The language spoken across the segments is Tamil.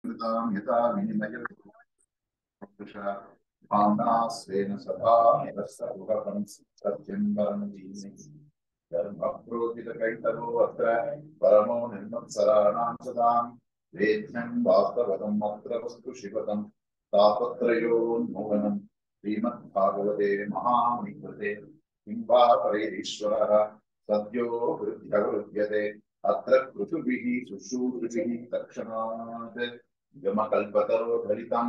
यथा विनिमय भावनास्वेन सदा निरस्तुहकं सत्यं वरमदीनि धर्मप्रोदितकैतवो अत्र परमो निर्मत्सराणां सदां वेद्यं वास्तवदम् अत्र वस्तु शिवतं तापत्रयोन्मूलनं श्रीमद्भागवते महामुनिकृते किं वा परैरीश्वरः सद्यो हृद्यवरुध्यते अत्र पृथुभिः शुश्रूषिभिः तक्षणात् गमकल्पतरो धरितं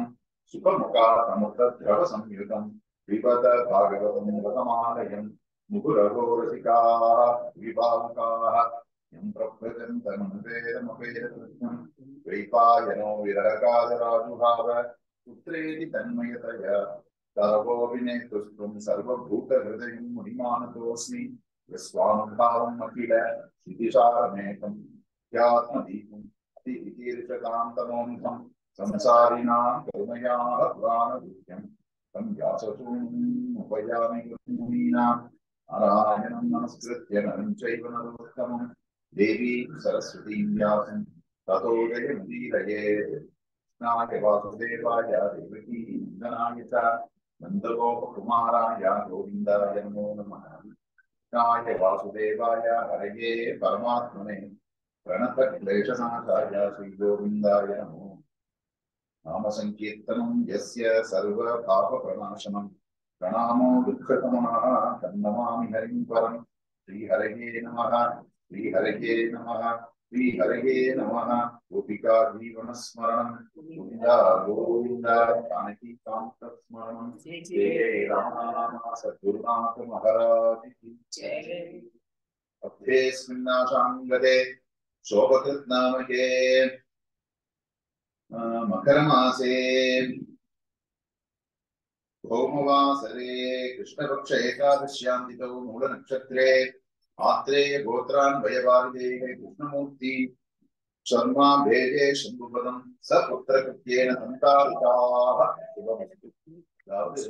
सुखमुखातमुद्रव संयुतं विपद भागवतं रतमालयं मुहुरहो रसिकाः विभावुकाः यं प्रकृतिं वैपायनो विरहकादराजुभाव पुत्रेति तन्मयतया सर्वो विनेतुस्त्वं सर्वभूतहृदयं मुनिमानतोऽस्मि यस्वानुभावम् अखिल क्षितिसारमेकं ह्यात्मदीपम् अतिवितीर्षतां तमोऽन्धं संसारिणां करुणयाः पुराणगुह्यं तं व्याससूनुम् उपयामि मुनीनां नारायणं नमस्कृत्य नरं चैव नरोत्तमं देवीं सरस्वतीं व्यासं ततो जयमुदीरयेत् कृष्णाय वासुदेवाय देवकी नन्दनाय च नन्दगोपकुमाराय गोविन्दाय नमो नमः। कृष्णाय वासुदेवाय हरये परमात्मने प्रणतक्लेशनाशाय श्रीगोविन्दाय नमो। नाम संकीर्तनं यस्य सर्वपापप्रणाशनं प्रणामो दुःखतमः तन्नमामि हरिं परं। श्रीहरये नमः श्रीहरये नमः श्रीहरये नमः। गोपिका जीवनस्मरणं गोविन्दा गोविन्दा जानकीकान्तस्मरणं जय राम सद्गुरुनाथ महाराज की जय। अभ्येऽस्मिन्नाशाङ्गते शोभकृत्नामके मकरमासे भौमवासरे कृष्णपक्ष एकादश्यान्तितौ मूलनक्षत्रे आत्रेय गोत्रान्वयवारिदेः कृष्णमूर्ति शर्मा भेजे शंभुपदं सपुत्रकृत्येन संतारिताः शुभमस्तु। அதாவது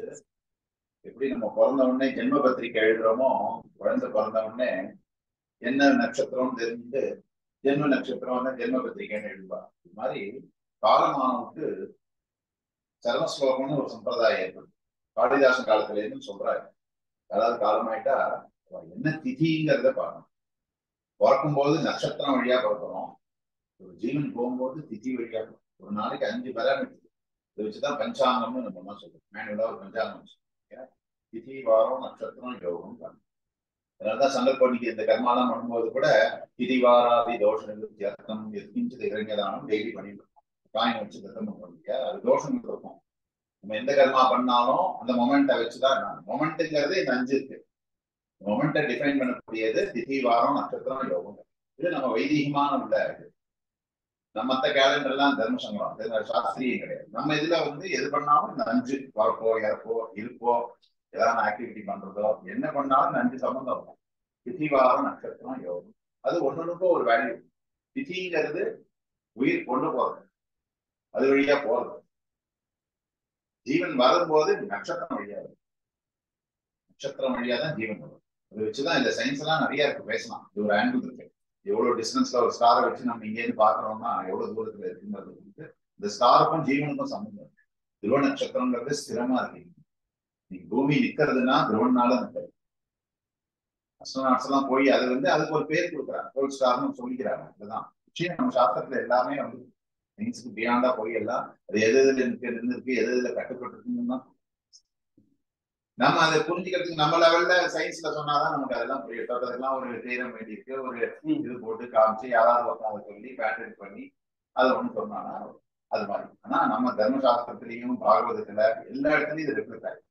எப்படி நம்ம பிறந்த உடனே ஜென்ம பத்திரிக்கை எழுதுறோமோ, குழந்தை பிறந்த உடனே என்ன நட்சத்திரம் தெரிஞ்சுட்டு ஜென்ம நட்சத்திரம் ஜென்ம பத்திரிக்கைன்னு எழுதுவா. இது மாதிரி காலமானவுக்கு சர்மஸ்லோகம்னு ஒரு சம்பிரதாயம் ஏற்படுது. காளிதாசன் காலத்துல இருந்து சொல்றாரு. அதாவது காலமாயிட்டா என்ன திதிங்கிறத பார்க்கணும். பிறக்கும் போது நட்சத்திரம் வழியா பிறக்கிறோம். ஒரு ஜீவன் போகும்போது திதி வழியா ஒரு நாளைக்கு 5 பேராமீட்டர் இதை வச்சுதான் பஞ்சாங்கம்னு நம்ம சொல்றோம். மேனுவலா ஒரு பஞ்சாங்கம் திதி வாரம் நட்சத்திரம் யோகம். அதனாலதான் சங்கல்பணிக்கு இந்த கர்மாலாம் பண்ணும்போது கூட திதி வாராதி தோஷங்கள் ஜர்த்தம் எத்கிஞ்சது இறங்கியதானம் டெய்லி பண்ணிட்டு காயின் வச்சு தர்த்தம் பண்ணுவோம். அது தோஷங்கள் இருக்கும். நம்ம எந்த கர்மா பண்ணாலும் அந்த மொமெண்ட்டை வச்சுதான். மொமெண்ட்டுங்கிறது இந்த 5 இருக்கு. மொமெண்ட்டை டிஃபைன் பண்ணக்கூடியது திதி வாரம் நட்சத்திரம் யோகம். இது நம்ம வைதீகமான உள்ள இது. நம்ம மற்ற கேலண்டர் எல்லாம் தர்ம சங்கடம் சாஸ்திரியம் கிடையாது. நம்ம இதுல எது பண்ணாலும் இந்த 5 வரப்போ இறப்போ இருப்போ ஏதாவது ஆக்டிவிட்டி பண்றதோ என்ன பண்ணாலும் இந்த 5 சம்பந்தம் இருக்கும். திதி வாரம் நட்சத்திரம் யோகம். அது ஒன்னொன்னுக்கும் ஒரு வேல்யூ. திதிங்கிறது உயிர் கொண்டு போறது, அது வழியா போறது. ஜீவன் வரும்போது நட்சத்திரம் வழியா வரும். நட்சத்திரம் வழியா தான் ஜீவன் வரும். அதை வச்சுதான் இந்த சயின்ஸ் எல்லாம் நிறைய இருக்கு, பேசலாம். இது ஒரு ஆங்கிள் இருக்கு. எவ்வளவு டிஸ்டன்ஸ்ல ஒரு ஸ்டாரை வச்சு நம்ம இங்கேருந்து பாக்குறோம்னா எவ்வளவு தூரத்துல இருக்குங்கிறது இந்த ஸ்டாருக்கும் ஜீவனுக்கும் சம்பந்தம் இருக்கு. துருவ நட்சத்திரங்கிறது ஸ்திரமா இருக்கு. நீங்க பூமி நிக்கிறதுனா துருவனால நிற்கிறது. அஸ்ட்ரோநாட்ஸ் எல்லாம் போய் அது அதுக்கு ஒரு பேர் கொடுக்குறாங்க, போல் ஸ்டார்னு சொல்லிக்கிறாங்க. இதுதான் நிச்சயம் நம்ம சாஸ்திரத்துல எல்லாமே சயின்ஸுக்கு பியாண்டா போய் எல்லாம் அது எது எதுல இருக்கு எது எதுல கட்டுப்பட்டு இருக்குன்னு நம்ம அதை புரிஞ்சுக்கிறதுக்கு நம்ம லெவல்ல சயின்ஸ்ல சொன்னாதான் நமக்கு அதெல்லாம் புரியும். அதெல்லாம் ஒரு தீரம் வேண்டி இருக்கு, ஒரு இது போட்டு காமிச்சு யாராவது உட்காந்து சொல்லி பேட்டர்ன் பண்ணி அதை ஒண்ணு சொன்னானா அது மாதிரி. ஆனா நம்ம தர்மசாஸ்திரத்திலையும் பாகவதத்துல எல்லா இடத்துலயும் இது ரிஃப்ளெக்ட் ஆகும்,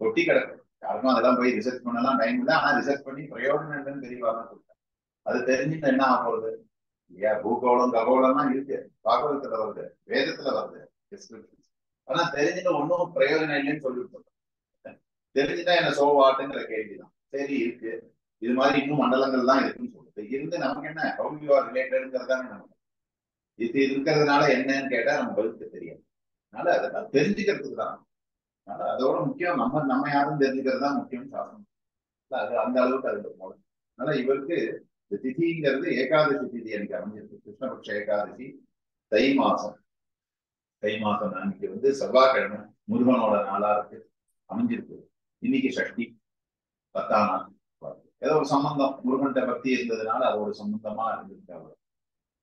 ஒட்டி கிடக்கும். யாருக்கும் அதெல்லாம் போய் ரிசர்ச் பண்ணலாம் டைம் இல்லை. ஆனா ரிசர்ச் பண்ணி பிரயோஜனம் என்னன்னு தெரியவாதான் சொல்றேன். அது தெரிஞ்சுட்டு என்ன ஆக போகுது இல்லையா? பூகோளம் ககோளம்லாம் இருக்கு, பாகவதத்துல வருது, வேதத்துல வருது டிஸ்கிரிப்ஷன். ஆனா தெரிஞ்சுட்டு ஒன்னும் பிரயோஜனம் இல்லைன்னு சொல்லிட்டு தெரிஞ்சுட்டா என்ன சோவாட்டுங்கிற கேள்விதான். சரி இருக்கு, இது மாதிரி இன்னும் மண்டலங்கள் தான் இருக்குன்னு சொல்லிட்டு இருந்து நமக்கு என்ன ஹவு யூ ஆர் ரிலேட்டட்ங்கிறதானே நமக்கு. இது இருக்கிறதுனால என்னன்னு கேட்டா நம்ம பதிலுக்கு தெரியாது. அதனால அதெல்லாம் தெரிஞ்சுக்கிறதுக்கு தான். அதனால அதோட முக்கியம் நம்ம யாரும் தெரிஞ்சுக்கிறது தான் முக்கியம். சாசனம் அது அந்த அளவுக்கு அது போல. அதனால இவருக்கு இந்த திதிங்கிறது ஏகாதசி திதி எனக்கு அமைஞ்சிருக்கு. கிருஷ்ணபக்ஷ ஏகாதசி தை மாசம் தை மாசம் அன்னைக்கு செவ்வாய்க்கிழமை முருகனோட நாளா இருக்கு, அமைஞ்சிருக்கு. இன்னைக்கு சஷ்டி 10ஆம் நாள். ஏதோ ஒரு சம்பந்தம் முருகன்கிட்ட பக்தி இருந்ததுனால அதோட சம்பந்தமா இருந்திருக்கு. அவர்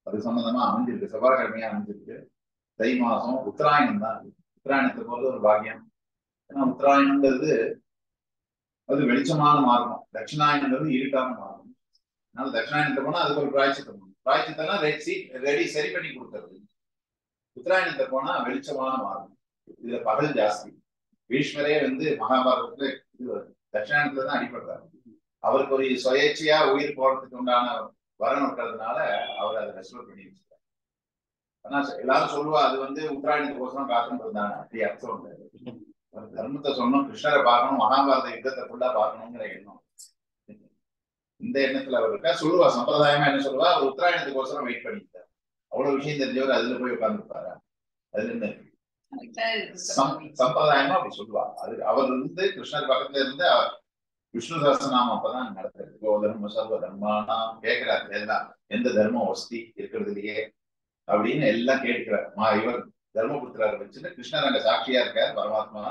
அது சம்பந்தமா அமைஞ்சிருக்கு, செவ்வாய்க்கிழமையா அமைஞ்சிருக்கு. தை மாசம் உத்தராயணம் தான். உத்தராயணத்தை போல ஒரு பாக்கியம். ஏன்னா உத்தராயணங்கிறது அது வெளிச்சமான மார்க்கம், தட்சிணாயணங்கிறது இருட்டான மார்க்கம். அதனால தட்சிணாயணத்தை போனா அதுக்கு ஒரு பிராய்ச்சித்தம். பிராய்ச்சித்தம்னா ரெடி சரி பண்ணி கொடுக்கறது. உத்தராயணத்தை போனா வெளிச்சமான மார்க்கம், இதுல பகல் ஜாஸ்தி. பீஷ்மரே மகாபாரதத்துல தட்சிணாயணத்துல தான் அடிபடுறாரு. அவருக்கு ஒரு சுயேட்சையா உயிர் போறதுக்கு உண்டான வரம் இருக்கிறதுனால அவர் அதை ரெஸ்டோர் பண்ணி வச்சிருக்காரு. ஆனா எல்லாரும் சொல்லுவா அது உத்தராயணத்துக்கோசரம் காத்துட்டு இருந்தாங்க, அப்படி அர்த்தம் இல்லை. தர்மத்தை சொன்னோம், கிருஷ்ணரை பார்க்கணும், மகாபாரத யுத்தத்தை ஃபுல்லா பார்க்கணுங்கிற எண்ணம், இந்த எண்ணத்துல அவர் இருக்கா. சொல்லுவா சம்பிரதாயமா என்ன சொல்லுவா, அவர் உத்தராயணத்துக்கோசரம் வெயிட் பண்ணிட்டார். அவ்வளவு விஷயம் தெரிஞ்சவர் அதுல போய் உட்கார்ந்துருப்பாரு. அதுல என்ன சம்பிரதாயமா அப்படி சொல்லுவா. அது அவர் கிருஷ்ணர் பக்கத்துல இருந்து விஷ்ணு சஹஸ்ரநாமம் அப்பதான் நடத்துறது. கோதர்ம சர்வ தர்மானா கேட்கிறாரு, எல்லாம் எந்த தர்மம் வசதி இருக்கிறதுலயே அப்படின்னு எல்லாம் கேட்டுக்கிறார். இவர் தர்மபுத்திரார் வச்சுட்டு கிருஷ்ணர் அங்க சாட்சியா இருக்கார், பரமாத்மா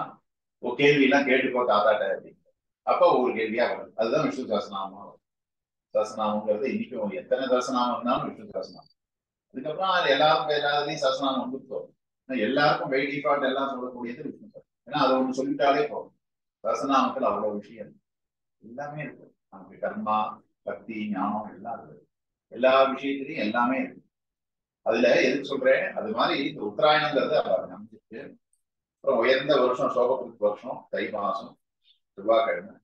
ஒரு கேள்வி எல்லாம் கேட்டுக்கோ தாத்தாட்ட அப்படின்னு. அப்ப ஒரு கேள்வியா வரும், அதுதான் விஷ்ணு சஹஸ்ரநாமம். சஹஸ்ரநாமங்கிறது இன்னைக்கும் எத்தனை சஹஸ்ரநாமம் இருந்தாலும் விஷ்ணு சஹஸ்ரநாமம். அதுக்கப்புறம் அது எல்லாத்துலயும் சஹஸ்ரநாமம் வந்துட்டோம். எல்லாருக்கும் பை டிஃபால்ட் எல்லாம் சொல்லக்கூடியது விஷ்ணு சஹஸ்ரநாமம். ஏன்னா அதை ஒண்ணு சொல்லிட்டாலே போதும். சஹஸ்ரநாமத்துல அவ்வளவு விஷயம் எல்லாமே இருக்கு. நமக்கு கர்மா, பக்தி, ஞானம் எல்லாம் இருக்கு. எல்லா விஷயத்திலையும் எல்லாமே இருக்கு. அதுல எதுக்கு சொல்றேன், அது மாதிரி இந்த உத்தராயணங்கிறது அவர் நம்பிச்சு. அப்புறம் உயர்ந்த வருஷம் சோபகிருத் வருஷம் தை மாசம் செவ்வாய்க்கிழமை.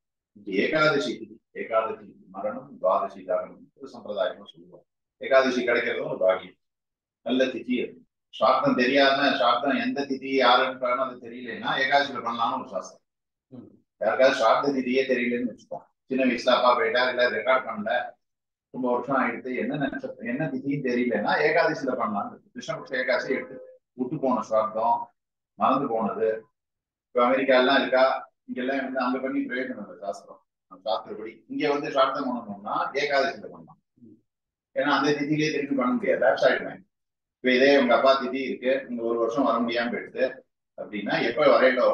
ஏகாதசி திதி, ஏகாதசி மரணம் துவாதசி தாரணம் ஒரு சம்பிரதாயமா சொல்லுவோம். ஏகாதசி கிடைக்கிறதும் ஒரு பாகியம், நல்ல திதி. அது சாப்தம் தெரியாம, சாப்தம் எந்த திதி யாருன்னு அது தெரியலன்னா ஏகாதசியில பண்ணலாம்னு ஒரு சாஸ்திரம். யாருக்காவது சாப்த திதியே தெரியலன்னு வச்சுப்போம். சின்ன வயசுல அப்பா போயிட்டா, இல்ல ரெக்கார்ட் பண்ணல, ரொம்ப வருஷம் ஆயிடுத்து, என்ன நட்சத்திரம் என்ன திதின்னு தெரியலன்னா ஏகாதசியில பண்ணலாம். கிருஷ்ணபக்ஷ ஏகாதசி எடுத்து விட்டு போன சாப்தம், மறந்து போனது. இப்ப அமெரிக்கா எல்லாம் இருக்கா, இங்கெல்லாம் அங்க பண்ணி பிரயோஜனம் இல்லை. சாஸ்திரம் சாஸ்திரப்படி இங்க சாப்தம் பண்ணணும்னா ஏகாதசியில பண்ணலாம். ஏன்னா அந்த திதியிலேயே திருப்பி பண்ண முடியாது, லேப்ஸ் ஆயிடுவேன். இப்ப இதே உங்க அப்பா திதி இருக்கு, நீங்க ஒரு வருஷம் வர முடியாம போயிடுது அப்படின்னா, எப்ப வரையிலோ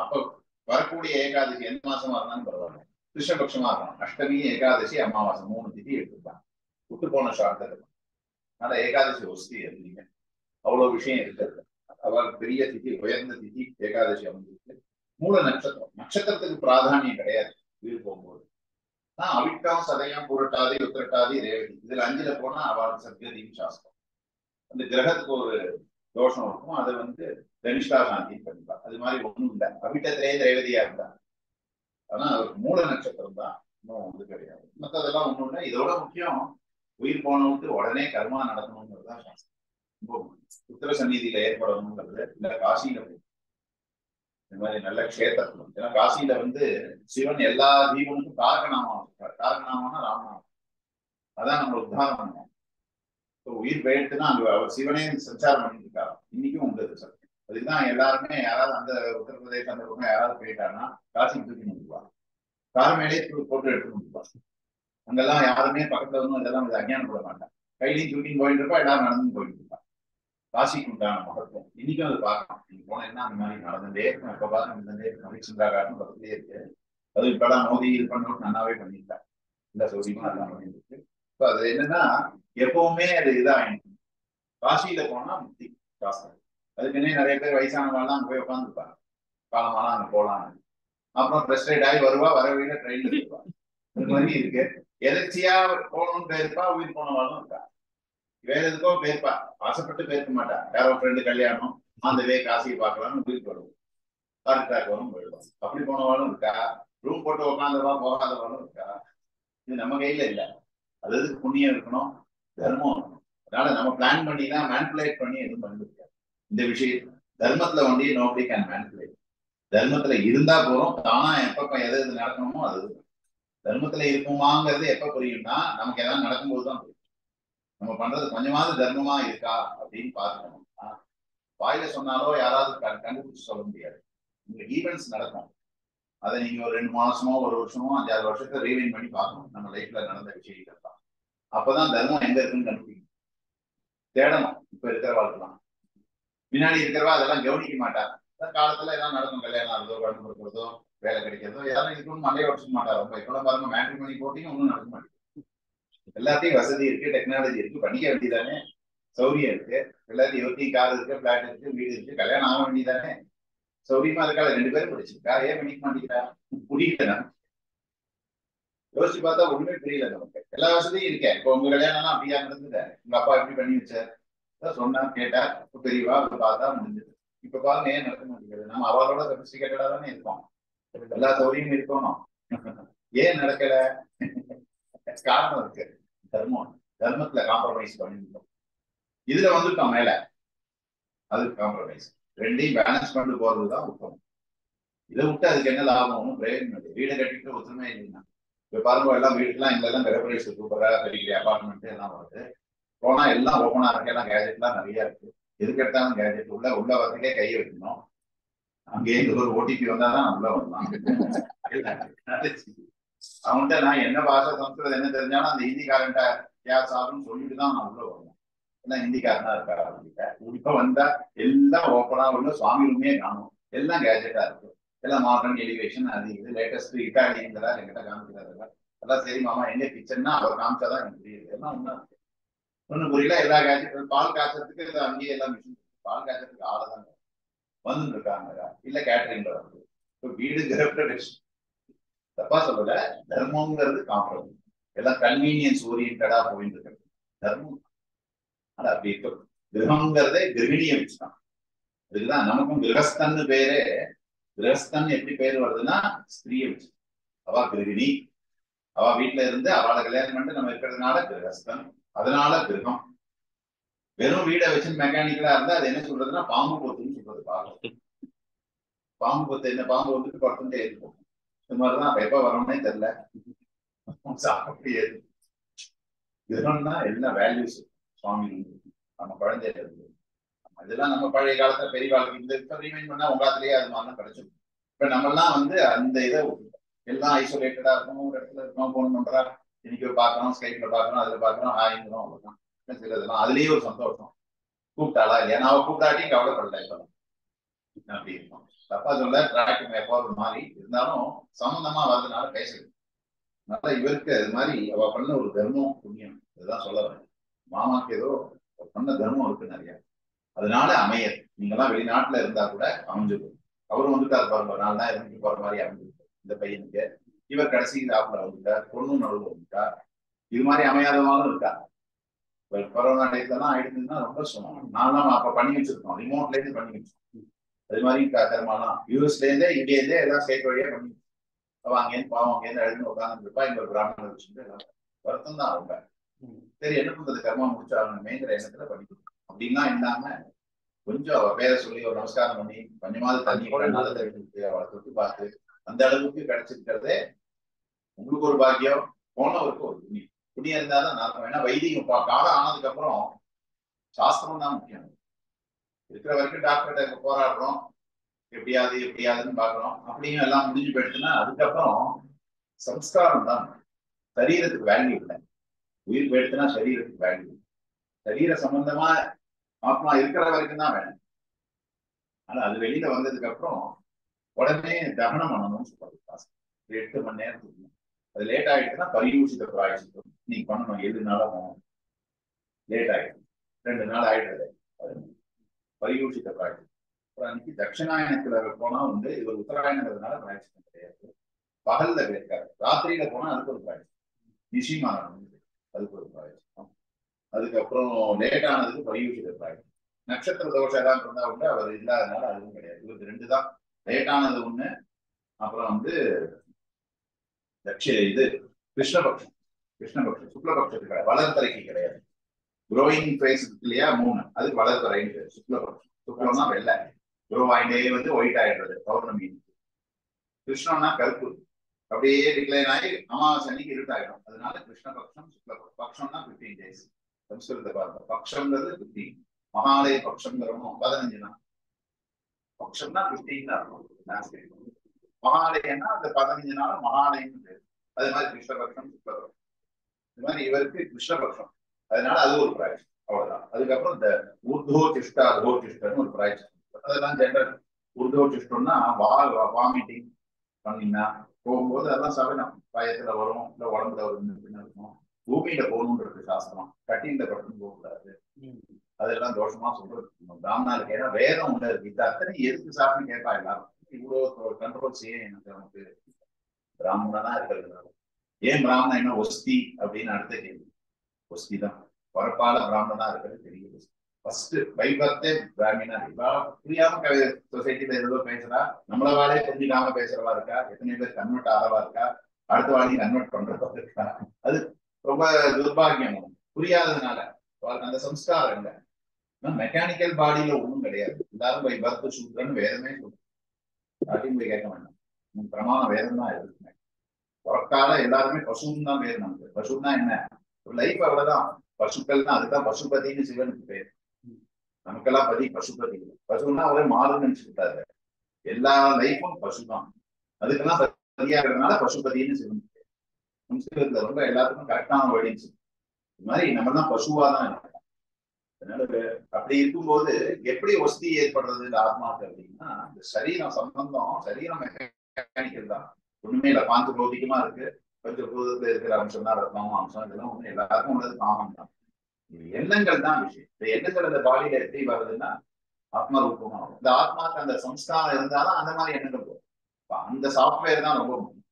அப்ப வரக்கூடிய ஏகாதசி எந்த மாசமா இருந்தாலும் பரவாயில்ல, கிருஷ்ணபக்ஷமா இருக்கணும். அஷ்டமி, ஏகாதசி, அமாவாசை 3 திதி எடுத்துக்கலாம் விட்டு போன சாப்தத்தை. அதனால ஏகாதசி வசதி இல்லைங்க, அவ்வளவு விஷயம் இருக்கிறது. அவர் பெரிய திதி, உயர்ந்த திதி ஏகாதசி அமைஞ்சிருக்கு. மூல நட்சத்திரம், நட்சத்திரத்துக்கு பிராதானியம் கிடையாது உயிர் போகும்போது. அவிட்டம், சதயம், புரட்டாதி, உத்திரட்டாதி, ரேவதி, இதுல 5ல போனா அவளுக்கு சத்கதின்னு சாஸ்திரம். அந்த கிரகத்துக்கு ஒரு தோஷம் இருக்கும், அதை தனிஷ்டா சாந்தி பண்ணிப்பா. அது மாதிரி ஒண்ணும் இல்லை, அவிட்டத்திலேயே ரேவதியா இருந்தா. ஆனா அவருக்கு மூல நட்சத்திரம் தான், இன்னும் கிடையாது. மற்றதெல்லாம் ஒண்ணும் இல்லை. இதோட முக்கியம், உயிர் போனவுக்கு உடனே கர்மா நடக்கணுங்கிறது தான் சாஸ்திரம். உத்தர சந்நிதியில ஏற்படணுங்கிறது, இல்ல காசியில இந்த மாதிரி நல்ல கஷேத்திரம். ஏன்னா காசியில சிவன் எல்லா ஜீவனுக்கும் தாரகநாமம், தாரகநாமம்னா ராமநாமம். அதான் நம்ம உத்தாரணம் பண்ணுவோம். உயிர் போயிட்டுதான் அங்க அவர் சிவனே சஞ்சாரம் பண்ணிட்டு இருக்காரு. இன்னைக்கும் உண்டு சத்தியம். அதுக்குதான் எல்லாருமே யாராவது அந்த உத்தரப்பிரதேச அந்த பக்கம் யாராவது போயிட்டாங்கன்னா காசிக்கு தூக்கி முடிப்பாங்க, கார் மேலே போட்டு எடுத்து முடிப்பாங்க. அங்கெல்லாம் யாருமே பக்கத்துல இதெல்லாம் அஞ்ஞானப்பட மாட்டாங்க. கையிலையும் தூக்கின்னு போயிட்டு இருப்பா, எல்லாரும் நடந்து போயிட்டு இருப்பாங்க. காசிக்கு உண்டான மகத்துவம் இன்னைக்கும் அது பார்க்கலாம். நீங்க போனீங்கன்னா அந்த மாதிரி நடந்துட்டே இருக்கும். எப்ப பாருங்க நடந்துட்டே இருக்கும். ஹரிச்சந்திரா கார்டன் பக்கத்துலயே இருக்கு. அது இப்பதான் மோடி இது பண்ண நல்லாவே பண்ணிட்டாங்க, எல்லா சௌரியமா எல்லாம் பண்ணிட்டு இருக்கு. இப்போ அது என்னன்னா எப்பவுமே அது இதாகிடும். காசியில போனா முக்தி சாஸ்திரம். அதுக்குன்னே நிறைய பேர் வயசானவங்கலாம் அங்க போய் உட்காந்துருப்பாங்க, காலமாலாம் அங்க போலான்னு. அப்புறம் ஃப்ரஸ்ட்ரேட் ஆகி வருவா, வரவே ட்ரெயின்ல இருப்பா. இது மாதிரி இருக்கு. எதிர்ச்சியா போகணும்னு போயிருப்பா, உயிர் போனவாளும் இருக்கா. வேற எதுக்கோ போயிருப்பா, ஆசைப்பட்டு போயிருக்க மாட்டா. யாரோ ஃப்ரெண்டு கல்யாணம், அந்த வே காசியை பார்க்கலாம்னு உயிர் போடுவோம், ஹார்ட் அட்டாக் வரும் போயிடுவோம். அப்படி போனவாளும் இருக்கா. ரூம் போட்டு உட்காந்தவா போகாதவாளும் இருக்கா. இது நம்ம கையில இல்லை. அது புண்ணியம் இருக்கணும், தர்மம் இருக்கணும். அதனால நம்ம பிளான் பண்ணி தான் மேனிபுலேட் பண்ணி எதுவும் பண்ணிருக்காரு இந்த விஷயத்துல. தர்மத்துல நோபடி கேன் மேனிபுலேட். தர்மத்துல இருந்தா போறோம், தானா எப்ப எது எது நடக்கணுமோ அது. தர்மத்துல இருக்குமாங்கிறது எப்ப புரியும்னா நமக்கு ஏதாவது நடக்கும்போது தான் புரியும். நம்ம பண்றது கொஞ்சமாவது தர்மமா இருக்கா அப்படின்னு பார்க்கணும். வாயில சொன்னாலோ யாராவது கண்டுபிடிச்சு சொல்ல முடியாது. உங்களுக்கு ஈவெண்ட்ஸ் நடக்கும், அதை நீங்க ஒரு 2 மாசமோ 1 வருஷமோ 5-6 வருஷத்தை ரீவைண்ட் பண்ணி பார்க்கணும். நம்ம லைஃப்ல நடந்த விஷயங்கள் தான். அப்பதான் தர்மம் எங்க இருக்குன்னு கண்டுபிடிக்கணும், தேடணும். இப்ப இருக்கிற வாழ்க்கலாம் முன்னாடி இருக்கிறவா அதெல்லாம் கவனிக்க மாட்டார். காலத்துல எல்லாம் நடக்கும், கல்யாணம் ஆகுதோ, குழந்தை கொடுக்குறதோ, வேலை கிடைக்கிறதோ, யாரும் இதுக்கும் மண்டையை உடச்சுக்க மாட்டார். ரொம்ப இப்பெல்லாம் பாருங்க, மேட்ரிமோனி போட்டியும் ஒன்றும் நடக்க மாட்டேங்குது. எல்லாத்தையும் வசதி இருக்கு, டெக்னாலஜி இருக்கு, பண்ணிக்க வேண்டியதானே, சௌரியம் இருக்கு. எல்லாத்தையும் இவர்த்தையும் கார் இருக்கு, பிளாட் இருக்கு, வீடு இருக்கு, கல்யாணம் ஆக வேண்டியதானே, சௌரியமா இருக்காது. 2 பேரும் படிச்சிருக்கா, ஏன் பண்ணிக்க மாட்டேங்கிறா? புரியல. யோசிச்சு பார்த்தா ஒண்ணுமே புரியல நமக்கு. எல்லா வசதியும் இருக்கேன். இப்போ உங்க கல்யாணம்லாம் அப்படியா நடந்தது? உங்க அப்பா எப்படி பண்ணி வச்சார்? சொன்னா கேட்டா பெரியவா பார்த்தா முடிஞ்சது. இப்ப பாருங்க ஏன் நடக்க மாட்டேங்கிறது? நம்ம அவளோட சொபிஸ்டிகேட்டடா தானே இருக்கோம், எல்லா சௌகரியமும் இருக்கணும். ஏன் நடக்கல? காரணம் இருக்கு. தர்மம், தர்மத்துல காம்ப்ரமைஸ் பண்ணிருக்கோம். இதுல வந்துட்டோம் மேல, அதுக்கு காம்ப்ரமைஸ். ரெண்டையும் பேலன்ஸ் பண்ணிட்டு போறதுதான் உத்தமம். இதை விட்டு அதுக்கு என்ன லாபம்? பிரயோஜனம் இல்லை. வீடை கட்டிட்டு ஒத்துமை இல்லைன்னா இப்ப பாருங்க, எல்லாம் வீட்டுலாம் இங்க எல்லாம் கிரகப்பிரவேச சூப்பரா பெரிய அபார்ட்மெண்ட் எல்லாம் வருது. போனா எல்லாம் ஓப்பனா இருக்கு, எல்லாம் கேஜெட் எல்லாம் நிறைய இருக்கு. எதுக்கு எடுத்தாலும் கேஜெட். உள்ள வரதுக்கே கையை வைக்கணும். அங்கே ஒரு ஓடிபி வந்தாதான் உள்ள வரலாம். அவன்கிட்ட நான் என்ன பாஷை சம்ஸ்கிருதம் என்ன தெரிஞ்சாலும் அந்த ஹிந்திக்காரன்ட்ட யார் சாப்பிடும் சொல்லிட்டு தான் நான் உள்ள வரணும். ஏன்னா ஹிந்திக்காரனா இருக்காரு அவங்கிட்ட. இப்ப வந்தா எல்லாம் ஓப்பனா உள்ள, சுவாமி ரூமே காணும், எல்லாம் கேஜெட்டா இருக்கு. எல்லாம் மாடர்ன் எலிவேஷன், அது இது லேட்டஸ்ட் இட்டாலியன்களா என்கிட்ட காமிக்கிறாரு. எல்லாம் சரி மாமா, எங்க கிச்சன்னா அவர் காமிச்சாதான் எனக்கு புரியுது. எல்லாம் ஒன்னும் புரியல. எல்லா கேஜெட், பால் காய்ச்சறதுக்கு அங்கேயே எல்லாம் மிஷின், பால் காய்ச்சறதுக்கு ஆளுதான் வந்து இருக்காங்க. இல்ல கேட்டரிங்ல வந்து வீடு கிரகப்பிரவேசம். தப்பா சொல்லல, தர்மங்கிறது காம்ப்ரமைஸ். எல்லாம் கன்வீனியன்ஸ் ஓரியன்டா போயிட்டு இருக்கிறது தர்மம். அது அப்படி இருக்கும். கிரகங்கிறதே கிரகிணியை வச்சுதான். இதுக்குதான் நமக்கும் கிரகஸ்தன்னு பேரு. கிரகஸ்தன் எப்படி பேர் வருதுன்னா ஸ்திரீயை வச்சு. அவ கிரகிணி, அவ வீட்டுல இருந்து அவளை கல்யாணம் பண்ணிட்டு நம்ம இருக்கிறதுனால கிரகஸ்தன். அதனால கிரகம். வெறும் வீடை வச்சு மெக்கானிக்கலா இருந்தா அது என்ன சொல்றதுன்னா பாம்பு கொத்துன்னு சொல்றது. பாம்பு கொத்து என்ன, பாம்பு வந்துட்டு படுத்துட்டே இருக்கும். இந்த மாதிரிதான் எப்ப வரணும்னே தெரியல, சாப்பிட்டே இருக்கும். கிரகம்னா என்ன வேல்யூஸ் சுவாமி நம்ம குழந்தையில இருந்து. இதெல்லாம் நம்ம பழைய காலத்துல பெரிய காலத்துல இந்த இப்ப ரீமைண்ட் பண்ணா உங்காத்திலேயே அது மாதிரிலாம் கிடைச்சிடும். இப்ப நம்ம எல்லாம் வந்து அந்த இதை எல்லாம் ஐசோலேட்டடா இருக்கணும், ஒரு இடத்துல இருக்கணும், போன் பண்றா, இன்னைக்கு பாக்குறோம், ஸ்கைப்ல பாக்குறோம், அதுல பாக்குறோம், ஆயிரம் அவ்வளவுதான். இதெல்லாம் அதுலயே ஒரு சந்தோஷம். கூப்பிட்டாளா இல்லையா, நான் கூப்பிட்டாட்டியும் கவலைப்படல. இப்ப அப்படி இருக்கும். தப்பா சொல்ல, டிராக் எப்போ ஒரு மாதிரி இருந்தாலும் சம்பந்தமா வர்றதுனால பேசுறது. அதனால இவருக்கு அது மாதிரி அவ பண்ண ஒரு தர்மம் புண்ணியம், இதுதான் சொல்ல வரேன். மாமாக்கு ஏதோ பண்ண தர்மம் இருக்கு நிறைய, அதனால அமையது. நீங்கெல்லாம் வெளிநாட்டுல இருந்தா கூட அமைஞ்சிடும். அவரும் வந்துட்டார் பாருங்க, 4 நாள் இறங்கி போற மாதிரி அமைஞ்சிருக்கு இந்த பையனுக்கு. இவர் கடைசி ஆப்ல வந்துட்டார், பொண்ணு நடுவு வந்துட்டார். இது மாதிரி அமையாதவங்களும் இருக்கா. கொரோனா டேட்லாம் ஆயிடுச்சுன்னா ரொம்ப சொன்னோம். நான்லாம் அப்ப பண்ணி வச்சிருக்கோம், ரிமோட்ல இருந்து பண்ணி வச்சிருக்கோம். அது மாதிரி கர்மாலாம் யூஎஸ்ல இருந்தே இந்தியிலே எல்லாம் ஸ்டேட் வழியா பண்ணி அங்கேருந்து பாவம், அங்கேருந்து எழுந்து உட்காந்து இருப்பா. இங்க ஒரு பிராமணர் வச்சுட்டு எல்லாம் வருத்தம் தான் அவங்க. சரி என்ன பண்றது, கர்மா முடிச்சாங்கங்கிற எண்ணத்துல பண்ணிக்கணும். அப்படின்லாம் இல்லாம கொஞ்சம் அவ பேரை சொல்லி ஒரு நமஸ்காரம் பண்ணி கொஞ்சமாவது தண்ணி தண்ணி அவளை தொட்டு பார்த்து அந்த அளவுக்கு கிடைச்சிருக்கிறதே உங்களுக்கு ஒரு பாக்கியம், போனவருக்கு ஒரு புண்ணியம். புண்ணியம் இருந்தாதான் நான் ஏன்னா வைத்தியம் காலம் ஆனதுக்கு அப்புறம் சாஸ்திரம் தான் முக்கியம். இருக்கிற வரைக்கும் டாக்டர்கிட்ட போராடுறோம், எப்படியாவது எப்படியாதுன்னு பாக்குறோம். அப்படியும் எல்லாம் முடிஞ்சு போயிடுச்சுன்னா அதுக்கப்புறம் சம்ஸ்காரம் தான். சரீரத்துக்கு வேல்யூ இல்லை. உயிர் போயிடுச்சுன்னா சரீரத்துக்கு வேல்யூ. சரீர சம்பந்தமா ஆத்மா இருக்கிற வரைக்கும் தான் வேணும். ஆனா அது வெளியில வந்ததுக்கு அப்புறம் உடனே தகனம் பண்ணணும்னு சொல்றது. 8 மணி நேரத்துக்கு அது லேட் ஆயிடுச்சுன்னா பரியூஷித பிராயசித்தம் நீங்க பண்ணணும். 7 நாளா போகணும், லேட் ஆயிடுச்சு 2 நாள் ஆயிடுறது பரியூஷித பிராயசித்தம். அன்னைக்கு தட்சிணாயனத்துல போனா வந்து இவர் உத்தராயணங்கிறதுனால பிராயசித்தம் கிடையாது. பகல்ல கிடைக்காது, ராத்திரியில போனா அதுக்கு ஒரு பிராயசித்தம். நிஷிமானம் அதுக்கு ஒரு பிராயசித்தம். அதுக்கப்புறம் லேட் ஆனதுக்கு பரியூஷித பிராயசித்தம். நட்சத்திர தோஷம் ஏதாவது இருந்தா உண்டு, அவர் இல்லாதனால அதுவும் கிடையாது. இவருக்கு 2 தான், லேட் ஆனது ஒண்ணு, அப்புறம் வந்து இது கிருஷ்ணபக்ஷம். கிருஷ்ணபக்ஷம் சுக்லபக்ஷத்துக்கு கிடையாது, வளர்த்தரைக்கு கிடையாது. குரோயிங் ஃபேஸ் இல்லையா 3, அதுக்கு வளர்த்தரைன்னு சுக்லபக்ஷம். சுக்லம்னா வெள்ளை, குரோ ஆயிட்டே வந்து ஒயிட் ஆயிடுறது பௌர்ணமி. கிருஷ்ணம்னா கருப்பு, அப்படியே டிக்ளைன் ஆகி அமாவாசை அன்னைக்கு இருட்டாயிடும். அதனால கிருஷ்ணபக்ஷம் சுக்லபக்ஷம். பக்ஷம்னா 15 days. சம்ஸ்கிருத பாருங்க, பக்ஷம்ங்கிறது 15. மகாலய பக்ஷங்கிறவங்க 15 நாள். பக்ஷம்னா 15 தான் இருக்கும். மகாலயம்னா அந்த 15 நாள் மகாலயம் பேரு. அது மாதிரி கிருஷ்ணபக்ஷம் சுக்லபக்ஷம். இது மாதிரி இவருக்கு கிருஷ்ணபக்ஷம், அதனால அது ஒரு பிராயசித்தம். அவ்வளவுதான். அதுக்கப்புறம் இந்த ஊர்துவோசிஷ்டா அதோசிஷ்டன்னு ஒரு பிராய்ச்சித்தம். அதெல்லாம் ஜென்ரல். ஊர்துவோசிஷ்டம்னா வாமிட்டிங் பண்ணீங்கன்னா போகும்போது அதெல்லாம் சகனம். பயத்துல வரும், இல்ல உடம்புல வரும், இருக்கும். பூமியில போகணுன்றது சாஸ்திரம். கட்டியில பட்டு போகக்கூடாது. அதெல்லாம் தோஷமா சொல்றது பிராமணாளுக்கு. ஏன்னா வேதம் உள்ள இருக்கு. இது அத்தனை எதுக்கு சாப்பிட்டு கேட்பா எல்லாரும். இவ்வளவு கண்ட்ரோல் செய்ய எனக்கு நமக்கு பிராமணனா இருக்கிறது. ஏன் பிராமணன் என்ன ஒஸ்தி அப்படின்னு அடுத்த கேள்வி. ஒஸ்தி தான். பரப்பால பிராமணனா இருக்கிறது தெரியுது. ஃபர்ஸ்ட் வைபத்தே பிராமினா. புரியாம சொசைட்டில ஏதோ பேசுறா, நம்மள வாழே புரிஞ்சுக்காம பேசுறவா இருக்கா, எத்தனை பேர் கன்வெர்ட் ஆகவா இருக்கா, அடுத்த வாழி கன்வெர்ட் பண்றவா இருக்கா. அது ரொம்ப துர்பாகியம். புரியாததுனால அந்த சம்ஸ்காரம் இல்லை. மெக்கானிக்கல் பாடியில ஒண்ணும் கிடையாது. எல்லாரும் பை பர்த் சூத்திரன்னு வேதமே சொல்றோம். யாரையும் போய் கேட்க வேண்டாம். பிரமாண வேதம் தான் இருக்குமே. பிறக்கால எல்லாருமே பசுன்னு தான் பேர் நமக்கு. பசுன்னா என்ன? லைஃப் அவ்வளவுதான். பசுக்கள் தான். அதுதான் பசுபதினு சிவனுக்கு பேர். நமக்கெல்லாம் பதி பசுபதி. பசுன்னா ஒரே மாடுன்னு நினைச்சுக்கிட்டாரு. எல்லா லைஃபும் பசுதான். அதுக்கெல்லாம் பதியாகிறதுனால பசுபதினு சிவனுக்கு பேர். சம்ஸ்கிருதத்துல ரொம்ப எல்லாத்துக்கும் கரெக்டான வேர்டிங்ஸ். இது மாதிரி நம்ம தான் பசுவா தான் இருக்கோம். அதனால அப்படி இருக்கும்போது எப்படி ஒஸ்தி ஏற்படுறது இந்த ஆத்மாக்கு அப்படின்னா, இந்த சரீரம் சம்பந்தம், சரீரம் மெக்கானிக்கல் தான். ஒண்ணுமே இல்லை. பாஞ்ச பௌதிகமா இருக்கு. கொஞ்சம் பூதத்துல இருக்கிற அம்சம் தான் ரத்னம் அம்சம். இதெல்லாம் ஒண்ணு எல்லாருக்கும் உள்ளது காமன் தான். இது எண்ணங்கள் தான் விஷயம். இந்த எண்ணங்கள் அந்த பாடியில எப்படி வருதுன்னா ஆத்மா ரூபமா வரும். இந்த ஆத்மாக்கு அந்த சம்ஸ்காரம் இருந்தாலும் அந்த மாதிரி எண்ணங்கள் வரும். அந்த சாஃப்ட்வேர் தான் ரொம்ப முக்கியம்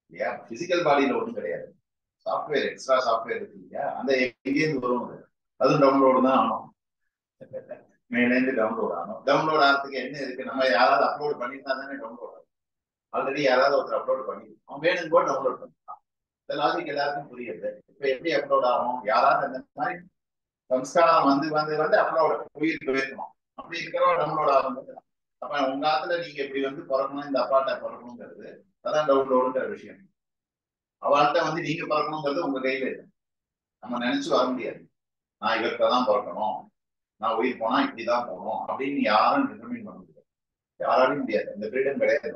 இல்லையா? பிசிக்கல் பாடியில ஒன்றும் கிடையாது. சாஃப்ட்வேர், எக்ஸ்ட்ரா சாஃப்ட்வேர் இருக்கு இல்லையா? அந்த எங்கேருந்து வரும்? அதுவும் டவுன்லோடு தான் ஆகும். மேலேருந்து டவுன்லோட் ஆகும். டவுன்லோட் ஆகிறதுக்கு என்ன இருக்கு? நம்ம யாராவது அப்லோட் பண்ணியிருந்தா தானே டவுன்லோட் ஆகும். ஆல்ரெடி யாராவது ஒருத்தர் அப்லோட் பண்ணிருக்கோம், அவன் வேணும் கூட டவுன்லோட் பண்ணிக்கலாம். இந்த லாஜிக் எல்லாருக்கும் புரியுது. இப்ப எப்படி அப்லோட் ஆகும்? யாராவது அந்த மாதிரி சம்ஸ்காரம் வந்து வந்து வந்து அப்லோட் உயிருக்கு போயிருக்கணும். அப்படி இருக்கிறவங்க டவுன்லோட் ஆகும்போது அப்ப உங்க ஆத்துல நீங்க இப்படி வந்து பிறக்கணும், இந்த அப்பாட்ட பிறக்கணுங்கிறது அதான் டவுன்லோடுங்கிற விஷயம். அவள்கிட்ட வந்து நீங்க பிறக்கணுங்கிறது உங்க கையில இருக்கு. நம்ம நினைச்சு வர முடியாது. நான் இவர்கிட்ட தான் பிறக்கணும், நான் உயிர் போனா இப்படிதான் போகணும் அப்படின்னு யாரும் டிட்டர்மின் பண்ண முடியாது. யாராலையும் முடியாது. இந்த ஃப்ரீடம் கிடையாது.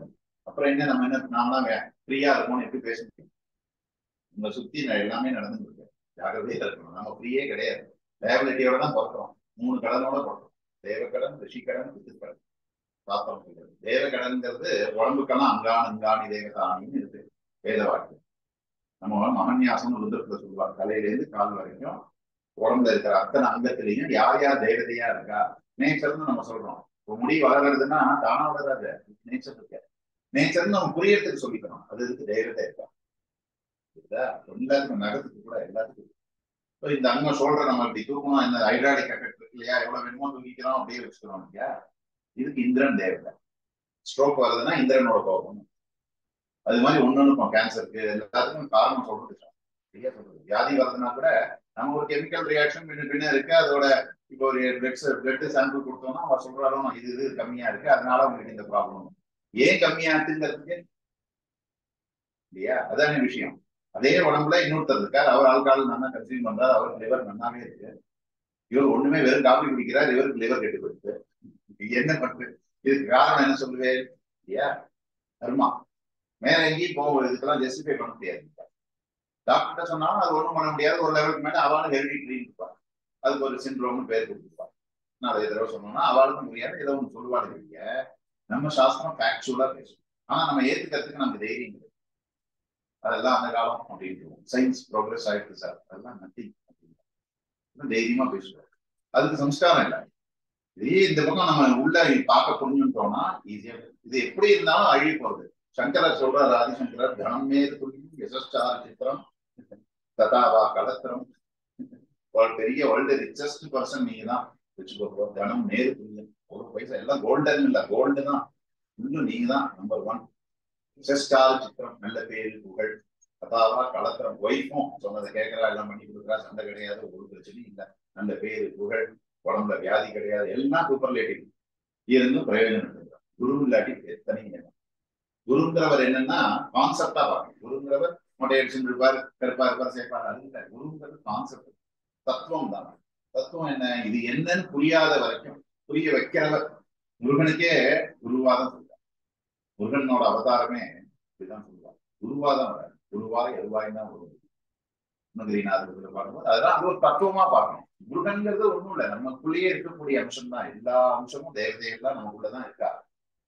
அப்புறம் என்ன நம்ம என்ன நாம ஃப்ரீயா இருக்கணும்னு எப்படி பேச முடியும்? உங்களை சுத்தி எல்லாமே நடந்துட்டு இருக்கு. ஜாகிரதையா இருக்கணும். நம்ம ஃப்ரீயே கிடையாது. லேபிலிட்டியோட தான் பிறக்கிறோம். 3 கடனோட பிறக்கிறோம். தேவக்கடன், ரிஷிக்கடன், பித்துக்கடன், சாஸ்திரம் சொல்றது. தேவக்கடன்ங்கிறது உடம்புக்கெல்லாம் அங்கான் அங்காணி தேவதானின்னு இருக்கு வேத வாக்கியம். நம்ம மகன்யாசம் ருத்ரத்துல சொல்லுவாங்க. தலையிலேருந்து கால் வரைக்கும் உடம்புல இருக்கிற அத்தனை அங்கத்திலையும் யார் யார் தேவதையா இருக்கா நேச்சர்னு நம்ம சொல்றோம். ஒரு முடி வளர்றதுன்னா தானா வளராது. நேச்சர் இருக்கு. நேச்சர்னு நம்ம புரியறதுக்கு சொல்லிக்கணும். அது இருக்கு தைரியத்தை இருக்கா எல்லாத்துக்கும், நகத்துக்கு கூட எல்லாத்துக்கும். இந்த அங்கம் சொல்ற நம்ம இப்படி தூக்கணும், இந்த ஹைட்ராலிக் எஃபெக்ட் இருக்கு இல்லையா? எவ்வளவு வேணுமோ தூக்கிக்கிறோம், அப்படியே வச்சுக்கிறோம் இல்லையா? இதுக்கு இந்திரன் தேவதை. ஸ்ட்ரோக் வருதுன்னா இந்திரனோட கோபம். அது மாதிரி ஒன்னொன்னுக்கும் கேன்சருக்கு எல்லாத்துக்கும் காரணம் சொல்றது சரியா சொல்றது. வியாதி வருதுன்னா கூட நம்ம ஒரு கெமிக்கல் ரியாக்ஷன் பின்ன இருக்கு. அதோட இப்போ ஒரு பிளட் சாம்பிள் கொடுத்தோம்னா அவர் சொல்றாலும் இது கம்மியா இருக்கு, அதனால உங்களுக்கு இந்த ப்ராப்ளம். ஏன் கம்மியா இருக்குங்கிறதுக்கு இல்லையா? அதான விஷயம். அதே உடம்புல இன்னொருத்தர் இருக்கார், அவர் ஆல்கஹால் நல்லா கன்சியூம் பண்றாரு, அவருக்கு லிவர் நல்லாவே இருக்கு. இவர் ஒண்ணுமே வெறும் காபி குடிக்கிறார், இவருக்கு லிவர் கெட்டு போயிருக்கு. என்ன பண்றது? இதுக்கு காரணம் என்ன சொல்லுவேன் இல்லையா? கர்மா. மேல எங்கேயும் போக இதுக்கெல்லாம் ஜஸ்டிஃபை பண்ண முடியாது. டாக்டர் சொன்னாலும் அது ஒண்ணும் பண்ண முடியாது. ஒரு லெவலுக்கு மேல அவளும் ஹெரிடிட்ரி இருப்பார். அதுக்கு ஒரு சிண்ட்ரோம்னு பேர் கொடுத்துருப்பார். நான் அதை தடவை சொன்னோம்னா அவளுக்கும் முடியாது, ஏதோ ஒன்று சொல்லுவாங்க இல்லையா? நம்ம சாஸ்திரம் ஃபேக்சுவலா பேசும். ஆனா நம்ம ஏத்துக்கிறதுக்கு நமக்கு தைரியம் கிடையாது. அதெல்லாம் அந்த காலம் அப்படின்னு சயின்ஸ் ப்ரோக்ரஸ் ஆயிடுச்சு சார், அதெல்லாம் நத்திங் அப்படின்னு தைரியமா பேசுவார். அதுக்கு சம்ஸ்காரம் இல்லை. இதே இந்த பக்கம் நம்ம உள்ள பார்க்க புரிஞ்சுட்டோம்னா ஈஸியா. இது எப்படி இருந்தாலும் அழகி போறது. சங்கரர் சொல்றாரு, ஆதிசங்கரர், கணமே துல்லியம் யசஸ்டார சித்திரம் ததாவா கலத்திரம். பெரிய வேர்ல்டு ரிச்சஸ்ட் பர்சன் நீங்க தான் வச்சுக்கோ. தனம் நேரு துல்லியம். ஒரு பைசா எல்லாம் கோல்டன் இல்ல, கோல்டு தான். இன்னும் நீங்க தான் நம்பர் 1. யசஸ்டார சித்திரம், நல்ல பேரு புகழ். ததாவா கலத்திரம். ஒய்ஃபும் சொன்னதை கேட்கறா, எல்லாம் பண்ணி கொடுக்குறா, சண்டை கிடையாது, ஒரு பிரச்சனையும் இல்லை. நல்ல பேரு புகழ், உடம்புல வியாதி கிடையாது, எல்லாம் சூப்பர்லேட்டிவ். இருந்தும் பிரயோஜனம் இல்லை. குரு இல்லாட்டி எத்தனை. குருங்கிறவர் என்னன்னா கான்செப்டா பார்க்கணும். குருங்கிறவர் மொட்டை அடிச்சுட்டு இருப்பார், கருப்பா இருப்பார், சேர்ப்பார், அது இல்லை. குருங்கிறது கான்செப்ட், தத்துவம் தான். தத்துவம் என்ன? இது என்னன்னு புரியாத வரைக்கும் புரிய வைக்கிறவர். முருகனுக்கே குருவாதான் சொல்றார். முருகனோட அவதாரமே இப்படிதான் சொல்லுவார். குருவாதான் வர. குருவாய் எருவாய் தான் வரும். குணகிரிநாதர் பார்க்கும்போது அதெல்லாம் அது ஒரு தத்துவமா பார்க்கணும். முருகன்கிறது ஒண்ணும் இல்லை, நமக்குள்ளேயே இருக்கக்கூடிய அம்சம் தான். எல்லா அம்சமும் தேவதைகள்லாம் நமக்குள்ளதான் இருக்கா.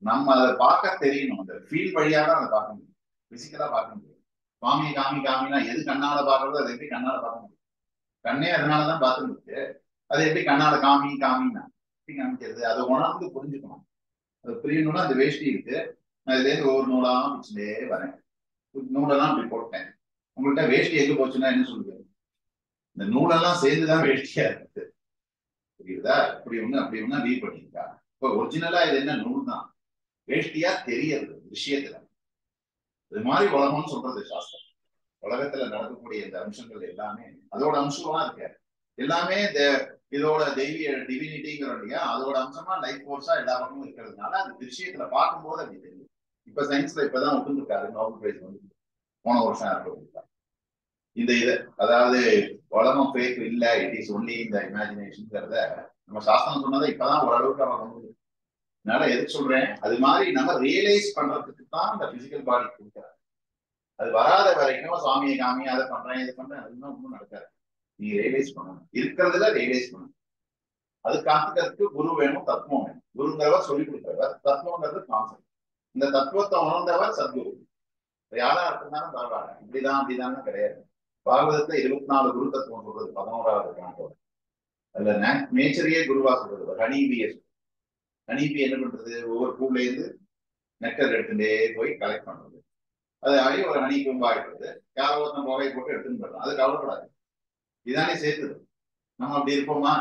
நம்ம அதை பார்க்க தெரியணும். அந்த ஃபீல் வழியா தான் அதை பார்க்க முடியும், பிசிக்கலா பார்க்க முடியும். சுவாமியை காமி காமினா எது கண்ணால பார்க்கறதோ அதை எப்படி கண்ணால பார்க்க முடியும்? கண்ணே அதனாலதான் பார்த்துருக்கு. அது எப்படி கண்ணால காமி காமின்னா எப்படி காமிக்கிறது? அதை உணர்ந்து புரிஞ்சுக்கணும். அது புரியணும்னா அந்த வேஷ்டி இருக்கு, நான் இதுல இருந்து ஒவ்வொரு நூலா பிடிச்சுட்டே வரேன். நூலெல்லாம் அப்படி போட்டேன். உங்கள்கிட்ட வேஷ்டி எங்க போச்சுன்னா என்ன சொல்லுது? இந்த நூலெல்லாம் சேர்ந்துதான் வேஷ்டியா இருக்கு. புரியுதா? இப்படி ஒண்ணு அப்படி ஒண்ணு வீ பண்ணிருக்கா. இப்ப ஒரிஜினலா இது என்ன நூல் தான், வேஷ்டியா தெரியறது விஷயத்துல. இது மாதிரி உலகம்னு சொல்றது சாஸ்திரம். உலகத்துல நடக்கக்கூடிய இந்த அம்சங்கள் எல்லாமே அதோட அம்சமா இருக்கு. எல்லாமே இதோட டிவினிட்டிங்கிற இல்லையா, அதோட அம்சமா லைஃப் ஃபோர்ஸா எல்லா பக்கமும் இருக்கிறதுனால அது விஷயத்துல பார்க்கும்போது அப்படி தெரியும். இப்ப சயின்ஸ்ல இப்பதான் ஒத்துருக்காரு, நோபல் பிரைஸ் வந்து போன வருஷம் இருக்க இந்த இது, அதாவது உலகம் ஃபேக் இல்ல, இட் இஸ் ஒன்லி இந்த இமேஜினேஷன்ங்கிறத நம்ம சாஸ்திரம் சொன்னதை இப்பதான் ஓரளவுக்கு அவன் வந்து. அதனால எதுக்கு சொல்றேன், அது மாதிரி நம்ம ரியலைஸ் பண்றதுக்கு தான் இந்த பிசிக்கல் பாடி கொடுக்குறாரு. அது வராத வரைக்கும் சுவாமியை காமி அதை பண்றேன் இதை பண்றேன் அதுதான் ஒன்றும் நடக்காது. நீங்க ரியலைஸ் பண்ணணும், இருக்கிறதுல ரியலைஸ் பண்ணணும். அது காத்துக்கிறதுக்கு குரு வேணும், தத்துவம் வேணும். குருங்கிறவர் சொல்லிக் கொடுக்கிறவர், தத்துவங்கிறது கான்செப்ட். இந்த தத்துவத்தை உணர்ந்தவர் சத்குரு. யாரா இருந்தாலும் பரவாயில்ல, இப்படிதான் அப்படிதான் கிடையாது. பாரதத்துல 24 குரு தத்துவம் சொல்றது 11வது கணக்கோட. அதுல நேச்சரையே குருவா சொல்றது ஹனிபிய. ஹனிபி என்ன பண்றது, ஒவ்வொரு பூல இருந்து நெக்கர் எடுத்துட்டே போய் கலெக்ட் பண்றது. அது ஆகி ஒரு ஹனி கும்பா இருக்கிறது. யாரோ ஒருத்தன் புகையை போட்டு எடுத்துன்னு போயிடலாம், அது கவலைப்படாது. இதானே சேர்த்துது. நம்ம அப்படி இருப்போமா?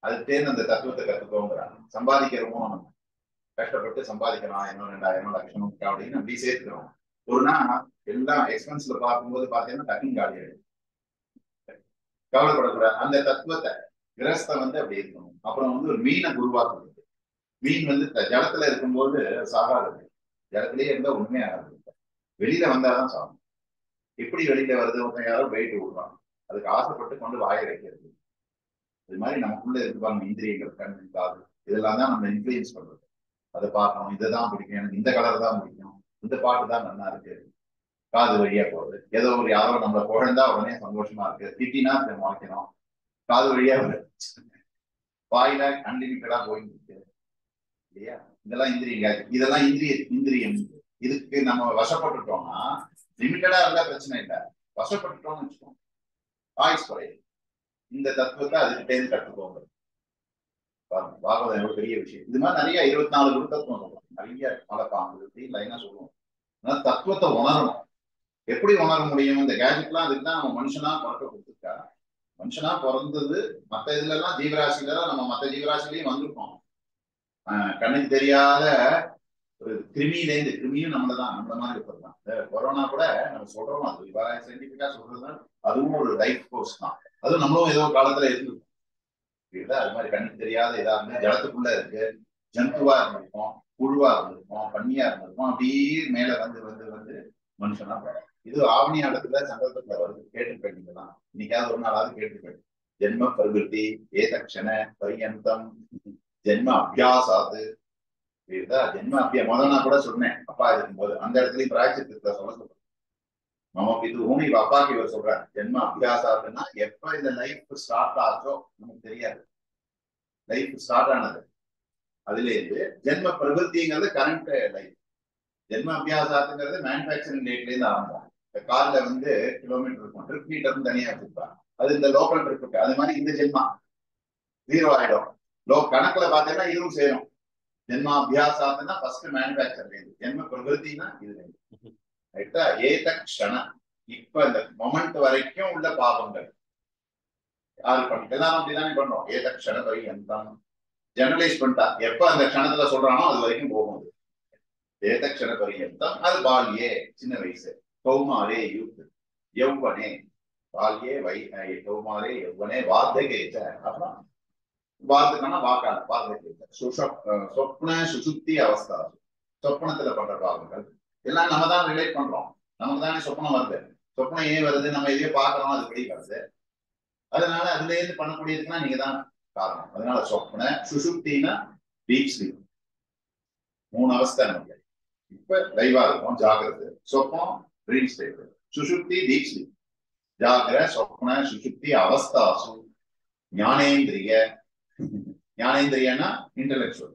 அது தேர்ந்து அந்த தத்துவத்தை கத்துக்கோங்கிறாங்க. சம்பாதிக்கிறோமோ, நம்ம கஷ்டப்பட்டு சம்பாதிக்கலாம், இன்னும் 2000 லட்சம் அப்படின்னு அப்படி சேர்த்துக்கிறோம். ஒரு நாள் எல்லாம் எக்ஸ்பென்ஸ்ல பார்க்கும்போது பாத்தீங்கன்னா டக்குன்னு காலி ஆயிடும். கவலைப்படக்கூடாது. அந்த தத்துவத்தை கிரஸ்த வந்து அப்படி இருக்கணும். அப்புறம் வந்து ஒரு மீனை குருவாக்குறது. மீன் வந்து ஜலத்துல இருக்கும்போது சாகாது, ஜலத்திலேயே இருந்தா உண்மையா ஆகாது, வெளியில வந்தாதான் சாகும். எப்படி வெளியில வருது, ஒருத்தன் யாரோ வெயிட் விடுறான், அதுக்கு ஆசைப்பட்டு கொண்டு வாய வைக்கிறது. இது மாதிரி நமக்குள்ள இருப்பாங்க இந்திரியங்கள், கண், காது, இதெல்லாம் தான் நம்ம இன்ஃபுளுயன்ஸ் பண்றது. அதை பார்க்கணும், இதைதான் பிடிக்கும், எனக்கு இந்த கலர் தான் பிடிக்கும், இந்த பாட்டு தான் நல்லா இருக்கு, காது வழியா போகுது. ஏதோ ஒரு யாரோ நம்மளை புகழ்ந்தா உடனே சந்தோஷமா இருக்கு, திட்டினா மாய்க்கணும், காது வழியா வாயில அன்லிமிட்டடா போயிட்டு இருக்கு இல்லையா? இதெல்லாம் இந்திரியங்க, இதெல்லாம் இந்திரியம். இதுக்கு நம்ம வசப்பட்டுட்டோம்னா, லிமிட்டடா இருந்தா பிரச்சனை இல்லை, வசப்பட்டுட்டோம்னு வச்சுக்கோங்க ஆயுஸ் குறையும். இந்த தத்துவத்தை அதுக்கிட்டே இருந்து கற்றுக்கோங்க. பாகவதம் எவ்வளவு பெரிய விஷயம். இது மாதிரி நிறைய 24 குரு தத்துவம் சொல்லுவோம், நிறைய மலைப்பாம்பு லைனா சொல்லுவோம். ஆனா தத்துவத்தை உணரணும். எப்படி உணர முடியும்? இந்த கேஜெட்லாம் அதுக்குதான் நம்ம மனுஷனா பிறக்க கொடுத்துருக்கா. மனுஷனா பிறந்தது மற்ற இதுல எல்லாம் ஜீவராசில நம்ம மற்ற ஜீவராசிலையும் வந்திருக்கோம். கண்ணுக்கு தெரியாத ஒரு கிருமியிலேருந்து, கிருமியும் நம்மளதான், நம்மள மாதிரி இருக்கிறதுதான். கொரோனா கூட நம்ம சொல்றோம், அது சயின்டிபிக்கா சொல்றதுதான், அதுவும் ஒரு லைஃப் கோர்ஸ் தான். அதுவும் நம்மளும் ஏதோ காலத்துல இருந்திருக்கும். அது மாதிரி கண்ணுக்கு தெரியாத இதா இருந்து ஜலத்துக்குள்ள இருக்கு, ஜந்துவா இருந்திருக்கும், புழுவா இருந்திருக்கும், பண்ணியா இருந்திருக்கும், அப்படியே மேல வந்து வந்து வந்து மனுஷனா போறோம். இது ஆவணி ஆடத்துல சங்கல்பத்துல வருது, கேட்டுருப்பேன். இன்னைக்காவது ஒரு நாளாவது கேட்டுருப்பேன். ஜென்ம பிரகிருதி ஏதக்ஷண பரியந்தம் ஜென்ம அபியாசாது. ஜென்ம முதல் நான் கூட சொன்னேன் அப்பா இருக்கும்போது, அந்த இடத்துலயும் பிராய்ச்சித்தத்தை சொல்ல சொல்றேன். நமக்கு இது ஊனி அப்பாக்கு இவர் சொல்றாரு, ஜென்ம அபியாசாதுன்னா எப்ப இந்த லைஃப் ஸ்டார்ட் ஆச்சோ நமக்கு தெரியாது. லைஃப் ஸ்டார்ட் ஆனது அதுல இருந்து ஜென்ம பிரகிருதிங்கிறது கரண்ட் லைஃப். ஜென்ம அபியாசாத்துங்கிறது மேனுபேக்சரிங் டேட்ல இருந்து ஆரம்பம். கார்ல வந்து கிலோமீட்டர் இருக்கும், ட்ரிப் மீட்டர் தனியா வச்சிருப்பாங்க, அது இந்த லோக்கல் ட்ரிப். அது மாதிரி இந்த ஜென்மா 0 ஆயிடும். கணக்குல பாத்தீங்கன்னா இதுவும் சேரும். ஜென்ம அபியாசாத்துன்னா ஃபர்ஸ்ட் மேனுபேக்சர்ல இருந்து, ஜென்ம பிரகிருத்தினா இதுல இருந்து. ரைட்டா? ஏத க்ஷணம், இப்ப இந்த மொமெண்ட் வரைக்கும் உள்ள பாவங்கள் யாரு பண்ணி எல்லாரும் அப்படிதானே பண்றோம். ஏத க்ஷண பரியந்தம் ஜெனரலைஸ் பண்ணிட்டா, எப்ப அந்த க்ஷணத்துல சொல்றானோ அது வரைக்கும் போகும்போது ஏத க்ஷண பரியந்தம். அது பால்யே சின்ன வயசு, கௌமாரே யூத், யௌவனே பால்யே கௌமாரே யௌவனே வார்த்தகேச்ச. அப்புறம் வார்த்தைக்கான வாக்கான வார்த்தகேச்ச சொப்ன சுசுப்தி அவஸ்தா. சொப்பனத்துல பண்ற பாவங்கள் எல்லாம் நம்ம தான் ரிலேட் பண்றோம். நமக்கு தானே சொப்பனம் வருது. சொப்பனம் ஏன் வருது? நம்ம எதையோ பாக்குறோம், அது படி வருது. அதனால அதுல இருந்து பண்ணக்கூடியதுன்னா நீங்க தான் காரணம். அதனால சொப்பன சுசுப்தினா டீப் ஸ்லீப், 3 அவஸ்தை நமக்கு. இப்ப லைவா இருக்கும் ஜாகிரதை, சொப்பனம் ட்ரீம் ஸ்டேட், சுசுப்தி டீப் ஸ்லீப். ஜாகிர சொப்ன சுஷுப்தி அவஸ்தாசு ஞானேந்திரிய, ஞானேந்திரியன்னா இன்டெலெக்சுவல்,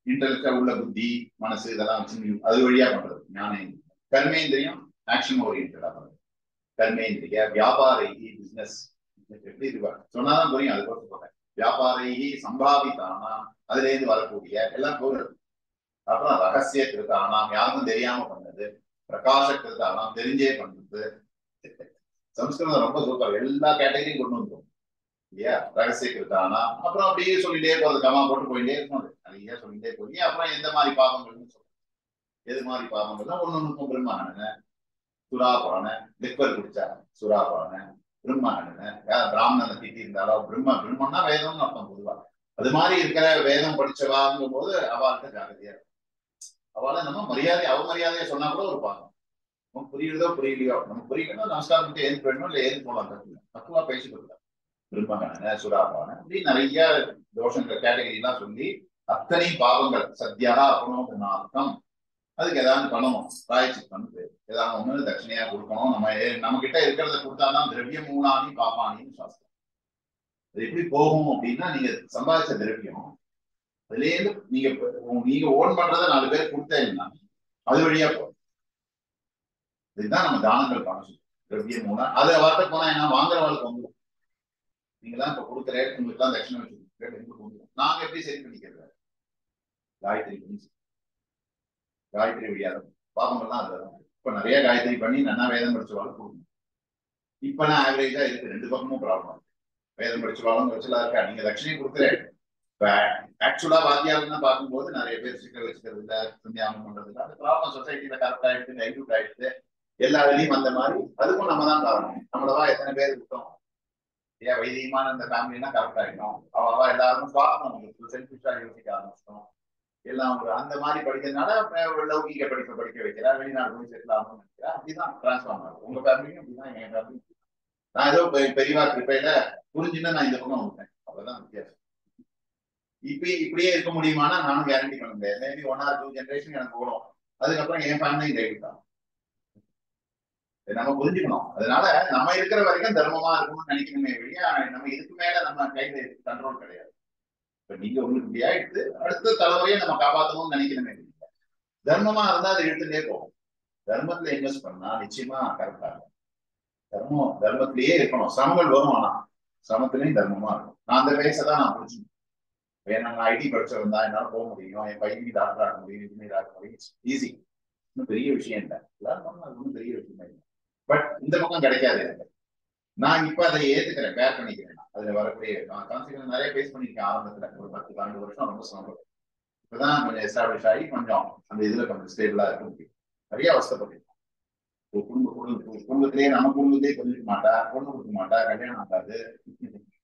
இன்டெலெக்சுவல் உள்ள புத்தி மனசு இதெல்லாம் வச்சு அது வழியா பண்றது ஞானேந்திரியம். கர்மேந்திரியம் ஆக்ஷன் ஓரியன்டா பண்றது கர்மேந்திரிய. வியாபாரைகி பிசினஸ் எப்படி இருக்கு சொன்னாதான் புரியும், அது போட்டு சொல்றேன். வியாபாரைகி சம்பாவித்தானா, அதுல இருந்து வரக்கூடிய எல்லாம் போறது. அப்புறம் ரகசிய கிருத்தானாம், யாருக்கும் தெரியாம பண்ணது. பிரகாச கிருத்தானாம், தெரிஞ்சே பண்றது. சம்ஸ்கிருதம் ரொம்ப சூப்பர், எல்லா கேட்டகரியும் கொண்டு வந்துடும் இல்லையா. ரகசிய கிருத்தானா, அப்புறம் அப்படியே சொல்லிட்டே போறது, கமா போட்டு போயிட்டே இருக்கும், நிறைய சொல்லிட்டே போய் அப்புறம் எந்த மாதிரி பாவங்கள்னு சொல்றது. எது மாதிரி பாவங்கள்னா ஒன்னொன்னுக்கும் பிரம்மானன, சுறாபான, லிக்வர் குடிச்சா சுறாபான, பிரம்மானன, பிராமணனை திட்டி இருந்தாலும் பிரம்மன்னா வேதம்னு அர்த்தம் பொதுவா. அது மாதிரி இருக்கிற வேதம் படிச்சவாங்கும் போது அவள்கிட்ட ஜாகிரதையா இருக்கும். அவளை நம்ம மரியாதை அவமரியாதையை சொன்னா கூட ஒரு பாவம். நமக்கு புரியுறதோ புரியலையோ, நமக்கு புரியலன்னா நமஸ்காரம் பண்ணிட்டு ஏது போயிடணும், இல்லை ஏது போலாம், தப்புவா பேசிட்டு பிரம்மகணன சுறாபான அப்படி நிறைய தோஷங்கள் கேட்டகரி எல்லாம் சொல்லி அத்தனை பாவங்கள் சத்யா அபனோபனார்த்தம். அதுக்கு ஏதாவது பண்ணணும், பிராயச்சித்தம் ஏதாவது ஒண்ணு தட்சிணையா கொடுக்கணும். நம்ம கிட்ட இருக்கிறத கொடுத்தாதான் திரவியம் மூலானி பாப்பானின்னு சாஸ்திரம். அது எப்படி போகும் அப்படின்னா, நீங்க சம்பாதிச்ச திரவியம் அதுல இருந்து நீங்க ஓன் பண்றத 4 பேர் கொடுத்தீங்கன்னா அது வழியா போகும். இதுதான் நம்ம தானங்கள் பண்ண சொல்லுவோம், திரவியம் மூலம். அதை வார்த்தை போனா என்ன, வாங்குறவாளுக்கு வந்துடும். நீங்க தான் இப்ப கொடுக்குற உங்களுக்கு தான் தட்சிணை வச்சு நாங்க எப்படி சரி பண்ணிக்கிறது, காயத்ரி பண்ணி காயத்ரி வழியாக பாவங்கள்லாம் அதுதான். இப்ப நிறைய காயத்ரி பண்ணி நல்லா வேதம் படிச்சவாளும் கொடுக்கணும். இப்ப நான் ஆவரேஜா இருக்கு, 2 பக்கமும் ப்ராப்ளம். வேதம் படிச்சவாளும் வச்சுலாம் இருக்கா, நீங்க தட்சிணை கொடுக்குறேன். இப்ப ஆக்சுவலா வாத்தியாருன்னா பார்க்கும்போது நிறைய பேர் சிக்கல் வச்சுக்கிறது இல்ல, தியானம் பண்றது இல்லை. அந்த ப்ராப்ளம் சொசைட்டில கரெக்ட் ஆயிடுச்சு, டைல்யூட் ஆயிடுச்சு எல்லா வேலையும். அந்த மாதிரி அதுக்கும் நம்ம தான் காரணம். நம்மளவா எத்தனை பேர் விட்டோம் ஏன், வைதிகமான இந்த ஃபேமிலினா கரெக்ட் ஆயிடும். அவ எல்லாரும் பார்க்கணும், செல்ஃபிஷா யோசிக்க ஆரம்பிச்சிட்டோம் எல்லாம். ஒரு அந்த மாதிரி படிக்கிறதுனால லௌகிக படிக்க வைக்கிறா, வெளிநாடு போய் செட்டில் ஆகணும்னு நினைக்கிறேன். அப்படிதான் டிரான்ஸ்ஃபார்ம் ஆகும். உங்க ஃபேமிலியும் அப்படிதான், என் ஃபேமிலி. நான் ஏதோ பெரியவா கிருப்பையில புரிஞ்சுன்னா நான் இந்த பக்கம் வந்துட்டேன், அவ்வளவுதான் வித்தியாசம். இப்படியே இருக்க முடியுமானா நானும் கேரண்டி பண்ண முடியாது. மேபி 1 or 2 ஜெனரேஷன் எனக்கு போடும், அதுக்கப்புறம் என் ஃபேமிலியும் கைவிட்டான். நம்ம புரிஞ்சுக்கணும். அதனால நம்ம இருக்கிற வரைக்கும் தர்மமா இருக்கணும்னு நினைக்கணுமே வழியா, நம்ம இதுக்கு மேல நம்ம கையில கண்ட்ரோல் கிடையாது. இப்ப நீங்க உங்களுக்கு இப்படி ஆயிடுத்து, அடுத்த தலைமுறையை நம்ம காப்பாற்றணும்னு நினைக்கணுமே. தர்மமா இருந்தா அது இழுத்துட்டே போகும். தர்மத்துல இன்வெஸ்ட் பண்ணா நிச்சயமா கரெக்டா இருக்கும். தர்மத்திலேயே இருக்கணும். சிரமங்கள் வரும், ஆனா சிரமத்திலையும் தர்மமா இருக்கும். நான் அந்த வயசை நான் புரிஞ்சுக்கணும். ஏன்னா நான் ஐடி படிச்சிருந்தா என்னால போக முடியும், என் பையனுக்கு டாக்டர் ஆக முடியும், இன்ஜினியர் ஆக முடியும், ஈஸி. இன்னும் பெரிய விஷயம் இல்லை, எல்லாரும் அது ஒன்றும் பெரிய விஷயம் இல்லை. பட் இந்த பக்கம் கிடைக்காது எனக்கு. நான் இப்ப அதை ஏத்துக்கிறேன், பேர் பண்ணிக்கிறேன். அதுல வரக்கூடிய கான்சிக்வன்ஸ் நிறைய பேஸ் பண்ணிருக்கேன். ஆரம்பத்துல ஒரு 10-12 வருஷம் ரொம்ப சிரமம். இப்பதான் கொஞ்சம் எஸ்டாப்ளிஷ் ஆகி கொஞ்சம் அந்த இதுல கொஞ்சம் ஸ்டேபிளா இருக்க முடியும். நிறைய அவஸ்தப்பட்டிருக்கோம். குடும்பத்திலேயே நம்ம குடும்பத்திலேயே கொஞ்சிக்க மாட்டா, பொண்ணு கொடுக்க மாட்டா, கல்யாணம் ஆகாது,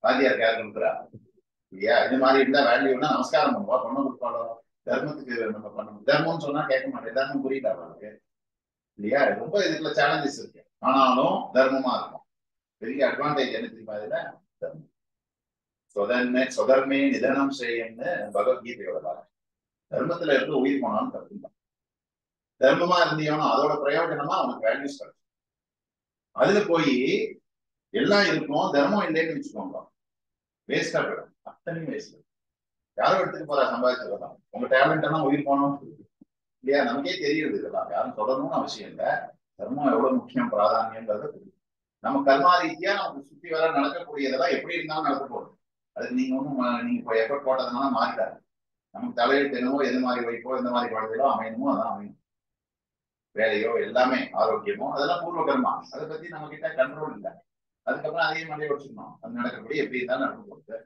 வாத்தியார் யார் கொடுக்குறா இல்லையா. இது மாதிரி இருந்தா வேல்யூன்னா நமஸ்காரம் பண்ணுவா, பொண்ணு கொடுப்பாளோ. தர்மத்துக்கு நம்ம பண்ணணும். தர்மம்னு சொன்னா கேட்க மாட்டேன், தர்மம் புரியல அவளுக்கு இல்லையா. ரொம்ப இதுக்குள்ள சேலஞ்சஸ் இருக்கு. ஆனாலும் தர்மமா இருக்கும். பெரிய அட்வான்டேஜ் என்ன தெரியுமா இதுல, சொதர்மே நிதனம் செய்யன்னு பகவத்கீதையோட பாரு. தர்மத்துல இருந்து உயிர் போனாலும் தப்பு. தர்மமா இருந்தியோனா அதோட பிரயோஜனமா அவனுக்கு வேல்யூஸ் கிடைக்கும். அதுல போய் எல்லாம் இருக்கும், தர்மம் இல்லைன்னு வச்சுக்கோங்க, வேஸ்டா போயிடும். அத்தனையும் வேஸ்ட். யாரும் எடுத்துட்டு போறா சம்பாதிச்சதெல்லாம். உங்க டேலண்ட் எல்லாம் உயிர் போனோம் இல்லையா. நமக்கே தெரியுது இதெல்லாம், யாரும் தொடரணும்னு அவசியம் இல்லை. தர்மம் எவ்வளவு முக்கியம், பிராதானியம்ன்றத தெரியும். நம்ம கர்மா ரீதியா நமக்கு சுத்தி வர நடக்கக்கூடியதெல்லாம் எப்படி இருந்தாலும் நடக்க போகுது. அதுக்கு நீங்க ஒன்றும் நீங்க இப்போ எஃபர்ட் போட்டதுனால மாறிட்டாரு. நமக்கு தலையெழுத்து என்னவோ, எது மாதிரி வைப்போ, எந்த மாதிரி குழந்தைகளோ அமையணுமோ அதான் அமையும். வேலையோ எல்லாமே ஆரோக்கியமோ அதெல்லாம் பூர்வ கர்மா. அதை பத்தி நம்ம கிட்ட கண்ட்ரோல் இல்லை. அதுக்கப்புறம் அதையும் மண்டையை வச்சுக்கணும். அது நடக்கக்கூடிய எப்படி இருந்தாலும் நடக்க போகுது.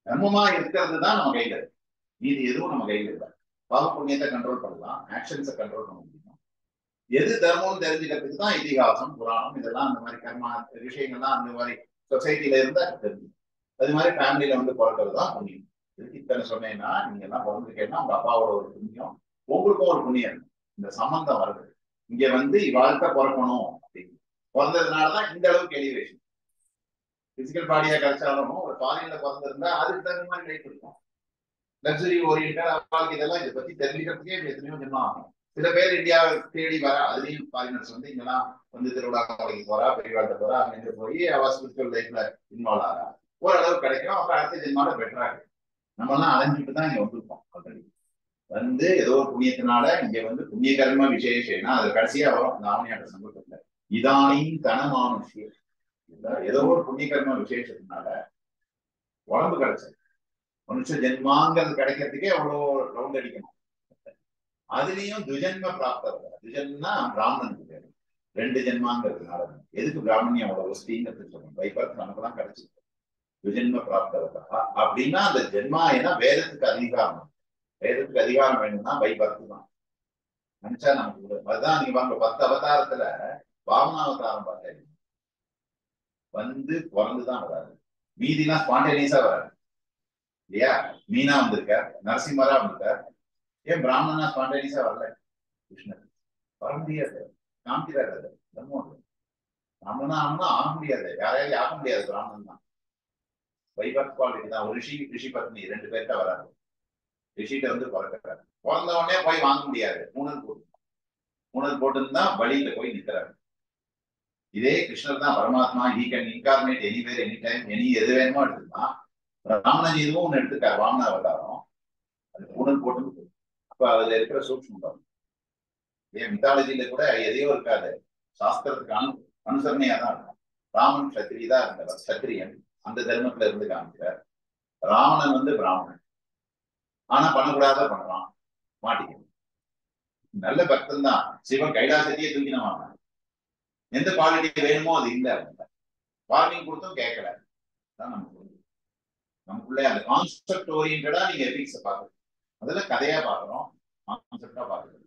தர்மமா இருக்கிறது தான் நம்ம கையில இருக்கு, மீதி எதுவும் நம்ம கையில இல்லை. பாவ புண்ணியத்தை கண்ட்ரோல் பண்ணலாம், ஆக்ஷன்ஸை கண்ட்ரோல் பண்ண முடியும். எது தர்மம்னு தெரிஞ்சுக்கிறதுக்கு தான் இதிகாசம், புராணம், இதெல்லாம் அந்த மாதிரி கர்மா விஷயங்கள்லாம் அந்த மாதிரி சொசைட்டில இருந்தா தெரிஞ்சு. அது மாதிரி ஃபேமிலியில வந்து பிறக்கிறது தான் புண்ணியம். இதுக்கு இத்தனை சொன்னேன்னா, நீங்க எல்லாம் பிறந்திருக்கேன்னா உங்க அப்பாவோட ஒரு புண்ணியம், உங்களுக்கும் ஒரு புண்ணியம். இந்த சம்பந்தம் வருது. இங்க வந்து வாழ்க்கை பிறக்கணும் அப்படின்னு பிறந்ததுனாலதான் இந்த அளவுக்கு எலிவேஷன். பிசிக்கல் பாடியா கிடைச்சாலும் ஒரு ஃபாரின்ல பிறந்திருந்தா அதுக்கு தகுந்த மாதிரி லைஃப் இருக்கும். லக்ஸரி ஓரியன்டா வாழ்க்கை. இதெல்லாம் இதை பத்தி தெரிஞ்சுக்கிறதுக்கே எத்தனையோ ஜென்மம் ஆகும். சில பேர் இந்தியாவை தேடி வர, அதுலயும் ஃபாரினர்ஸ் வந்து இங்கெல்லாம் வந்து திருவிழாக்கு போறா, பெரியவாழ்த்த போறா, அங்க போய் அவ ஸ்பிரிச்சுவல் லைஃப்ல இன்வால்வ் ஆகிறா, ஓரளவு கிடைக்கும். அப்புறம் அடுத்த ஜென்மால பெட்டரா இருக்கு. நம்ம எல்லாம் அலைஞ்சிட்டு தான் இங்க வந்திருக்கோம். ஆல்ரெடி வந்து ஏதோ ஒரு புண்ணியத்தினால இங்க வந்து புண்ணிய கர்ம விசேஷம்னா அது கடைசியா வரும் அந்த ஆவணியாட்ட சம்பவத்துல. இதானின் தனமானுஷ்யம், ஏதோ ஒரு புண்ணிய கர்ம விசேஷத்தினால உடம்பு கிடைச்சது. மனுஷ ஜென்மாங்கிறது கிடைக்கிறதுக்கே அவ்வளோ ரவுண்ட் அடிக்கணும். அதுலயும் துஜன்ம பிராப்தம். துஜன்னா பிராமணனுக்கு பேரு. 2 ஜென்மாங்கிறதுனால எதுக்கு பிராமணியம் அவ்வளவு ஸ்ரீங்கிறது சொல்லணும். பைபர்த் நமக்கு தான் கிடைச்சிருக்கு. துஜன்ம பிராப்தவதா அப்படின்னா அந்த ஜென்மா ஏன்னா வேதத்துக்கு அதிகாரம். வேதத்துக்கு அதிகாரம் வேணும்னா பைபர்த் தான். நினைச்சா நமக்கு அதுதான். நீங்க வாங்க 10 அவதாரத்துல வாமனாவதாரம் பார்த்தேன் வந்து பிறந்துதான் வராது. மீதிலாம் ஸ்பான்டேனியஸா வராது இல்லையா? மீனா வந்திருக்கார், நரசிம்மரா வந்திருக்கார். ஏன் பிராமணனா ஸ்பான்டேனியஸா வரல? கிருஷ்ணர் வர முடியாது, காமிக்கிறார். அது பிராமணனா ஆக முடியாது, யாரையாவது ஆக முடியாது. பிராமணன் தான் வைபர்த் குவாலிட்டி தான். ஒரு ரிஷி பத்னி 2 பேர்கிட்ட வராது. ரிஷிட்ட வந்து பிறக்கிறாரு, பிறந்த உடனே போய் வாங்க முடியாது. மூணல் போட்டுன்னா வழியில போய் நிற்கிறாரு. இதே கிருஷ்ணர் தான் பரமாத்மா. He can incarnate anywhere any time, any எது வேணுமோ எடுத்துக்கலாம். ராமன் இதுவும் ஒண்ணு எடுத்துக்காரு, வாமன அவதாரம். அது மூணல் போட்டு. அப்ப அதுல இருக்கிற சூக்ஷ்மம் ஏன் மித்தாலஜியில கூட எதையோ இருக்காது, சாஸ்திரத்துக்கு அனுசரணையா தான் இருக்கும். ராமன் சத்திரியதான் இருந்தவர், சத்திரியன் அந்த தர்மத்துல இருந்து காமிக்கிறார். ராவணன் வந்து பிராமணன், ஆனா பண்ணக்கூடாத பண்றான், மாட்டிக்கணும். நல்ல பக்தன் தான். சிவன் கைலாசத்தையே தூக்கினவாங்க. எந்த குவாலிட்டி வேணுமோ அது இல்ல. வார்னிங் கொடுத்தும் கேட்கல. நமக்குள்ள அந்த கான்செப்ட் ஓரியன்டா நீங்க எபிக்ஸை பாக்குறீங்க. அதெல்லாம் கதையா பாக்குறோம், கான்செப்டா பாக்குறது.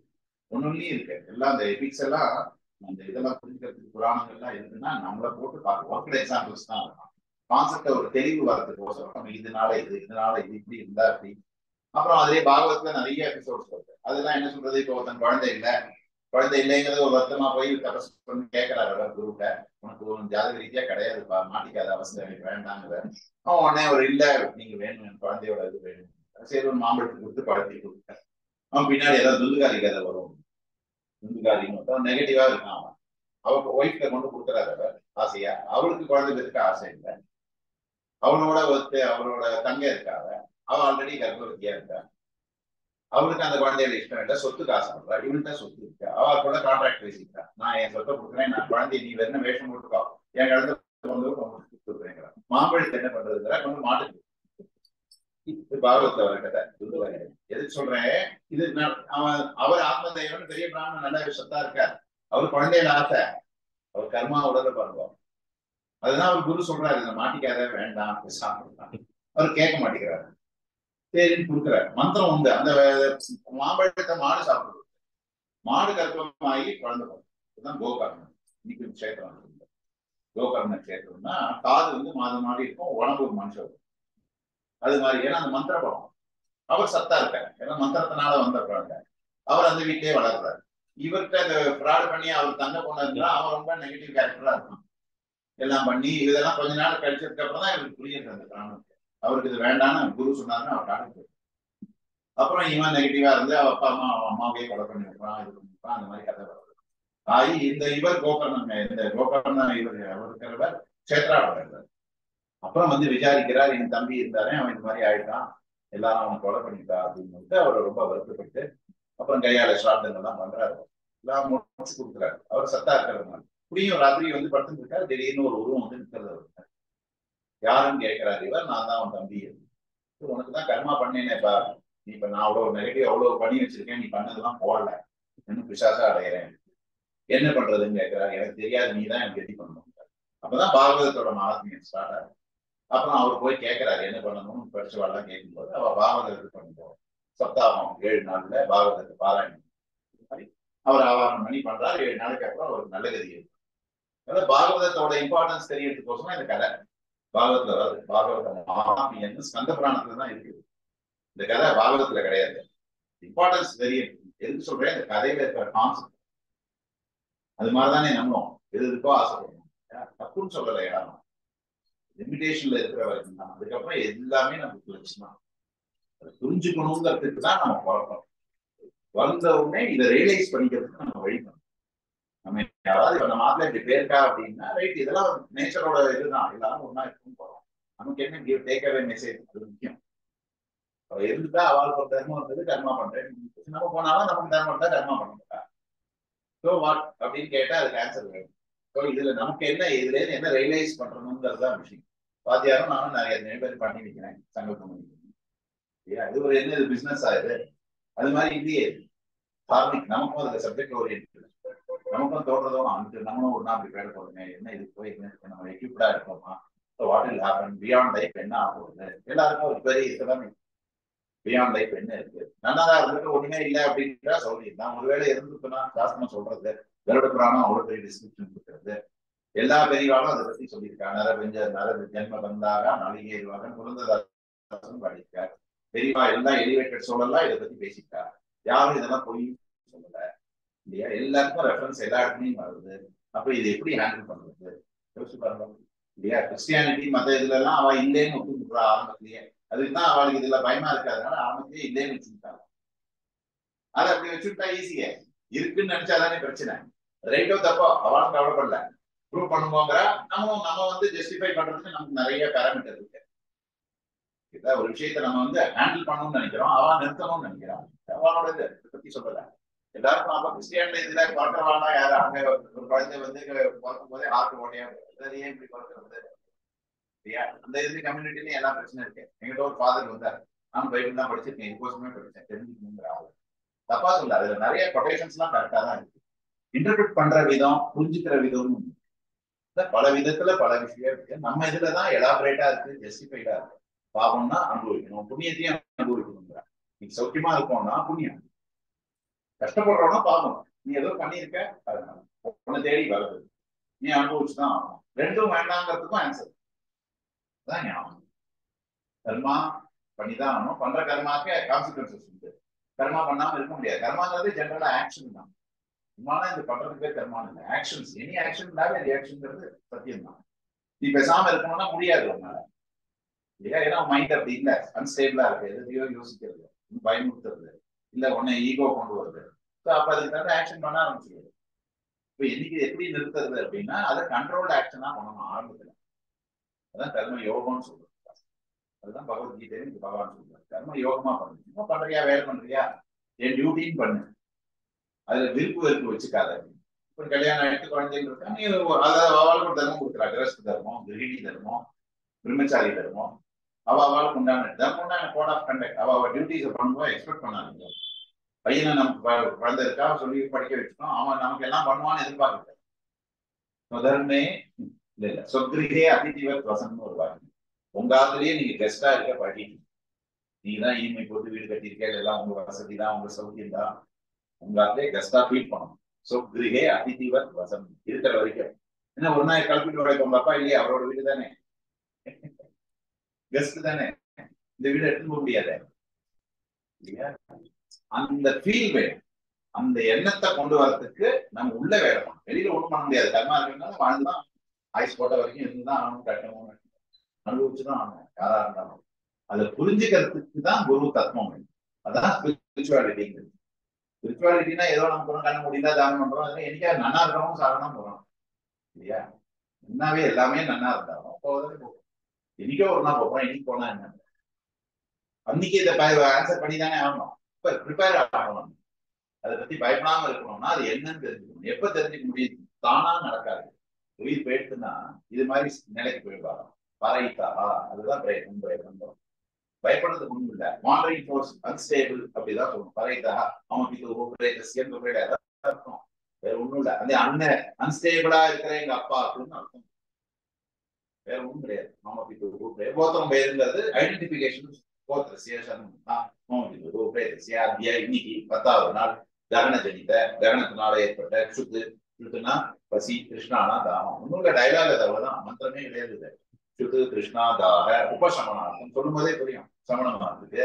ஒன்னொன்னுலயும் இருக்கு. எல்லாம் அந்த எபிக்ஸ் எல்லாம் அந்த இதெல்லாம் புரிஞ்சுக்கிறதுக்கு புராணங்கள்லாம் இருக்குன்னா நம்மளை போட்டு பார்க்க ஒர்க்கட் எக்ஸாம்பிள்ஸ் தான் இருக்கும். கான்செப்ட ஒரு தெளிவு வரதுக்கோசரம் நம்ம இதனால இது இப்படி இருந்தா அப்படி. அப்புறம் அதுலேயே பாகவத்துல நிறைய எபிசோட்ஸ் வருது. அதெல்லாம் என்ன சொல்றது, இப்போ ஒருத்தன் குழந்தை இல்லைங்கிறது ஒரு வருத்தமா போய் தபஸ் பண்ணி கேட்கறாரு குருட்ட, உனக்கு ஒரு ஜாதக ரீதியா கிடையாதுப்பா, மாட்டிக்காத அவசியம் எனக்கு வேண்டாங்கிற. அவன் உடனே ஒரு இல்ல நீங்க வேணும், என் குழந்தையோட இது வேணும். சரி ஒரு மாம்பழத்துக்கு கொடுத்து பழத்தி கொடுத்தேன். அவன் பின்னாடி ஏதாவது துந்துகாரி கதை வரும். துந்துகாரின்னு நெகட்டிவா இருக்கான். அவன் அவருக்கு ஒய்ஃப்ல கொண்டு கொடுக்குறாரு ஆசையா. அவளுக்கு குழந்தை பெற்றுக்க ஆசை இல்லை. அவளோட தங்க இருக்காங்க, அவ ஆல்ரெடி கர்ப்பவதியா இருக்கா. அவளுக்கு அந்த குழந்தையோட இஷ்டம் இல்லை, சொத்துக்கு ஆசைப்படுறா. இவன்கிட்ட சொத்து இருக்கு, அவ கூட கான்ட்ராக்ட் பேசிக்கிறா. நான் என் சொத்தை கொடுக்குறேன், நான் குழந்தைய நீ வேணும் வேஷம் போட்டுக்கோ, என் குழந்தை கொடுத்துருக்கேங்கிறான். மாம்பழத்தை என்ன பண்றதுங்கிற கொஞ்சம் மாட்டுக்கு பாகவத்துல வர கதை. எதுக்கு சொல்றேன், இது அவர் ஆத்ம தெய்வம் பெரிய பிராமணன், நல்ல விஷத்தா இருக்கார். அவர் குழந்தையில ஆசை, அவர் கர்மா உடல பாருவோம். அதுதான் அவர் குரு சொல்றாரு, இந்த மாட்டிக்காத வேண்டாம் அவர் கேட்க மாட்டேங்கிறாரு. சரின்னு கொடுக்குறாரு. மந்திரம் உண்டு. அந்த மாம்பழத்தை மாடு சாப்பிடுறது, மாடு கர்ப்பமாகி குழந்தை இதுதான் கோகர்ணம். இன்னைக்கு கஷேத்திரம், கோகர்ண கஷேத்திரம்னா காது வந்து மாடி இருக்கும், உடம்பு ஒரு மனுஷன். அது மாதிரி ஏன்னா அந்த மந்திர படம் அவர் சத்தா இருக்காரு, ஏன்னா மந்திரத்தினால வந்த குழந்தை. அவர் அந்த வீட்டிலேயே வளர்றாரு. இவர்கிட்ட அந்த ஃப்ராட் பண்ணி அவர் தங்க பொண்ணு இருந்தா அவன் ரொம்ப நெகட்டிவ் கேரக்டரா இருக்கும். எல்லாம் பண்ணி இதெல்லாம் கொஞ்ச நாள் கழிச்சதுக்கு அப்புறம் தான் இவருக்கு புரியுது அந்த பிராணம். அவருக்கு இது வேண்டாம்னு குரு சொன்னாருன்னு அவர் காட்டுக்கு. அப்புறம் இவன் நெகட்டிவா இருந்து அவ அப்பா அம்மா அவன் அம்மாவே கொலை பண்ணி வைப்பான், இது பண்ணிருப்பான். அந்த மாதிரி கதை வருது. இந்த இவர் கோகர்ணன், இந்த கோகர்ணன் இவர் இருக்கிறவர் கஷேத்ராவளர். அப்புறம் வந்து விசாரிக்கிறார், என் தம்பி இருந்தாரே அவன் இந்த மாதிரி ஆயிட்டான், எல்லாரும் அவன் கொலை பண்ணிட்டா அப்படின்னு அவர் ரொம்ப வருத்தப்பட்டு அப்புறம் கையாள ஸ்ராத்தங்கள்லாம் பண்றாரு. எல்லாம் முடிச்சு கொடுக்குறாரு. அவர் சத்தா இருக்கிறதுனால புரியும். ராத்திரி வந்து படுத்துட்டு இருக்காரு, திடீர்னு ஒரு உருவம் வந்து நிற்கிறது. யாருன்னு கேட்கிறாரு இவர். நான் தான் அவன் தம்பி. உனக்குதான் கர்மா பண்ணேனேப்பா, நீ இப்ப நான் அவ்வளவு நெகட்டிவ் அவ்வளவு பண்ணி வச்சிருக்கேன், நீ பண்ணதெல்லாம் போடல, இன்னும் பிசாசா அடையிறேன், என்ன பண்றதுன்னு கேட்கிறாரு. எனக்கு தெரியாது, நீ தான் எனக்கு கெட்டி பண்ணணும். அப்பதான் பாகவதத்தோட மகாத்மியம் ஸ்டார்ட் ஆகுது. அப்புறம் அவர் போய் கேட்கிறாரு என்ன பண்ணணும்னு படிச்சவாள்லாம் கேட்கும்போது அவ பாகவதத்துக்கு பண்ணிப்போம். சப்தாகம் 7 நாள்ல பாகவதத்தை பாராயணம் மாதிரி அவர் ஆவாரணம் பண்ணி பண்றாரு. 7 நாளுக்கு அப்புறம் அவருக்கு நல்ல கதி இருக்கு. அதாவது பாகவதத்தோட இம்பார்ட்டன்ஸ் தெரியறதுக்கோசமா இந்த கதை பாகவத்துல வருது. பாகவத மகாத்மியம் ஸ்கந்த புராணத்துல தான் இருக்குது. இந்த கதை பாகவதத்துல கிடையாது. இம்பார்ட்டன்ஸ் தெரியும். எதுக்கு சொல்றேன், இந்த கதையில இருக்கிற கான்செப்ட் அது மாதிரிதானே நம்மளும் எது இருக்கோ ஆசைப்படணும். தப்புன்னு சொல்லலை, இடம் லிமிடேஷன்ல இருக்கிற வரைக்கும் தான். அதுக்கப்புறம் எல்லாமே நமக்கு லட்சணம். அதை புரிஞ்சுக்கணுங்கிறதுக்கு தான் நம்ம போறோம். வந்த உடனே இதை ரியலைஸ் பண்ணிக்கிறதுக்கு நம்ம வழி பண்ணணும். நம்ம யாராவது இப்ப நம்ம ஆட்ல இப்படி பேருக்கா அப்படின்னா ரைட், இதெல்லாம் நேச்சரோட இதுதான், எல்லாரும் ஒன்னா இருக்கும் போறோம். நமக்கு என்ன கிவ் டேக் அவே மெசேஜ், அது முக்கியம். அவ இருந்துட்டா அவளுக்கு ஒரு தர்மம் வந்தது, கர்மா பண்றேன். நம்ம போனாலும் நமக்கு தர்மம் இருந்தா கர்மா பண்ணிட்டா. ஸோ வாட் அப்படின்னு கேட்டா அதுக்கு ஆன்சர் வேணும். ஸோ இதுல நமக்கு என்ன, இதுல இருந்து என்ன ரியலைஸ் பண்றணுங்கிறதுதான் விஷயம். பாத்தியாரும் நானும் நிறைய பேர் பண்ணி வைக்கிறேன், சங்கல்பம் பண்ணிக்கிறேன். இது ஒரு என்ன பிசினஸ் ஆகுது. அது மாதிரி இல்லையே தார்மிக், நமக்கும் அதுல சப்ஜெக்ட் ஓரியன்ட், நமக்கும் தோன்றதும் அனுப்பிச்சு நம்மளும் ஒரு நாள் அப்படி பேட போடுங்க, என்ன இது போய் நம்ம எக்யூப்டா இருக்கோமா, what will happen beyond life, என்ன ஆகுது எல்லாருக்கும் ஒரு பெரிய இதுதான். பியாண்ட் லைஃப் என்ன இருக்கு, நல்லாதான் இருந்துட்டு ஒண்ணுமே இல்லை அப்படின்றா சொல்லியிருந்தான். நான் ஒருவேளை இருந்துச்சுன்னா சாஸ்திரம் சொல்றது, கருட புராணம் அவ்வளவு பெரிய டிஸ்கிரிப்ஷன் கொடுக்கறது, எல்லா பெரியவாளும் அதை பத்தி சொல்லியிருக்காங்க. நர ஜென்ம வந்தாக நலிகேருவாக குழந்தைதாசன் பாடியிருக்கார். பெரியவா எல்லாம் எலிவேட்டட் சூழல்லாம் இதை பத்தி பேசியிருக்காரு. யாரும் இதெல்லாம் போய் சொல்லல இல்லையா, எல்லாருக்கும் ரெஃபரன்ஸ் எல்லா இடத்துலையும் வருது. அப்ப இது எப்படி ஹேண்டில் பண்றது யோசிச்சு பாருங்க இல்லையா. கிறிஸ்டியானிட்டி மத்த இதுல எல்லாம் அவ இல்லைன்னு ஒத்துக்கிறா ஆரம்பத்திலேயே, அதுக்குதான் அவளுக்கு இதுல பயமா இருக்காதுனால ஆரம்பத்திலேயே இல்லைன்னு வச்சுக்கிட்டாங்க. அதை அப்படி வச்சுட்டா ஈஸியா இருக்குன்னு நினைச்சாதானே பிரச்சனை. ரைட்டோ தப்போ அவளும் கவலைப்படல, ப்ரூவ் பண்ணுவோங்கிற நம்ம ஜஸ்டிஃபை பண்றதுக்கு நமக்கு நிறைய பேராமீட்டர் இருக்கு. ஒரு விஷயத்த நம்ம ஹேண்டில் பண்ணணும்னு நினைக்கிறோம், அவன் நிறுத்தணும்னு நினைக்கிறான். அவனோட இதை பத்தி சொல்லல. எல்லாருக்கும் அப்ப கிறிஸ்டியானிட்டி இதுல பிறக்கிறவானா யாரு, அங்க ஒரு குழந்தை பிறக்கும் போதே ஹார்ட் ஓட்டையா ஏன் இப்படி பிறக்கிறது இல்லையா. அந்த இது கம்யூனிட்டிலையும் எல்லா பிரச்சனை இருக்கு. எங்கிட்ட ஒரு ஃபாதர் வந்தார், நான் பைபிள் தான் படிச்சிருக்கேன், இதுக்கோசமே படிச்சேன், தெரிஞ்சுக்கணுங்கிற ஆள். தப்பா சொல்ல, அதுல நிறைய கொட்டேஷன்ஸ் எல்லாம் கரெக்டா தான் இருக்கு. இன்டர்பிரட் பண்ற விதம், புரிஞ்சுக்கிற விதம் பல விதத்துல பல விஷயம் இருக்கு. நம்ம இதுலதான் எலாபரேட்டா இருக்கு, ஜஸ்டிஃபைடா இருக்கு. பாவம்னா அனுபவிக்கணும், புண்ணியத்தையும் அனுபவிக்கணுங்கிற. நீ சௌக்கியமா இருக்கோம்னா புண்ணியம், கஷ்டப்படுறோம்னா பாவம். நீ ஏதோ பண்ணியிருக்க, அதனால உன்னை தேடி வருது, நீ அனுபவிச்சுதான் ஆகணும். ரெண்டும் வேண்டாங்கிறதுக்கும் ஆன்சர் தான் ஞாபகம். கர்மா பண்ணிதான் ஆகணும், பண்ற கர்மாக்கு கான்சிக்வன்சஸ் உண்டு. கர்மா பண்ணாம இருக்க முடியாது. கர்மாங்கிறது ஜெனரலா ஆக்ஷன் தான். சும்மானா இது பண்றதுக்கு பேர் கர்மா இல்லை, ஆக்ஷன்ஸ். எனி ஆக்ஷன் ரியாக்ஷன்ங்கிறது சத்தியம் தான். நீ பேசாம இருக்கணும்னா முடியாது உன்னால இல்லையா. ஏன்னா மைண்ட் அப்படி இல்லை, அன்ஸ்டேபிளா இருக்கு, எதையோ யோசிக்கிறது, பயமுறுத்துறது, இல்ல உன்னை ஈகோ கொண்டு வருது. அப்ப அதுக்கு தகுந்த ஆக்ஷன் பண்ண ஆரம்பிச்சிருது. இப்ப இன்னைக்கு எப்படி நிறுத்துறது அப்படின்னா, அதை கண்ட்ரோல்டு ஆக்ஷனா பண்ணணும் ஆரம்பத்துல. அதான் கர்ம யோகம்னு சொல்றது. அதுதான் பகவத்கீதையில பகவான் சொல்றாரு, கர்ம யோகமா பண்ணு. சும்மா பண்றியா, வேலை பண்றியா, என் டியூட்டின்னு பண்ணு, அதுல விருப்பு வெறுப்பு வச்சுக்காத. இப்ப கல்யாணம் ஆயிட்டு குழந்தைங்க இருக்கா, நீ அவளுக்கு தர்மம் கொடுக்குறா, கிரஸ்த தர்மம், கிரகிணி தர்மம், பிரம்மச்சாரி தர்மம், அவளுக்கு உண்டான தர்மம் தான் கோட் ஆஃப் கண்டக்ட். அவ டியூட்டிஸை பண்ணும்போது எக்ஸ்பெக்ட் பண்ணாதீங்க. பையனை நமக்கு குழந்தை இருக்கா சொல்லி படிக்க வச்சுக்கணும், அவன் நமக்கு எல்லாம் பண்ணுவான்னு எதிர்பார்க்க. முதன்மே இல்ல இல்ல சொத்ரிகே அதிதிவத் வசம்னு ஒரு வாக்கு. உங்க ஆத்துலயே நீங்க கெஸ்டா இருக்க படிக்கணும். நீங்க தான் இஎம்ஐ போட்டு வீடு கட்டியிருக்க, இதெல்லாம் உங்க வசதி தான், உங்க சௌகரியம் தான். உங்க ஆத்துலயே கெஸ்டா ஃபீல் பண்ணணும். சொத்ரிகே அதிதிவத் வசம் இருக்கிற வரைக்கும். ஏன்னா ஒரு நாள் கல்பிட்டு உழைக்க உங்க அப்பா இல்லையா, அவரோட வீடு தானே, கெஸ்ட் தானே, இந்த வீடு எடுத்துக்க முடியாது இல்லையா. அந்த ஃபீல் வேணும், அந்த எண்ணத்தை கொண்டு வரதுக்கு நம்ம உள்ள வேலை பண்ணணும். வெளியில ஒண்ணும் பண்ண முடியாது. கர்மா இருக்கிறதுனால வாழ்ந்துதான், ஆயுஸ் போட்ட வரைக்கும் இருந்துதான் ஆகணும், கட்டணும், அனுபவிச்சுதான் ஆகணும் யாரா இருந்தாலும். அதை புரிஞ்சுக்கிறதுக்கு தான் குரு தத்துவம் வேணும். அதான் ஸ்பிரிச்சுவாலிட்டிங்கிறது. ஸ்பிரிச்சுவாலிட்டினா ஏதோ நம்ம கூட கண்ண முடியல தானம் பண்றோம், அதனால என்னைக்கா நன்னா இருக்கிறவங்க சாதனா போறோம் இல்லையா. முன்னாவே எல்லாமே நன்னா இருந்தாலும் போவதே போகும். இன்னைக்கோ ஒரு நாள் போறோம், இன்னைக்கு போனா என்ன, அன்னைக்கு இதை ஆன்சர் பண்ணி தானே ஆகணும். இப்ப ப்ரிப்பேர் ஆகணும். அதை பத்தி பயப்படாம இருக்கணும்னா அது என்னன்னு தெரிஞ்சுக்கணும். எப்ப தெரிஞ்சுக்க முடியும், தானா நடக்காது. உயிர் போயிடுச்சுன்னா இது மாதிரி நிலைக்கு போயிடுவாங்க. பறைத்தா அதுதான் பிரயத்தனம். பயப்படுறதுக்கு ஒண்ணும் இல்லை. மாண்டரிங் ஃபோர்ஸ் அன்ஸ்டேபிள் அப்படிதான் சொல்லணும். பறைத்தா அவனுக்கு அர்த்தம் வேற ஒண்ணும் இல்லை. அந்த அண்ணன் அன்ஸ்டேபிளா இருக்கிற எங்க அப்பா அப்படின்னு அர்த்தம், வேற ஒண்ணும் கிடையாது. கோத்திரம் பெயருங்கிறது ஐடென்டிபிகேஷன். இன்னைக்கு 10வது நாள் ககன ஜனித, ககனத்தினால ஏற்பட்ட சுத்து. சுத்துனா பசி, கிருஷ்ணானா தாகம். ஒண்ணுல டைலாக் அது அவ்வளவுதான், மந்திரமே கிடையாது. சுத்து கிருஷ்ணா தாக உபசமனார்த்தம் சொல்லும் போதே புரியும். சமணமானதுக்கு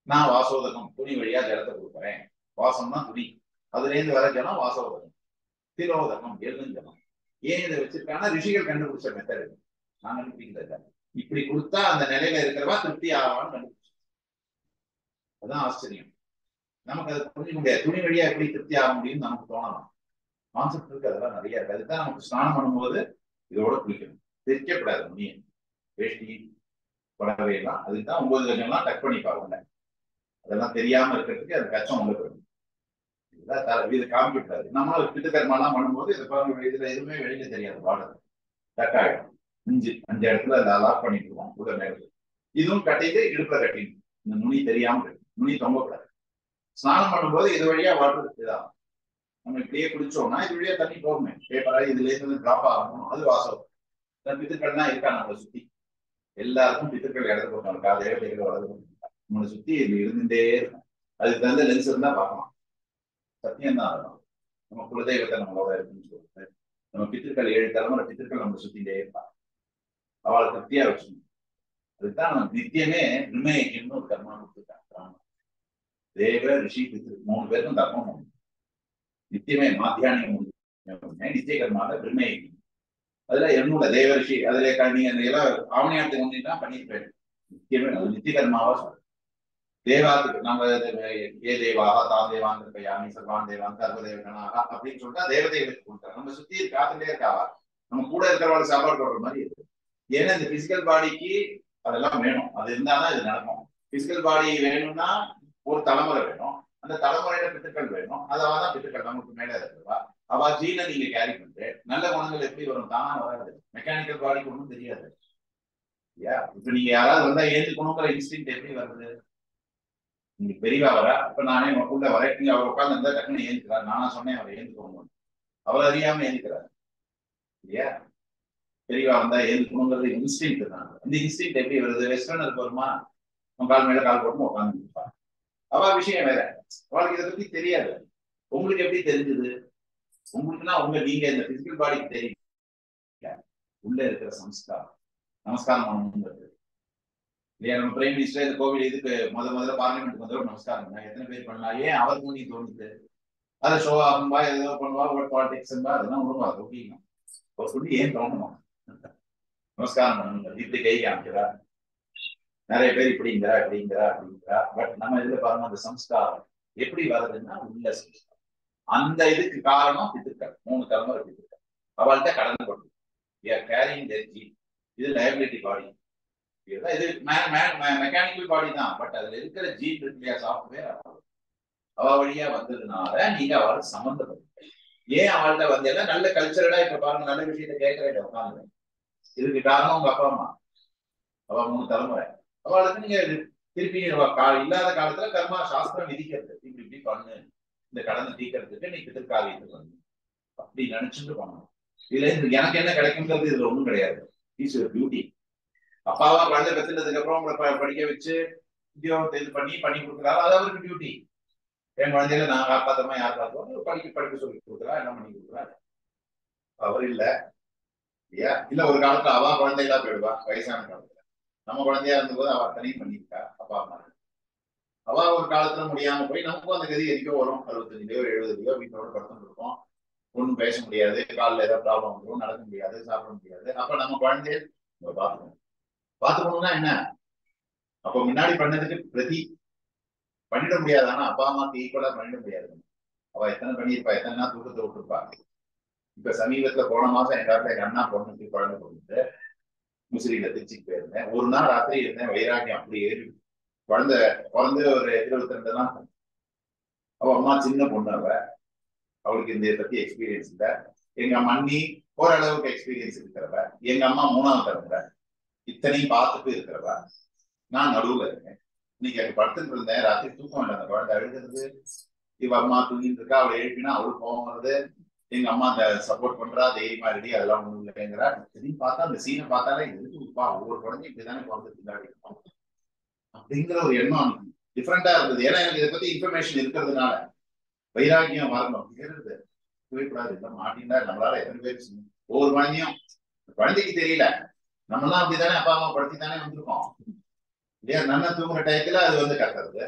நான் வாசோதகம், துணி வழியா ஜலத்தை கொடுக்குறேன். வாசம்னா துணி, அதுல இருந்து வர ஜலம் வாசோதகம். திரோதகம் எழுஞ்சலம். ஏன் இதை வச்சிருக்காங்கன்னா ரிஷிகள் கண்டுபிடிச்ச மெத்தட். நான் கண்டுபிடிக்கல, இப்படி கொடுத்தா அந்த நிலையில இருக்கிறவா திருப்தி ஆவான்னு கண்டுபிடிச்சு. அதான் ஆச்சரியம். நமக்கு அதை புரிஞ்சுக்க முடியாது. துணி வழியா எப்படி திருப்தி ஆக முடியும்னு நமக்கு தோணலாம். கான்செப்ட் இருக்கு, அதெல்லாம் நிறைய இருக்கு. அதுதான் நமக்கு ஸ்நானம் பண்ணும்போது இதோட குளிக்கணும். தெரிக்கப்படாது துணியை, வேஷ்டி புடவை எல்லாம். அதுதான் 9 லட்சம்லாம் டக் பண்ணி பாருங்க. அதெல்லாம் தெரியாம இருக்கிறதுக்கு அது கச்சம் உள்ள போயிடும். இது காமிக்கப்படாது. நம்மளால பித்துக்கர்மாலாம் பண்ணும்போது இதை பாருங்க, இதுல எதுவுமே வெளியில தெரியாது. வாடகை டக் ஆயிடும். 5 இடத்துல அதை லாக் பண்ணிட்டுருவோம் உள்ள மேல. இதுவும் கட்டிட்டு இடுப்புல கட்டிடும். இந்த நுனி தெரியாம இருக்கு. நுனி தொங்கக்கூடாது. ஸ்நானம் பண்ணும்போது இது வழியா வாட்டர் இதான் நம்ம இப்படியே குடிச்சோம்னா இது வழியா தண்ணி போகணும். பேப்பரா இதுல இருந்து டிராப் ஆகணும். அது வாசம். பித்துக்கள்லாம் இருக்கா நம்மளை சுத்தி? எல்லாருக்கும் பித்துக்கள் இடது போட்டாங்க. தேவதைகள் வலது போட்டாங்க. நம்மளை சுத்தி இது இருந்துட்டே இருக்கும். அதுக்கு தகுந்த லென்ஸ் இருந்தா பார்க்கலாம். சத்தியம் தான். அதெல்லாம் நம்ம குலதெய்வத்தை நம்மளோட இருக்குன்னு சொல்லுவாங்க. நம்ம பித்திருக்கள் 7 தலைமுறை பித்திருக்கள் நம்ம சுத்திட்டே இருப்பாங்க. அவளை திருப்தியா வச்சுக்கணும். அதுதான் நம்ம நித்தியமே நிர்ணயிக்கணும்னு ஒரு கர்மா கொடுத்துருக்காங்க. தேவ ரிஷி பித்திரு 3 பேருக்கும் தர்மம் நித்தியமே மாத்தியானியம் நித்திய கர்மாவை நிர்ணயிக்கணும். அதுல என்னோட தேவ ரிஷி அதுல நீங்க அந்த எல்லாம் ஆவணியாத்துக்கு வந்தீங்கன்னா பண்ணிருப்பேன். நித்தியமே நித்திய கர்மாவா சொல்றேன். தேவாத்துக்கு நம்ம ஏ தேவாக தான் தேவாங்க யாமி சர்வான் தேவான் சர்வதேவனாக அப்படின்னு சொல்லிட்டா தேவதைகளுக்கு கொடுத்தாங்க. நம்ம சுத்தி காத்துட்டே இருக்காவா, நம்ம கூட இருக்கிறவங்க சாப்பாடு போடுற மாதிரி இருக்கு. ஏன்னா இந்த பிசிக்கல் பாடிக்கு அதெல்லாம் வேணும். அது இருந்தாதான் இது நடக்கும். பிசிக்கல் பாடி வேணும்னா ஒரு தலைமுறை வேணும். அந்த தலைமுறையில பித்துக்கள் வேணும். அதான் பித்துக்கள் நமக்கு மேல இருக்கிறவா. அவ ஜீனை நீங்க கேரி பண்ணிட்டு நல்ல குணங்கள் எப்படி வரும்? தானா வராது. மெக்கானிக்கல் பாடிக்கு ஒன்றும் தெரியாது. இப்ப நீங்க யாராவது வந்தா ஏற்றுக்கணுங்கிற இன்ஸ்டிங் எப்படி வருது? நீங்க பெரியவா வரா, இப்ப நானே உள்ள வரேன், அவர் உட்கார்ந்து இருந்தா டக்குன்னு ஏந்துக்கிறார். நானா சொன்னேன் அவர் ஏந்துக்கணும். அவர் அறியாம ஏந்துக்கிறார் இல்லையா? பெரியவா வந்தா ஏந்துக்கணுங்கிறது இன்ஸ்டிங் தான். இந்த இன்ஸ்டிங் எப்படி வருது? வெஸ்டர்னர் வருமா, கால் மேல கால் போட்டு உட்காந்து இருப்பார். அவ விஷயம் வேற. அவளுக்கு இதை பத்தி தெரியாது. உங்களுக்கு எப்படி தெரிஞ்சது? உங்களுக்குன்னா நீங்க இந்த பிசிக்கல் பாடிக்கு தெரியும். உள்ள இருக்கிற சம்ஸ்காரம், நமஸ்காரம் பண்ணணுங்கிறது இல்லையா? நம்ம பிரைம் மினிஸ்டர் இந்த கோவில் இதுக்கு முதல்ல பார்லிமெண்ட் வந்து நமஸ்காரம் எத்தனை பேர் பண்ணலாம்? ஏன் அவருக்கு நீ தோணுது? அதை ஷோ ஆகும்பா, ஏதோ பண்ணுவா, ஓட் பாலிடிக்ஸ் அதெல்லாம் விடுவா. ஒட்டிக்கணும் ஒரு சொல்லி ஏன் தோணணும் நமஸ்காரம் பண்ணணும்? இப்படி கை காமிக்கிறா. நிறைய பேர் இப்படிங்கிறா அப்படிங்கிறா. பட் நம்ம இதுல பாருங்க, அந்த சம்ஸ்காரம் எப்படி வருதுன்னா உள்ள சம்ஸ்காரம். அந்த இதுக்கு காரணம் பித்துக்கள். 3 தலைமுறை பித்துக்கள். அவள்கிட்ட கடன் கொடுத்து கேரிங் இது லைபிலிட்டி பாடி. இது மெக்கானிக்கல் பாடி தான். பட் அதுல இருக்கிற ஜீன் இருக்கு இல்லையா, சாஃப்ட்வேர் அவ வழியா வந்ததுனால நீங்க அவளை சம்பந்தப்பட்ட. ஏன் அவள்கிட்ட வந்தேன்னா நல்ல கல்ச்சரடா இப்ப பாருங்க, நல்ல விஷயத்த கேட்கறேன் உட்காந்து. இதுக்கு காரணம் உங்க அப்பா அம்மா. அவ 3 தலைமுறை. அவளுக்கு நீங்க திருப்பி இல்லாத காலத்துல கர்மா சாஸ்திரம் விதிக்கிறது. இப்படி பண்ணு, இந்த கடனை தீக்கிறதுக்கு நீ பிதற்காரியத்துக்கு வந்து அப்படி நினைச்சுட்டு பண்ணணும். இதுல எனக்கு என்ன கிடைக்கும்ன்றது இதுல ஒண்ணும் கிடையாது. It's your duty. அப்பாவா குழந்தை பெற்றுனதுக்கு அப்புறம் உங்களை படிக்க வச்சு உத்தியோகத்தை இது பண்ணி கொடுக்குறாரு. அது அவருக்கு டியூட்டி. என் குழந்தையில நான் காப்பாத்தமா யார் பார்த்தோம் படிக்க சொல்லி கொடுக்குறா, என்ன பண்ணி கொடுக்குறாரு. அவர் இல்ல இல்லையா? இல்ல ஒரு காலத்துல அவா குழந்தைகளா போயிடுவா. வயசான காலத்துல நம்ம குழந்தையா இருந்தபோது அவ அத்தனையும் பண்ணியிருக்கா அப்பா அம்மா. அவ ஒரு காலத்துல முடியாம போய் நமக்கும் அந்த கதி எரிக்க வரும். 65 70 வீட்டோட படுத்துட்டு இருக்கோம். ஒன்றும் பேச முடியாது, காலில் ஏதாவது ப்ராப்ளம் வந்துடும், நடக்க முடியாது, சாப்பிட முடியாது. அப்ப நம்ம குழந்தைய பாத்துக்கணும்னா என்ன? அப்ப முன்னாடி பண்ணதுக்கு பிரதி பண்ணிட முடியாது. ஆனா அப்பா அம்மாக்கு ஈக்குவலா பண்ணிட முடியாது. அவ எத்தனை பண்ணியிருப்பா, எத்தனை நாள் தூக்கத்தை விட்டுருப்பா. இப்ப சமீபத்துல போன மாசம் எங்க அண்ணா பொண்ணுக்கு குழந்தை கொடுத்து முசிறியில திருச்சிக்கு போயிருந்தேன். ஒரு நாள் ராத்திரி இருந்தேன். வைராக்கியம் அப்படி ஏறி. குழந்தை பிறந்து ஒரு 22 நாள். அவ அம்மா சின்ன பொண்ணு. அவளுக்கு இந்த பத்தி எக்ஸ்பீரியன்ஸ் இல்லை. எங்க மண்ணி ஓரளவுக்கு எக்ஸ்பீரியன்ஸ் இருக்கிறவ. எங்க அம்மா 3ஆவது தலைமுறை. இத்தனையும் பார்த்துட்டு இருக்கிறவ. நான் நடுவுல இருக்கேன். இன்னைக்கு அங்க படுத்துட்டு இருந்தேன். ராத்திரி தூக்கம் இல்லை. அந்த குழந்தை அழுகிறது. இவ அம்மா தூங்கிட்டு இருக்கா. அவளை எழுப்பினா அவளுக்கு கோவம் வருது. எங்க அம்மா அந்த சப்போர்ட் பண்றா, தைரியமா ரெடி, அதெல்லாம் ஒண்ணும் இல்லைங்கிறா. திரும்பி பார்த்தா அந்த சீனை பார்த்தாலே இருக்குப்பா, ஒவ்வொரு குழந்தையும் இப்படிதானே குழந்தை பின்னாடி இருக்கும் அப்படிங்கிற ஒரு எண்ணம் டிஃப்ரெண்டா இருந்தது. ஏன்னா எனக்கு இதை பத்தி இன்ஃபர்மேஷன் இருக்கிறதுனால வைராக்கியம் வரணும். கூடாது இல்லை மாட்டின்னா நம்மளால எத்தனை பேர் ஒவ்வொரு குழந்தையும் குழந்தைக்கு தெரியல. நம்மலாம் அப்படித்தானே அப்பா அம்மா படுத்தித்தானே வந்திருக்கோம் இல்லையா? நல்லா தூங்குற டயத்துல அது வந்து கத்துறது.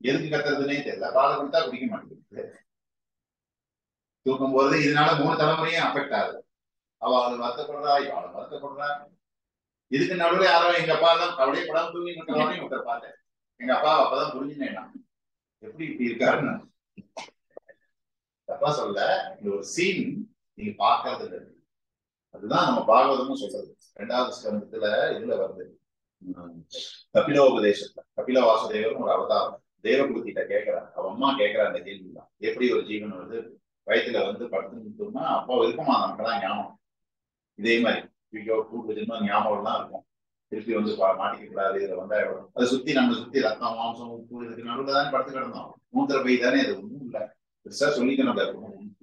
எதுக்கு கத்துறதுன்னே தெரியல. பாலை கொடுத்தா குடிக்க மாட்டேங்குது. தூக்கும் போது இதனால 3 தலைமுறையும் அஃபெக்ட் ஆகுது. அவள் வருத்தப்படுறா, இவளை வருத்தப்படுறா. இதுக்கு நடுவில் யாரோ எங்க அப்பா தான் அப்படியே படம் தூங்கி இருக்கிறவனையும் ஒருத்தர் பார்த்தேன். எங்க அப்பா அப்பதான் புரிஞ்சுனேன். எப்படி இப்படி இருக்காருன்னு தப்பா சொல்ல, இந்த ஒரு சீன் நீங்க பார்க்கறது இல்லை. அதுதான் நம்ம பாகவதமும் சொல்றது. 2வது ஸ்கந்தத்துல இதுல வருது, கபிலோபதேசத்துல கபில வாசுதேவரும் ஒரு அவதாரம் தேவபூதிட்ட கேட்கிறார். அவ அம்மா கேட்கிற அந்த கேள்விதான், எப்படி ஒரு ஜீவன் வந்து வயிற்றுல வந்து படுத்துன்னா அப்போ இருக்குமா நமக்கெல்லாம் ஞாபகம். இதே மாதிரி பூர்வ ஜென்ம ஞாபகம் தான் இருக்கும். திருப்பி வந்து மாட்டிக்க கூடாது, இதுல வந்தா எவ்வளவு அதை சுத்தி நம்ம சுத்தி ரத்தம் மாம்சம் உப்பு இதுக்கு நடுவில் தானே படுத்து கிடந்தோம். மூத்திர பை தானே, அது ஒன்றும் இல்லை. பெருசா சொல்லிக்கணும்,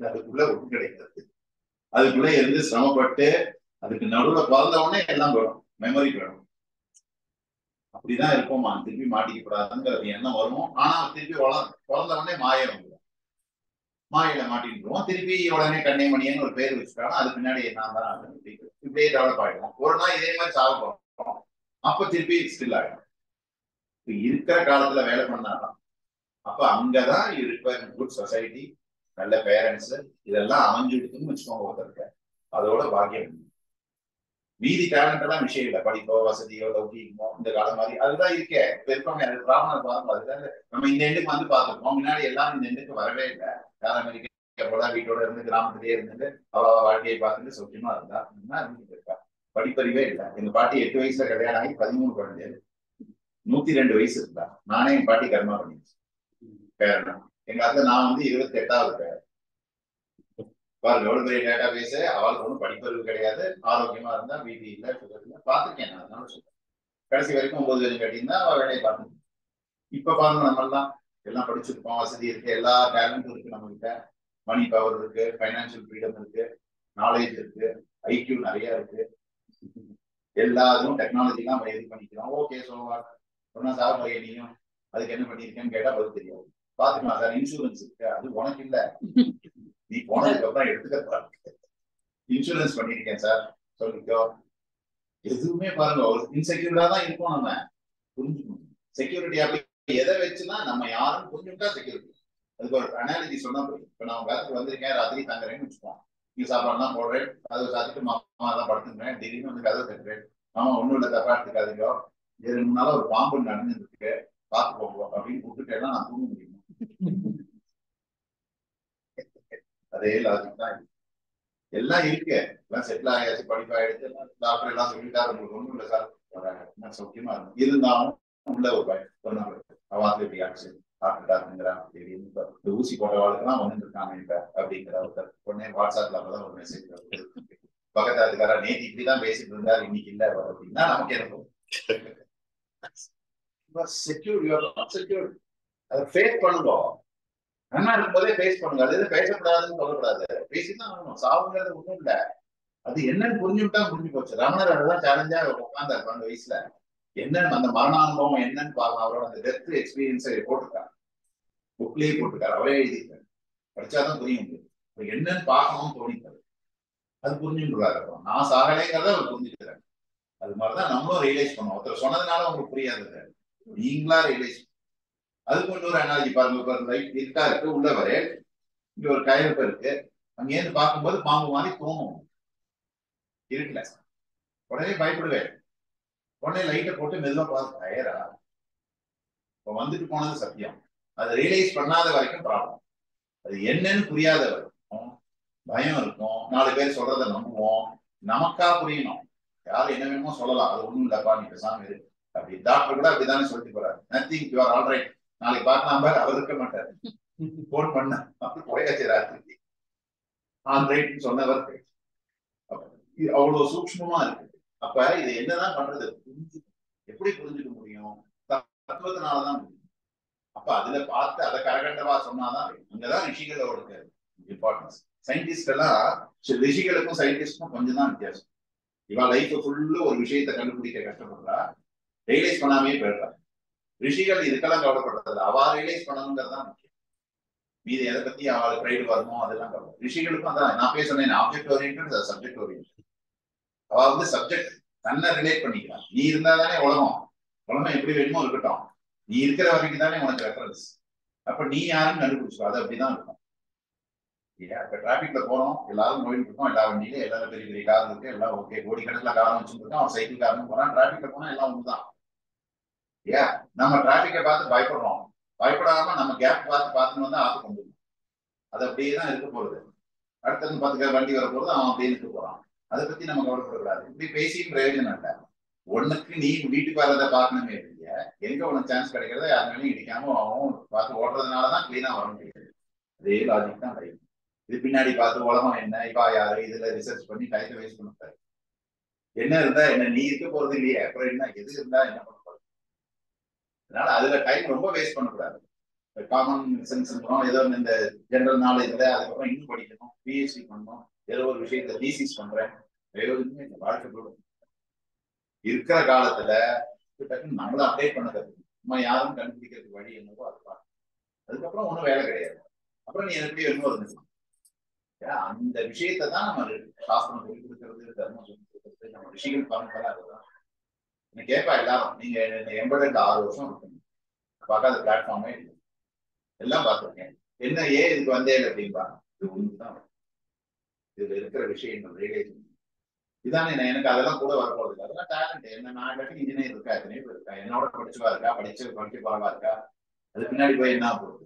அதுக்குள்ள ஒன்றும் கிடைக்கிறது. அதுக்குள்ள இருந்து சிரமப்பட்டு அதுக்கு நடுவில் பிறந்த உடனே எல்லாம் வரும், மெமரி வேணும். அப்படிதான் இருப்போமா, திருப்பி மாட்டிக்க கூடாதுங்கிறது எண்ணம் வரும். ஆனா திருப்பி பிறந்த உடனே மாயம் வந்துடும், மாயில மாட்டிக்கிட்டுருவோம். திருப்பி உடனே கண்ணை மணியன்னு ஒரு பேர் வச்சுட்டாலும் அது பின்னாடி என்ன தான் இப்படியே டெவலப் ஆயிடும். ஒரு நாள் இதே மாதிரி சாக போறோம், அப்ப திருப்பி ஸ்டில் ஆயிடும். இருக்கிற காலத்துல வேலை பண்ணாதான் அப்ப அங்கதான் இருக்க குட் சொசைட்டி, நல்ல பேரண்ட்ஸ், இதெல்லாம் அமைஞ்சுடுதுன்னு வச்சுக்கோங்க ஒருத்தருக்கு. அதோட பாக்கியம். மீதி டேலண்ட் எல்லாம் விஷயம் இல்லை, படிப்போ வசதியோ லௌகிகமோ இந்த காலம் மாதிரி அதுதான் இருக்கே. இப்ப இருக்கவங்க பிராமணர் பாருங்க, அதுதான் நம்ம இந்த எண்டுக்கு வந்து பார்த்துருக்கோம். முன்னாடி எல்லாரும் இந்த எண்டுக்கு வரவே இல்லை. யார் அமெரிக்கா போல வீட்டோட இருந்து கிராமத்திலேயே இருந்துட்டு அவ வாழ்க்கையை பார்த்துட்டு சௌக்கியமா இருந்தா இருந்துட்டு இருக்கா. படிப்பறிவே இல்லை. எங்க பாட்டி 8 வயசுல கல்யாணம் ஆகி 13 குழந்தைகள், 102 வயசு இருந்தா. நானே என் பாட்டி கர்மா பண்ணிச்சு பேரன். எங்க அதுல நான் வந்து 28வது பேர். பாருங்க எவ்வளவு பெரிய டேட்டா பேஸ். அவளுக்கு ஒன்றும் படிப்பறிவு கிடையாது, ஆரோக்கியமா இருந்தா, பிபி இல்லை, சுகர் இல்லை. பார்த்துருக்கேன் நான், அதனால சொல்றேன். கடைசி வரைக்கும் 9 வயது கட்டியிருந்தா அவள் வேலையை பார்த்துக்கணும். இப்ப பாருங்க நம்ம எல்லாம் படிச்சிருக்கோம், வசதி இருக்கு, எல்லா டேலண்டும் இருக்கு நம்ம கிட்ட. மணி பவர் இருக்கு, பைனான்சியல் ஃப்ரீடம் இருக்கு, நாலேஜ் இருக்கு, ஐக்கியூ நிறைய இருக்கு. எல்லாரும் டெக்னாலஜி தான் இது பண்ணிக்கிறோம். ஓகே சோவா சொன்னா சார் பையனையும் அதுக்கு என்ன பண்ணிருக்கேன்னு கேட்டா பதில் தெரியாது. பாத்துக்கலாம் சார், இன்சூரன்ஸ் இருக்கு, அது உனக்கு இல்ல, நீ போனதுக்கு அப்புறம் எடுத்துக்க. இன்சூரன்ஸ் பண்ணிருக்கேன் சார் சொல்லிக்கோ. எதுவுமே பாருங்க ஒரு இன்செக்யூர்டா தான் இருக்கும். நம்ம புரிஞ்சுக்கணும் செக்யூரிட்டி அப்படி எதை வச்சுன்னா நம்ம யாரும் புரிஞ்சுட்டா செக்யூரிட்டி. அதுக்கு ஒரு அனாலஜி சொன்னா போதும். இப்ப நான் உங்க வந்திருக்கேன், ராத்திரி தங்குறேன்னு வச்சுப்போம். நீங்க சாப்பாடுலாம் போடுறேன், அதை சாப்பிட்டு மாமா தான் படுத்துக்கிறேன், திடீர்னு வந்து கதை தட்டுறேன். மாமா ஒண்ணும் இல்லை, தப்பா எடுத்துக்காதீங்க, 7 நாளா ஒரு பாம்பு நடந்துருக்கு, பார்த்து போவோம் அப்படின்னு கூப்பிட்டுட்டேன்னா நான் தூங்க முடியும். அதே லாஜிக் தான் எல்லாம் இருக்கு. எல்லாம் செட்டில் ஆயாச்சு, படிப்பாயிடுச்சு, டாக்டர் எல்லாம் சொல்லிட்டாரு உங்களுக்கு ஒண்ணும் இல்லை சார், சௌக்கியமா இருக்கும். இருந்தாலும் உள்ள ஒரு பயம் அவன் இப்படி ஆச்சு ஊசி போட்ட வாழ்க்கெல்லாம் வந்துட்டு இருக்காங்க இப்ப அப்படிங்கிற ஒருத்தர் உடனே வாட்ஸ்அப்ல அப்பதான் ஒரு மெசேஜ் பக்கத்து அதுக்கார நேற்று இப்படிதான் பேசிட்டு இருந்தாரு, இன்னைக்கு இல்ல அப்படின்னா நமக்கு என்ன செக்யூர். அதை ஃபேஸ் பண்ணுங்க. நல்லா இருக்கும்போதே ஃபேஸ் பண்ணுங்க. அது எது பேசக்கூடாதுன்னு சொல்லக்கூடாது, பேசிதான் ஆகணும். சாவுங்கிறது ஒண்ணும் இல்ல, அது என்னன்னு புரிஞ்சுட்டா முடிஞ்சு போச்சு. ரமணர் அதுதான் சேலஞ்சா உட்கார்ந்தாரு அந்த வயசுல. என்னன்னு அந்த மரண அனுபவம் என்னன்னு பாருங்க. அவரோட அந்த டெத் எக்ஸ்பீரியன்ஸை போட்டிருக்காரு, புக்லயே போட்டிருக்காரு, அவரே எழுதியிருக்காரு. படிச்சாதான் புரிய முடியும். என்னன்னு பார்க்கணும்னு தோணிட்டாரு, அது புரிஞ்சுக்கிறாரு. நான் சாகலைங்கிறத அவர் புரிஞ்சுக்கிறாரு. அது மாதிரிதான் நம்மளும் ரியலைஸ் பண்ணுவோம். ஒருத்தர் சொன்னதுனால உங்களுக்கு புரியாது, நீங்களா ரியலைஸ். அதுக்கு இன்னொரு அனாலஜி பாருங்க. லைட் இருக்கா இருக்கு, உள்ளவரே இங்க ஒரு கயிறு இருக்கு, அங்கேருந்து பார்க்கும்போது பாம்பு மாதிரி தோணும், இருக்குல்ல. உடனே பயப்படுவேன். உடனே லைட்டை போட்டு மெதுவா பார்த்து கயரா இப்ப வந்துட்டு போனது சத்தியம். அதை ரியலைஸ் பண்ணாத வரைக்கும் ப்ராப்ளம். அது என்னன்னு புரியாத வரைக்கும் பயம் இருக்கும். 4 பேர் சொல்றதை நம்புவோம். நமக்கா புரியணும். யாரும் என்ன வேணுமோ சொல்லலாம், அது ஒண்ணும் இல்லப்பா நீ பேசாம இருக்கு அப்படி. டாக்டர் கூட அப்படிதானே சொல்லிட்டு போறாரு, nothing, you are all right, நாளைக்கு பார்க்கலாம் பாரு. அவர் இருக்க மாட்டாரு, போன் பண்ண போயாச்சு ராத்திரி ஆல் ரைட்னு சொன்னவர். அவ்வளவு சூக்ஷ்மமா இருக்கு. அப்ப இது என்னதான் பண்றது, எப்படி புரிஞ்சுக்க முடியும்? தத்துவத்தினாலதான் முடியும். அப்ப அதுல பார்த்து அதை கரகண்டவா சொன்னாதான். அங்கதான் ரிஷிகளோட இம்பார்ட்டன்ஸ். சயின்டிஸ்ட் எல்லாம் ரிஷிகளுக்கும் சயின்டிஸ்டுக்கும் கொஞ்சம் தான் வித்தியாசம். இவன் லைஃப் ஃபுல்லு ஒரு விஷயத்தை கண்டுபிடிக்க கஷ்டப்படுறா, ரியலைஸ் பண்ணாமே போயிடுறா. ரிஷிகள் இதுக்கெல்லாம் கவலைப்படுறது, அவ ரியலைஸ் பண்ணணுங்கிறதுதான் முக்கியம். மீது எதை பத்தி அவளுக்கு ப்ரைடு வரணும் அதெல்லாம் கவலை. ரிஷிகளுக்கும் அதான் நான் பேசுறேன், ஆப்ஜெக்ட் ஓரியன்ட், சப்ஜெக்ட் ஓரியன்ட். அவ வந்து சப்ஜெக்ட் தன்னை ரிலேட் பண்ணிக்கலாம். நீ இருந்தா தானே உலகம், உலகம் எப்படி வேணுமோ இருக்கட்டும், நீ இருக்கிற வரைக்கும் தானே உனக்கு ரெஃபரன்ஸ். அப்ப நீ யாரும் கண்டுபிடிச்சோ, அது அப்படிதான் இருக்கும். இப்ப டிராபிக்ல போறோம், எல்லாரும் போயிட்டு இருக்கோம், எல்லா வண்டியிலும் எல்லாரும் பெரிய பெரிய கார் இருக்கு, எல்லாம் ஓகே, கோடிக்கணக்கில் காரம் வச்சுருக்கோம். அவன் சைக்கிள் காரணம் போறான், டிராபிக்ல போனா எல்லாம் ஒண்ணுதான். ஏன் நம்ம டிராபிக்கை பார்த்து பயப்படுறோம்? பயப்படாத போடாம நம்ம கேப் பார்த்து வந்து ஆத்து கொண்டு அது அப்படியே தான் இருக்க போறது. அடுத்தது 10 வண்டி வர போறது, அவன் அப்படியே இருக்க போறான். அதை பத்தி நம்ம கவலைப்படக்கூடாது. இப்படி பேசியும் பிரயோஜனம் இல்லை. ஒண்ணுக்கு நீ வீட்டுக்கு வரதை பார்க்கணுமே இல்லையா, எங்க உனக்கு சான்ஸ் கிடைக்கிறத யார் மேலேயும் இடிக்காம அவன் பார்த்து ஓட்டுறதுனாலதான் கிளீனா வர முடியாது. அதே லாஜிக் தான் ரைட். இது பின்னாடி பார்த்து உலகம் என்ன, இவா யாரு, இதுல ரிசர்ச் பண்ணி டைத்தை வேஸ்ட் பண்ண என்ன இருந்தா என்ன, நீ இருக்க போறது இல்லையே, அப்புறம் என்ன எது இருந்தா என்ன பண்ண போறது. அதனால அதுல டைம் ரொம்ப வேஸ்ட் பண்ணக்கூடாது. காமன் சென்ஸ் ஏதோ இந்த ஜெனரல் நாலேஜ்ல அதுக்கப்புறம் இன்னும் படிக்கணும், பிஹெச்டி பண்ணணும், ஏதோ ஒரு விஷயத்த தீசிஸ் பண்றேன், எதுவுமே இந்த வாழ்க்கை இருக்கிற காலத்துல நம்மள அப்டேட் பண்ண கற்றுக்கணும். நம்ம யாரும் கண்டுபிடிக்கிறதுக்கு வழி என்னவோ அது பார்க்கணும். அதுக்கப்புறம் ஒன்றும் வேலை கிடையாது. அப்புறம் நீ எப்படி வேணுமோ இருந்துக்கலாம். அந்த விஷயத்தை தான் நம்ம சாஸ்திரம் சொல்லி கொடுக்கறது, தர்மம் சொல்லி கொடுக்கறது, நம்ம ரிஷிகள் பரம்பரை அதுதான். நீங்க கேட்பா எல்லாரும், நீங்க எம்பெடட்ல 6 வருஷம் இருக்கீங்க, பார்க்காத பிளாட்ஃபார்மே இல்லை, எல்லாம் பார்த்துருக்கேன், என்ன ஏன் இதுக்கு வந்தேன் அப்படின்பா. இது ஒண்ணுதான் இதுல இருக்கிற விஷயங்கள் ரியலைஸ். இதானே எனக்கு அதெல்லாம் கூட வரப்போகுது, அதெல்லாம் டேலண்ட். என்ன நான் இல்லாட்டி இன்ஜினியர் இருக்கா, எத்தனையோ பேர் இருக்கா, என்னோட படிச்சுவா இருக்கா, படிக்க போறவா இருக்கா, அது பின்னாடி போய் என்ன போகுது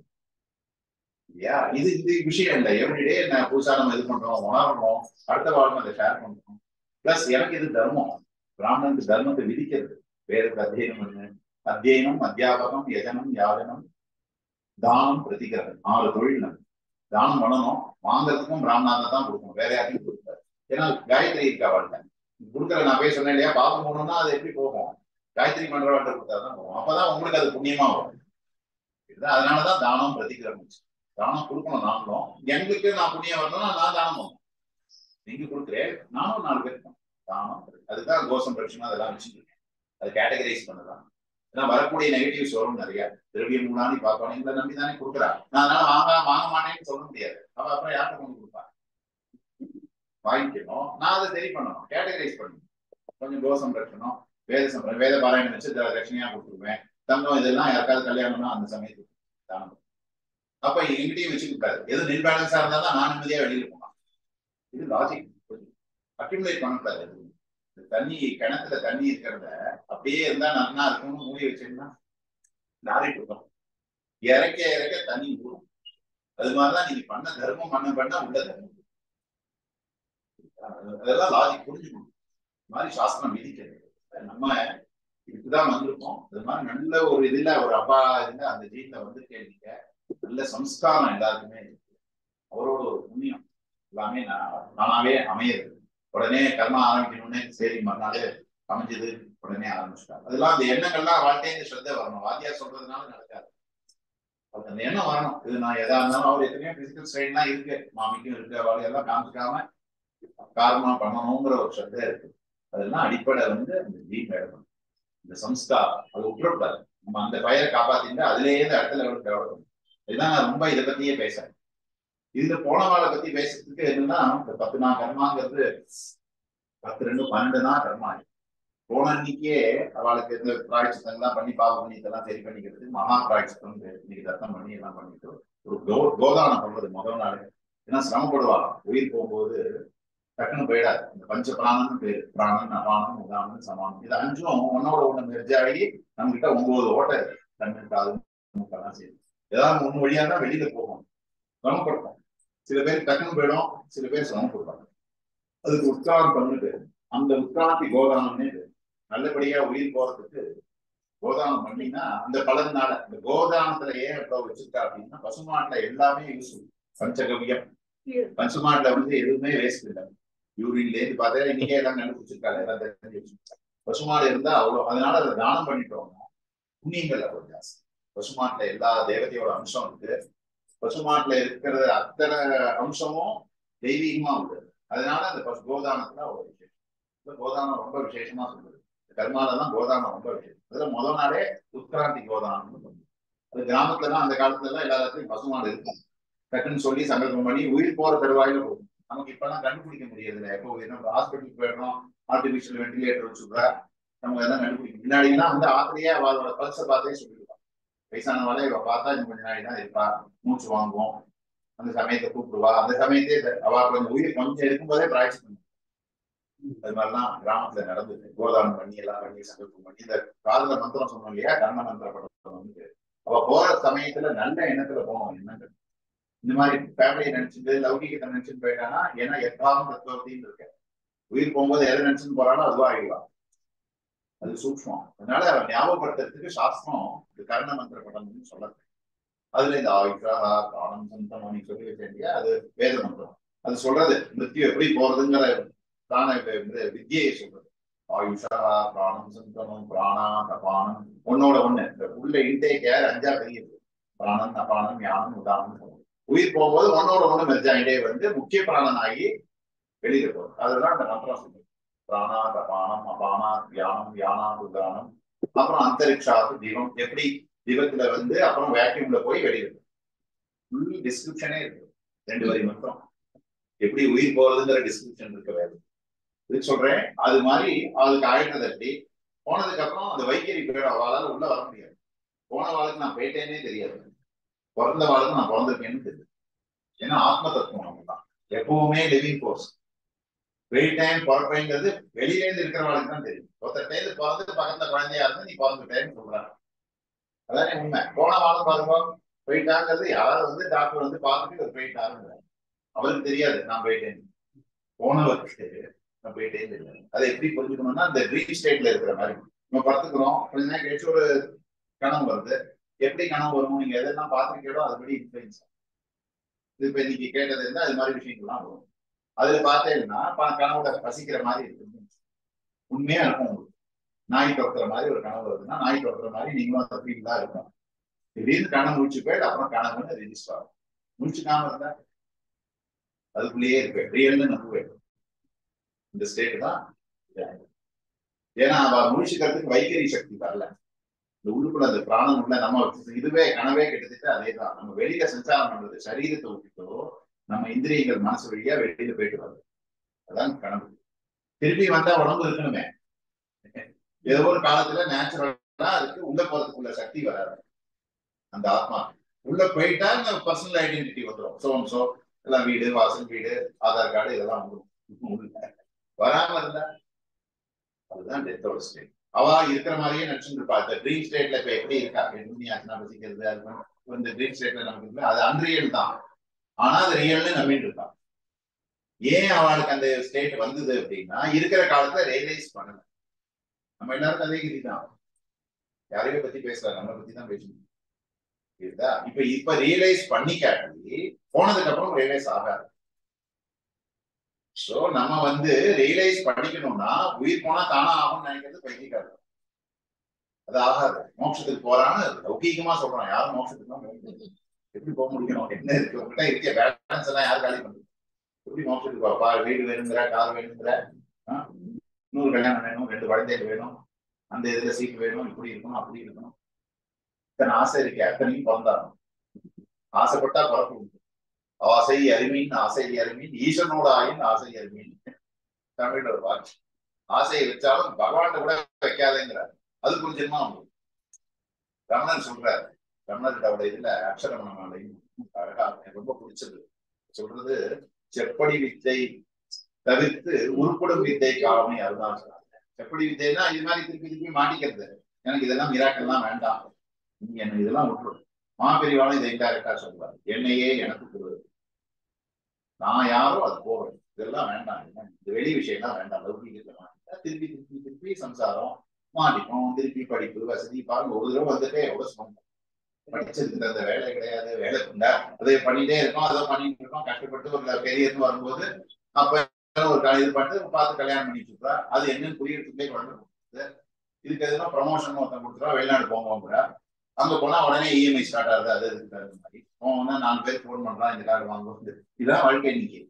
இல்லையா. இது இந்த விஷயம் இல்லை. எவ்ரிடே நான் புதுசா நம்ம இது பண்றோம், உணர்றோம், அடுத்த வாழ்க்கை அதை ஷேர் பண்றோம். பிளஸ் எனக்கு இது தர்மம், பிராமணனுக்கு தர்மத்தை விதிக்கிறது. வேருக்கு அத்தியனம் என்ன, அத்தியனம், அத்தியாபகம், யஜனம், யாதனம், தானம், பிரதிகரணம், 6 தொழில். நம்ம தானம் பண்ணணும், வாங்கறதுக்கும் பிராமணாதான் தான் கொடுக்கணும், வேற யாரையும் கொடுக்காது. ஏன்னா காயத்ரி இருக்கா வாழ்க்கை கொடுக்குற. நான் போய் சொன்னேன் இல்லையா, பாபம் போகணும்னா அது எப்படி போகும், காயத்ரி மன்றவாட்ட கொடுத்தாதான் போகும். அப்பதான் உங்களுக்கு அது புண்ணியமா வரும். அதனாலதான் தானம் பிரதிகிரகம். தானம் கொடுக்கணும். நாங்களும் எங்களுக்கு நான் புண்ணியம் வரணும்னா நான் தானம் பண்ணும், நீங்க கொடுக்குறேன், நானும் 4 பேர் தானம். அதுதான் கோஷம் பிரச்சனை அதெல்லாம் வச்சுருக்கேன். அது கேட்டகரைஸ் பண்ணதான். ஏன்னா வரக்கூடிய நெகட்டிவ்ஸ் வரும் நிறைய. திரவியம் முன்னாடி பார்க்கணும், எங்களை நம்பி தானே கொடுக்குறா. நான் அதனால வாங்க மாட்டேன்னு சொல்ல முடியாது. அவ அப்புறம் யார்கிட்ட கொண்டு கொடுப்பா, வாங்கிக்கணும். நான் அதை சரி பண்ணணும், கேட்டகரைஸ் பண்ணணும். கொஞ்சம் கோஷம் ரட்சணும், வேத பாராயணம் வச்சு ரட்சணையா கொடுத்துருவேன். தங்கம் இதெல்லாம் யாருக்காவது கல்யாணம்னா அந்த சமயத்துக்கு தானம். அப்ப எங்கிட்டையும் வச்சுக்கூடாது. எது நில் பேலன்ஸா இருந்தா தான் நான் நிம்மதியா வெளியில போகலாம். இது லாஜிக். அக்யூமுலேட் பண்ணக்கூடாது. தண்ணி கிணத்துல தண்ணி இருக்கிறத அப்படியே இருந்தா நல்லா இருக்கும்னு மூடி வச்சோம்னா நாரிட்டு இருக்கும். இறக்க இறக்க தண்ணி ஊறும். அது மாதிரிதான் நீங்க பண்ண தர்மம் பண்ண உள்ள தர்மம். அதெல்லாம் லாஜிக் புரிஞ்சுக்கணும். இது மாதிரி சாஸ்திரம் விதிக்கிறது. நம்ம இதுக்குதான் வந்திருக்கோம். அது மாதிரி நல்ல ஒரு இதுல ஒரு அப்பா இருந்து அந்த ஜீன்ல வந்து கேள்விக்க நல்ல சம்ஸ்காரம் எல்லாருக்குமே இருக்கு. அவரோட ஒரு புண்ணியம் எல்லாமே நானாவே அமையுது. உடனே கர்மா ஆரம்பிக்கணும்னே சரி மறுநாளே அமைஞ்சது, உடனே ஆரம்பிச்சிட்டாங்க. அதெல்லாம் அந்த எண்ணங்கள்லாம் வாழ்க்கையில ஸ்ரத்த வரணும். வாத்தியார் சொல்றதுனால நடக்காது. அந்த எண்ணம் வரணும். இது நான் எதா இருந்தாலும் அவர் எத்தனையோ பிசிக்கல் ஸ்ட்ரெயின்லாம் இருக்கு, மாமிக்கும் இருக்கு, அவளை எல்லாம் காமிச்சிக்காம காரணமா பண்ணணுங்கிற ஒரு ஸ்ரத்த இருக்கு. அதெல்லாம் அடிப்படை வந்து அந்த ஜீன் எடுக்கணும். இந்த சம்ஸ்காரம் அது விட்டுறக்கூடாது. நம்ம அந்த பயிரை காப்பாத்திட்டு அதுலேயே இந்த இடத்துல டெவலப் பண்ணும். இதுதான் நான் ரொம்ப இதை பத்தியே பேசுறேன். இதுல போனவாளை பத்தி பேசுறதுக்கு என்னன்னா, இந்த 10 நாள் கர்மாங்கிறது 10, 2, 12 தான் கர்மா. போன அன்னைக்கே அவளுக்கு இந்த பிராய்ச்சித்தங்கள்லாம் பண்ணி பாவ புண்ணியத்தெல்லாம் சரி பண்ணிக்கிறது மகா பிராய்ச்சித்தம். இன்னைக்கு தர்த்தம் பண்ணி எல்லாம் பண்ணிட்டு ஒரு கோதானம் பண்றது முதல் நாள். ஏன்னா சிரமப்படுவாங்க. உயிர் போகும்போது டக்குன்னு போயிடாது. இந்த பஞ்ச பிராணம்னு பேரு. பிராணன், அபானம், உதானம், சமானம். இது 5ம் ஒன்னோட ஒண்ணு மெர்ஜ் ஆகி நம்ம கிட்ட 9 ஓட்டை இருக்கு. கண்ணு, காது, மூக்கெல்லாம் சரி. ஏதாவது 1 வழியா தான் வெளியில போகும். சிரமப்படுத்தும். சில பேர் டக்குன்னு போயிடும், சில பேர் சிரமப்படுவாங்க. அதுக்கு உட்காரம் பண்ணிட்டு அந்த உட்காந்தி கோதானம்னே நல்லபடியா உயிர் போறதுக்கு கோதானம் பண்ணினா அந்த பலனால. இந்த கோதானத்துல ஏன் எவ்வளவு வச்சிருக்கா அப்படின்னா, பசுமாட்டுல எல்லாமே யூஸ். பஞ்சகவியம் பசுமாட்டுல வந்து எதுவுமே வேஸ்ட் இல்லை. யூரின்ல இருந்து பார்த்தா இன்னைக்கே எல்லாம் கண்டுபிடிச்சிருக்காங்க, எல்லாம் தெரிஞ்சு வச்சிருக்காங்க. பசுமாடு இருந்தா அவ்வளவு. அதனால அதை தானம் பண்ணிட்டோம்னா புண்ணியங்கள் அவ்வளவு ஜாஸ்தி. பசுமாட்டுல எல்லா தேவதையோட அம்சம் இருக்கு. பசுமாட்டுல இருக்கிற அத்தனை அம்சமும் தெய்வீகமா உள்ளது. அதனால அந்த கோதானத்துல அவ்வளவு விசேஷம். இந்த கோதானம் ரொம்ப விசேஷமா சொல்லுது. கர்மாலதான் கோதானம் ரொம்ப விசேஷம். அதுல முதல் நாளே உட்கிராந்தி கோதானம்னு சொல்லுது. அது கிராமத்துலதான் அந்த காலத்துல எல்லாம் எல்லா இடத்துலயும் பசுமாடு இருக்கும். டக்குன்னு சொல்லி சங்கல்பம் பண்ணி உயிர் போற தருவாயில போகும். நமக்கு இப்பெல்லாம் கண்டுபிடிக்க முடியாது. எப்போ நம்ம ஹாஸ்பிட்டலுக்கு போயிடணும், ஆர்டிபிஷியல் வெண்டிலேட்டர் வச்சுக்கிறா, நம்ம எல்லாம் கண்டுபிடிக்க. முன்னாடிலாம் வந்து ஆத்திலேயே அவளோட பல்ஸை பார்த்தே சொல்லிடுவாங்க. வயசானவாளே இவ பார்த்தா இன்னும் கொஞ்ச நாளை தான் இருப்பா, மூச்சு வாங்குவோம், அந்த சமயத்தை கூப்பிடுவா. அந்த சமயத்தே அவ கொஞ்சம் உயிர் கொஞ்சம் இருக்கும்போதே பிராய்ச்சி பண்ணும். அது மாதிரிலாம் கிராமத்துல நடந்தது. கோதானம் பண்ணி எல்லாம் பண்ணி சங்கல்பம் பண்ணி இந்த காதல மந்திரம் சொன்னோம் இல்லையா, கர்ம மந்திர படம் வந்து அவ போற சமயத்துல நல்ல எண்ணத்துல போகணும். எண்ணங்கள் இந்த மாதிரி ஃபேமிலியை நினைச்சிட்டு லௌகிகத்தை நினைச்சுட்டு போயிட்டானா, ஏன்னா எத்தாவும் தத்துவத்தையும் இருக்க உயிர் போகும்போது எதை நினைச்சுன்னு போறானோ அதுவா ஆயிடுவான். அது சூக்ஷ்மம். அதனால அவன் ஞாபகப்படுத்துறதுக்கு சாஸ்திரம் இது கர்ண மந்திர படம்னு சொல்ல. அதுல இந்த ஆயுஷா பிராணம் சந்தமணி சொல்லி வச்சிருந்தியா, அது வேத மந்திரம். அது சொல்றது மிருத்யு எப்படி போறதுங்கிற பிராண வித்தியை சொல்றது. ஆயுஷா பிராணம் சந்தமம் பிராணா அபானம் ஒன்னோட ஒண்ணு. இந்த உள்ள இன்டேக் ஏர் 5 பெரியது. பிராணம் அபானம் ஞானம் உதாரணம் சொல்றது. உயிர் போகும்போது ஒன்னோட ஒண்ணு மெர்ஜாயிண்டே வந்து முக்கிய பிராணன் ஆகி வெளியில போகுது. அதுதான் அந்த மந்திரம் சொல்றது. பிராணா அபானம் அபானா தியானம் தியானா உதாரணம். அப்புறம் அந்தரிக்ஷாத்து தீபம், எப்படி தீபத்துல வந்து அப்புறம் வேக்யூம்ல போய் வெளியில ஃபுல் டிஸ்கிரிப்ஷனே இருக்கு. 2 வரி மட்டும் எப்படி உயிர் போறதுங்கிற டிஸ்கிரிப்ஷன் இருக்க வேறு இதுக்கு சொல்றேன். அது மாதிரி அதுக்கு ஆயிட்டது எப்படி போனதுக்கு அப்புறம் அந்த வைக்கறி போயிடும். அவளால உள்ள வர முடியாது. போன வாழ்க்கை நான் போயிட்டேனே தெரியாது. பிறந்த வாழ்க்கை நான் பிறந்திருக்கேன்னு தெரியுது. ஏன்னா ஆத்ம தத்துவம் நம்ம தான் எப்பவுமே லிவிங் ஃபோர்ஸ். போயிட்டேன் பிறப்பேங்கிறது வெளியில இருந்து இருக்கிற வாழ்க்கை தான் தெரியும். ஒருத்தர் டைம் பிறந்து பக்கத்துல குழந்தையா இருந்து நீ பிறந்துட்டேன்னு சொல்றாங்க. அதானே உண்மை. போன வாரம் பாருங்க போயிட்டாங்கிறது யாராவது வந்து டாக்டர் வந்து பார்த்துட்டு ஒரு போயிட்டாருங்க. அவருக்கு தெரியாது நான் போயிட்டேன். போனவருக்கு நான் போயிட்டேன்னு தெரியாது. அதை எப்படி புரிஞ்சுக்கணும்னா இந்த ட்ரீம் ஸ்டேட்ல இருக்கிற மாதிரி நம்ம படுத்துக்கிறோம். கொஞ்ச நேரம் கழிச்சு ஒரு கனவு வருது. எப்படி கனவு வரும்? நீங்க எதெல்லாம் பார்த்துருக்கீங்களோ அதுபடி இன்ஃபுளுன்ஸ். இது இப்ப இன்னைக்கு கேட்டது இருந்தா அது மாதிரி விஷயங்கள்லாம் வரும். அதுல பார்த்தேன்னா கனவுல பசிக்கிற மாதிரி இருக்கு. உண்மையா இருக்கும். உங்களுக்கு நாய் துறக்கிற மாதிரி ஒரு கனவு வருதுன்னா நாய் துறக்கிற மாதிரி நீங்களும் அந்த ஃபீல் தான் இருக்கும். திடீர்னு கனவு முடிச்சு போயிட்டு அப்புறம் கனவுன்னு ரெஜிஸ்டர் ஆகும். முடிச்சுக்காம இருந்தா அதுக்குள்ளேயே இருக்கு. ரியல்னு நம்புவேன். இந்த ஸ்டேட் தான். ஏன்னா அவ முடிச்சுக்கிறதுக்கு வைக்கறி சக்தி வரல. இந்த உள்ளுக்குள்ள அந்த பிராணம் உள்ள நம்ம இதுவே கனவே கிட்டத்தட்ட அதே தான். நம்ம வெளியில சஞ்சாரம் பண்றது சரீரத்தை விட்டுட்டோ நம்ம இந்திரியங்கள் மனசு வழியா வெளியில போயிட்டு வருது. அதான் கனவு. திருப்பி வந்தா உடம்பு இருக்கணுமே. ஏதோ ஒரு காலத்துல நேச்சுரலா அதுக்கு உள்ள போறதுக்குள்ள சக்தி வராது. அந்த ஆத்மா உள்ள போயிட்டா இந்த பர்சனல் ஐடென்டிட்டி வந்துடும். சோ எல்லாம் வீடு வாசல் வீடு ஆதார் கார்டு இதெல்லாம் வந்துடும். வராம இருந்தா அதுதான் டெத்தோட ஸ்டேட். அவ இருக்கிற மாதிரியே நினைச்சுட்டு இருப்பா. இந்த ட்ரீம் ஸ்டேட்ல இப்ப எப்படி இருக்கா பசிக்கிறது அது இந்த ட்ரீம் ஸ்டேட்ல நமக்கு அது அன்ரியல் தான். ஆனா அது ரியல்னு நம்பிட்டு இருக்கான். ஏன் அவளுக்கு அந்த ஸ்டேட் வந்தது அப்படின்னா இருக்கிற காலத்துல ரியலைஸ் பண்ணல. நம்ம எல்லாருக்கும் அதே கதி தான். யாரையும் பத்தி பேசல, நம்மளை பத்தி தான் பேசணும். இப்ப ரியலைஸ் பண்ணி காட்டி போனதுக்கு அப்புறம் ரியலைஸ் ஆகாது. சோ நம்ம வந்து ரியலைஸ் பண்ணிக்கணும்னா உயிர் போனா தானா ஆகும்னு நினைக்கிறது பைத்தியக்காரர். அது ஆகாது. மோட்சத்துக்கு போறான்னு லௌகீகமா சொல்றோம். யாரும் மோட்சத்துக்கு எப்படி போக முடியும்? என்ன இருக்கு உங்ககிட்ட இருக்க பேலன்ஸ் எல்லாம் யாரும் காலி பண்றது? எப்படி மோட்சத்துக்கு போறப்பா? வீடு வேணுங்கிற, கார் வேணுங்கிற, 100 கல்யாணம் வேணும், 2 குழந்தைகள் வேணும், அந்த இதுல சீட் வேணும், இப்படி இருக்கணும் அப்படி இருக்கணும். இத்தனை ஆசை இருக்கு. அத்தனையும் பிறந்தாரும் ஆசைப்பட்டா பிறப்பு உண்டு. ஆசை அருமீன் ஆசை அருமீன் ஈசனோட ஆயின் ஆசை அருமீன் தமிழ்ல ஒரு வாட்சி. ஆசையை வச்சாலும் பகவான் கூட வைக்காதேங்கிறார். அது புரிஞ்சுமா உங்களுக்கு? ரமணன் சொல்றாரு. ரமணரோட இதுல அக்ஷரமணமாலையும் அழகா எனக்கு ரொம்ப பிடிச்சது சொல்றது, செப்படி வித்தை தவிர்த்து உருப்படும் வித்தை காலமே அதுதான் சொல்றாங்க. செப்படி வித்தைன்னா இது மாதிரி திருப்பி திருப்பி மாட்டிக்கிறது. எனக்கு இதெல்லாம் மிராக்கள்லாம் வேண்டாம், நீங்க என்ன இதெல்லாம் விட்டுரும். மாபெரிவாலும் இதை இன்டைரக்டா சொல்றாரு. என்னையே எனக்கு கொடுவது, நான் யாரோ அது போவேன், இதெல்லாம் வேண்டாம். இந்த வெளி விஷயம்லாம் வேண்டாம். லௌகிகத்தை மாட்டிட்டா திருப்பி திருப்பி திருப்பி சம்சாரம் மாட்டிப்போம். திருப்பி படிப்பு வசதி பாருங்க. ஒரு தடவை வந்துட்டே எவ்வளவு சொந்தம். படிச்சிருக்கிற அந்த வேலை கிடையாது, வேலை உண்டா அதை பண்ணிட்டே இருக்கோம், அதை பண்ணிட்டு இருக்கோம். கஷ்டப்பட்டு ஒரு பெரியன்னு வரும்போது அப்ப ஒரு இது பண்ணிட்டு பார்த்து கல்யாணம் பண்ணிட்டு இருக்கா. அது என்னன்னு புரியறதுக்குள்ளே குழந்தை கொடுக்குது. இதுக்கு எதுனா ப்ரமோஷன் ஒருத்தன் கொடுத்துருவா. வெளிநாடு போங்க, அங்க போனா உடனே இஎம்ஐ ஸ்டார்ட் ஆகுது. அது இருக்கு மாதிரி போனா 4 பேர் ஃபோன் பண்றான், இந்த கார்டு வாங்குவது. இதுதான் வாழ்க்கை இன்னைக்கு.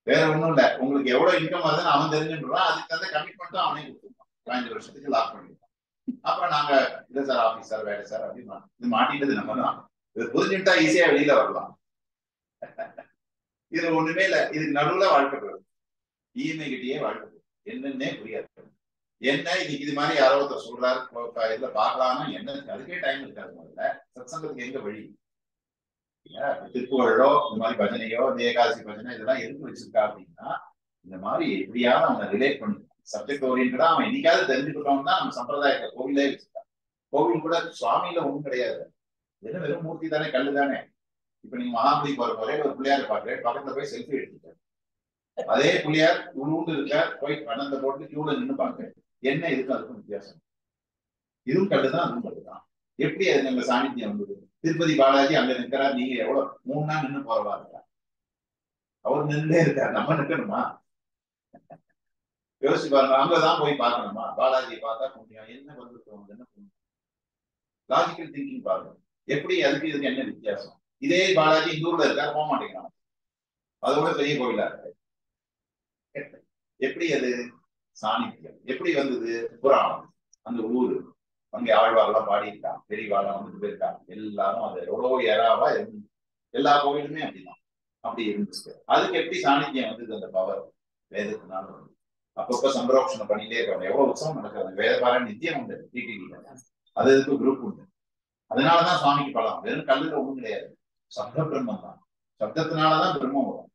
வேற ஒண்ணும் இல்ல. உங்களுக்கு எவ்வளவு இன்கம் வருதுன்னு அவன் தெரிஞ்சுன்றான். அதுக்கு தகுந்த கமிட்மெண்ட்டும் அவனே கொடுத்துருப்பான். 15 வருஷத்துக்கு லாக் பண்ணிருப்பான். அப்புறம் நாங்க இல்லை சார் ஆபீஸ் சார் வேலை சார் அப்படின்னு இது மாட்டிட்டது நம்ம தான். இது புரிஞ்சுட்டா ஈஸியா வெளியில வரலாம். இதுல ஒண்ணுமே இல்லை. இதுக்கு நடுவுல வாழ்க்கை போயிடும். இஎம்ஐ கிட்டேயே வாழ்க்கை போயிடும். என்னன்னே புரியாது. என்ன இன்னைக்கு இது மாதிரி யாரோ ஒருத்தர் சொல்றாரு இதுல பாக்கலாம்னா என்ன அதுக்கே டைம் இருக்காது. முதல்ல சத்சங்கத்துக்கு எங்க வழி? திருப்புகழோ இந்த மாதிரி பஜனையோ ஏகாதசி பஜனை இதெல்லாம் எதுக்கு வச்சிருக்கா அப்படின்னா இந்த மாதிரி எப்படியாவது அவங்க ரிலேட் பண்ணி சப்ஜெக்ட் ஓரியன்டா அவன் என்னைக்காவது தெரிஞ்சுக்கிட்டோம்னா நம்ம சம்பிரதாயத்தை கோவிலே வச்சிருக்கான். கோவில் கூட சுவாமியில ஒண்ணும் கிடையாது. என்ன வெறும் மூர்த்தி தானே, கல்லு தானே. இப்ப நீங்க மகாபலி போற ஒரே ஒரு பிள்ளையார பாக்குறேன், பக்கத்துல போய் செல்ஃபி எடுத்துட்டேன். அதே பிள்ளையார் உருண்டு இருக்கார், போய் பணத்தை போட்டு கியூல நின்று பாக்குறேன். என்ன இதுக்கு அதுக்கும் வித்தியாசம்? இதுவும் கல்லுதான், அதுவும் கல்லுதான். எப்படி அது எங்க சாநித்தியம் வந்தது? திருப்பதி பாலாஜி அங்க நிற்கிறார், நீங்க எவ்வளவு 3 நாள் நின்று போறவா இருக்கா? அவர் நின்றுட்டே இருக்கார், நம்ம நிற்கணுமா? யோசிச்சு பாருங்க. அங்கதான் போய் பார்க்கணுமா? பாலாஜியை பார்த்தா புண்ணியம் என்ன வந்துருக்கோம், என்ன புண்ணியம்? லாஜிக்கல் திங்கிங் பாருங்க. எப்படி அதுக்கு இதுக்கு என்ன வித்தியாசம்? இதே பாலாஜி இந்த ஊர்ல இருக்காரு, போக மாட்டேங்கிறான். அதோட பெரிய கோயிலா இருக்கு. எப்படி அது சாநித்தியம்? எப்படி வந்தது? புராணம். அந்த ஊரு அங்கே ஆழ்வாரெல்லாம் பாடியிருக்கான், பெரியவாழம் வந்துட்டு போயிருக்காங்க, எல்லாரும் அது எவ்வளவு ஏறாவா இருந்து எல்லா கோயிலுமே அப்படிதான், அப்படி இருந்துச்சு. அதுக்கு எப்படி சாநித்தியம் வந்தது? அந்த பவர் வேதத்தினால வந்து அப்பப்ப சம்பரோஷணம் பண்ணிட்டே இருக்காங்க. எவ்வளவு உற்சவம் நடக்கிறது, வேத பாராயணம் நித்தியம் உண்டு டிடிவில. அது இதுக்கு குரூப் உண்டு. அதனாலதான் சுவாமிக்கு பலம். வெறும் கல்லுல ஒண்ணும் கிடையாது, சப்த பிரம்மம் தான். சப்தத்தினாலதான் பிரம்மம் வரும்.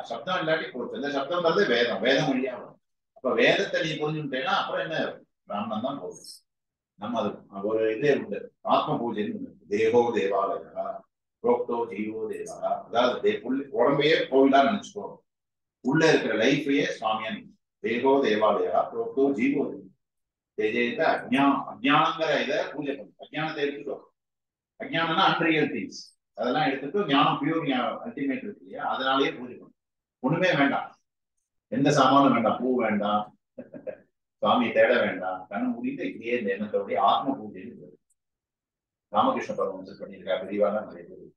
சப்தம் இல்லாட்டி போச்சு. இந்த சப்தம் வந்து வேதம், வேதம் வழியா வரும். அப்ப வேதத்தை நீ புரிஞ்சுட்டேன்னா அப்புறம் என்ன, பிராமணன் தான் போகுது. நம்ம அது ஒரு இதே உண்டு, ஆத்ம பூஜைன்னு உண்டு. தேவோ தேவாலயா புரோக்தோ ஜீவோ தேவா. அதாவது உடம்பையே கோவிலா நினைச்சுக்கோ, உள்ள இருக்கிற லைஃபையே சுவாமியா நினைச்சு. தேவோ தேவாலயா புரோக்தோ ஜீவோ தேஜேத அஜ்ஞானங்கிற இதை பூஜை பண்ணு. அஜ்ஞானத்தை எடுத்துக்கோ. அஜ்ஞானம்னா அன்ரியல் திங்ஸ், அதெல்லாம் எடுத்துட்டு ஞானம் பியூர் அல்டிமேட் இருக்கு இல்லையா, அதனாலேயே பூஜை பண்ணு. ஒண்ணுமே வேண்டாம், எந்த சாமானும் வேண்டாம், பூ வேண்டாம், சுவாமியை தேட வேண்டாம், கண்ணு முடிந்து இப்படியே இந்த எண்ணத்தோடைய ஆத்ம பூஜை ராமகிருஷ்ண பரமஹம்சர் பண்ணியிருக்காரு, விரிவான நிறைய பேர்.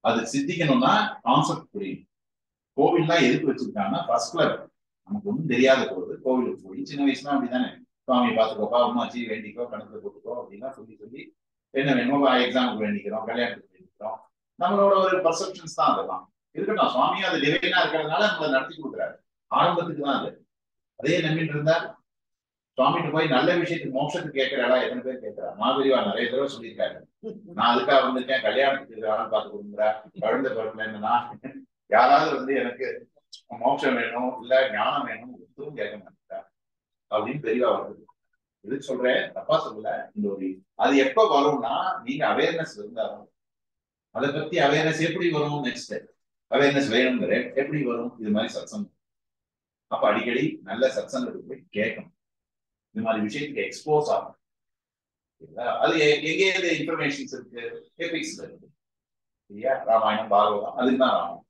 அது சித்திக்கணும்னா கான்செப்ட் புரியும். கோவில்லாம் எதுக்கு வச்சிருக்காங்கன்னா ஃபர்ஸ்ட் கிளப், நமக்கு ஒன்றும் தெரியாத போது கோவிலுக்கு போய் சின்ன வயசுலாம் அப்படித்தானே, சுவாமியை பார்த்துக்கோப்பா, உமாச்சி வேண்டிக்கோ, கணக்குல போட்டுக்கோ அப்படின்னா சொல்லி சொல்லி என்ன வேணுமோ எக்ஸாமுக்கு வேண்டிக்கிறோம், கல்யாணத்துக்கு வேண்டிக்கிறோம். நம்மளோட ஒரு பர்செப்ஷன்ஸ் தான் அதெல்லாம் இருக்கட்டும். சுவாமியும் அது டிவைனா இருக்கிறதுனால நம்மளை நடத்தி கொடுக்குறாரு. ஆரம்பத்துக்கு தான் அது. அதே நம்பிட்டு இருந்தா சுவாமிட்டு போய் நல்ல விஷயத்துக்கு மோட்சத்துக்கு கேட்கிறாரா? எத்தனை பேர் கேட்கிறா? மாபெரிவா நிறைய தடவை சொல்லியிருக்காரு, நான் அதுக்காக வந்திருக்கேன், கல்யாணத்துக்கு ஆள் பார்த்து கொடுக்குறா, குழந்தை பிறப்புல என்னன்னா யாராவது வந்து எனக்கு மோட்சம் வேணும் இல்ல ஞானம் வேணும் எதுவும் கேட்க மாட்டேங்கிறா அப்படின்னு பெரியவா வருது. எதுக்கு சொல்றேன், தப்பா சொல்லல. இந்த ஒரு அது எப்ப வரும்னா நீங்க அவேர்னஸ் இருந்தாலும். அதை பத்தி அவேர்னஸ் எப்படி வரும்? நெக்ஸ்ட் அவேர்னஸ் வேணுங்கிற எப்படி வரும்? இது மாதிரி சத்சங்கம். அப்ப அடிக்கடி நல்ல சத்சங்கத்துக்கு போய் கேட்கணும், இந்த மாதிரி விஷயத்துக்கு எக்ஸ்போஸ் ஆகும். அது எங்கே இருந்து இன்ஃபர்மேஷன்ஸ் இருக்கு? எபிக்ஸ்ல இருக்கு இல்லையா? ராமாயணம் பாரதம், அதுக்குதான் ராமாயணம்.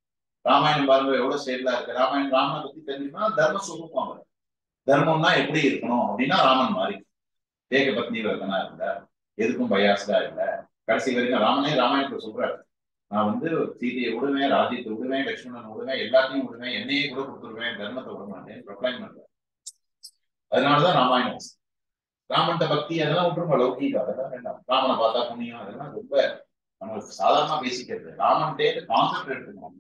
ராமாயணம் பாருங்க எவ்வளவு ஸ்டேபிளா இருக்கு. ராமாயணம் ராமனை பத்தி தெரிஞ்சுக்கணும். தர்ம சுரூபம், தர்மம்னா எப்படி இருக்கணும் அப்படின்னா ராமன் மாதிரி ஏக பத்னி வர்த்தனா இல்ல, எதுக்கும் பயாஸ்டா இல்ல. கடைசி வரைக்கும் ராமனே ராமாயணத்தை சொல்றாரு, நான் வந்து சீதையை விடுவேன், ராஜ்யத்தை விடுவேன், லட்சுமணன் விடுவேன், எல்லாத்தையும் விடுவேன், என்னையே கூட கொடுத்துருவேன், தர்மத்தை விட மாட்டேன் ப்ரொக்ளைம் பண்றாரு. அதனாலதான் ராமாயணம். ராமன்ட்ட பக்தி அதெல்லாம் விட்டுருங்க, லௌகீகம் அதெல்லாம் வேண்டாம். ராமனை பார்த்தா புண்ணியம் அதெல்லாம் ரொம்ப நம்மளுக்கு சாதாரணமா பேசிக்கிறது. ராமன்ட்டே கான்செப்ட் எடுத்துக்கணும்.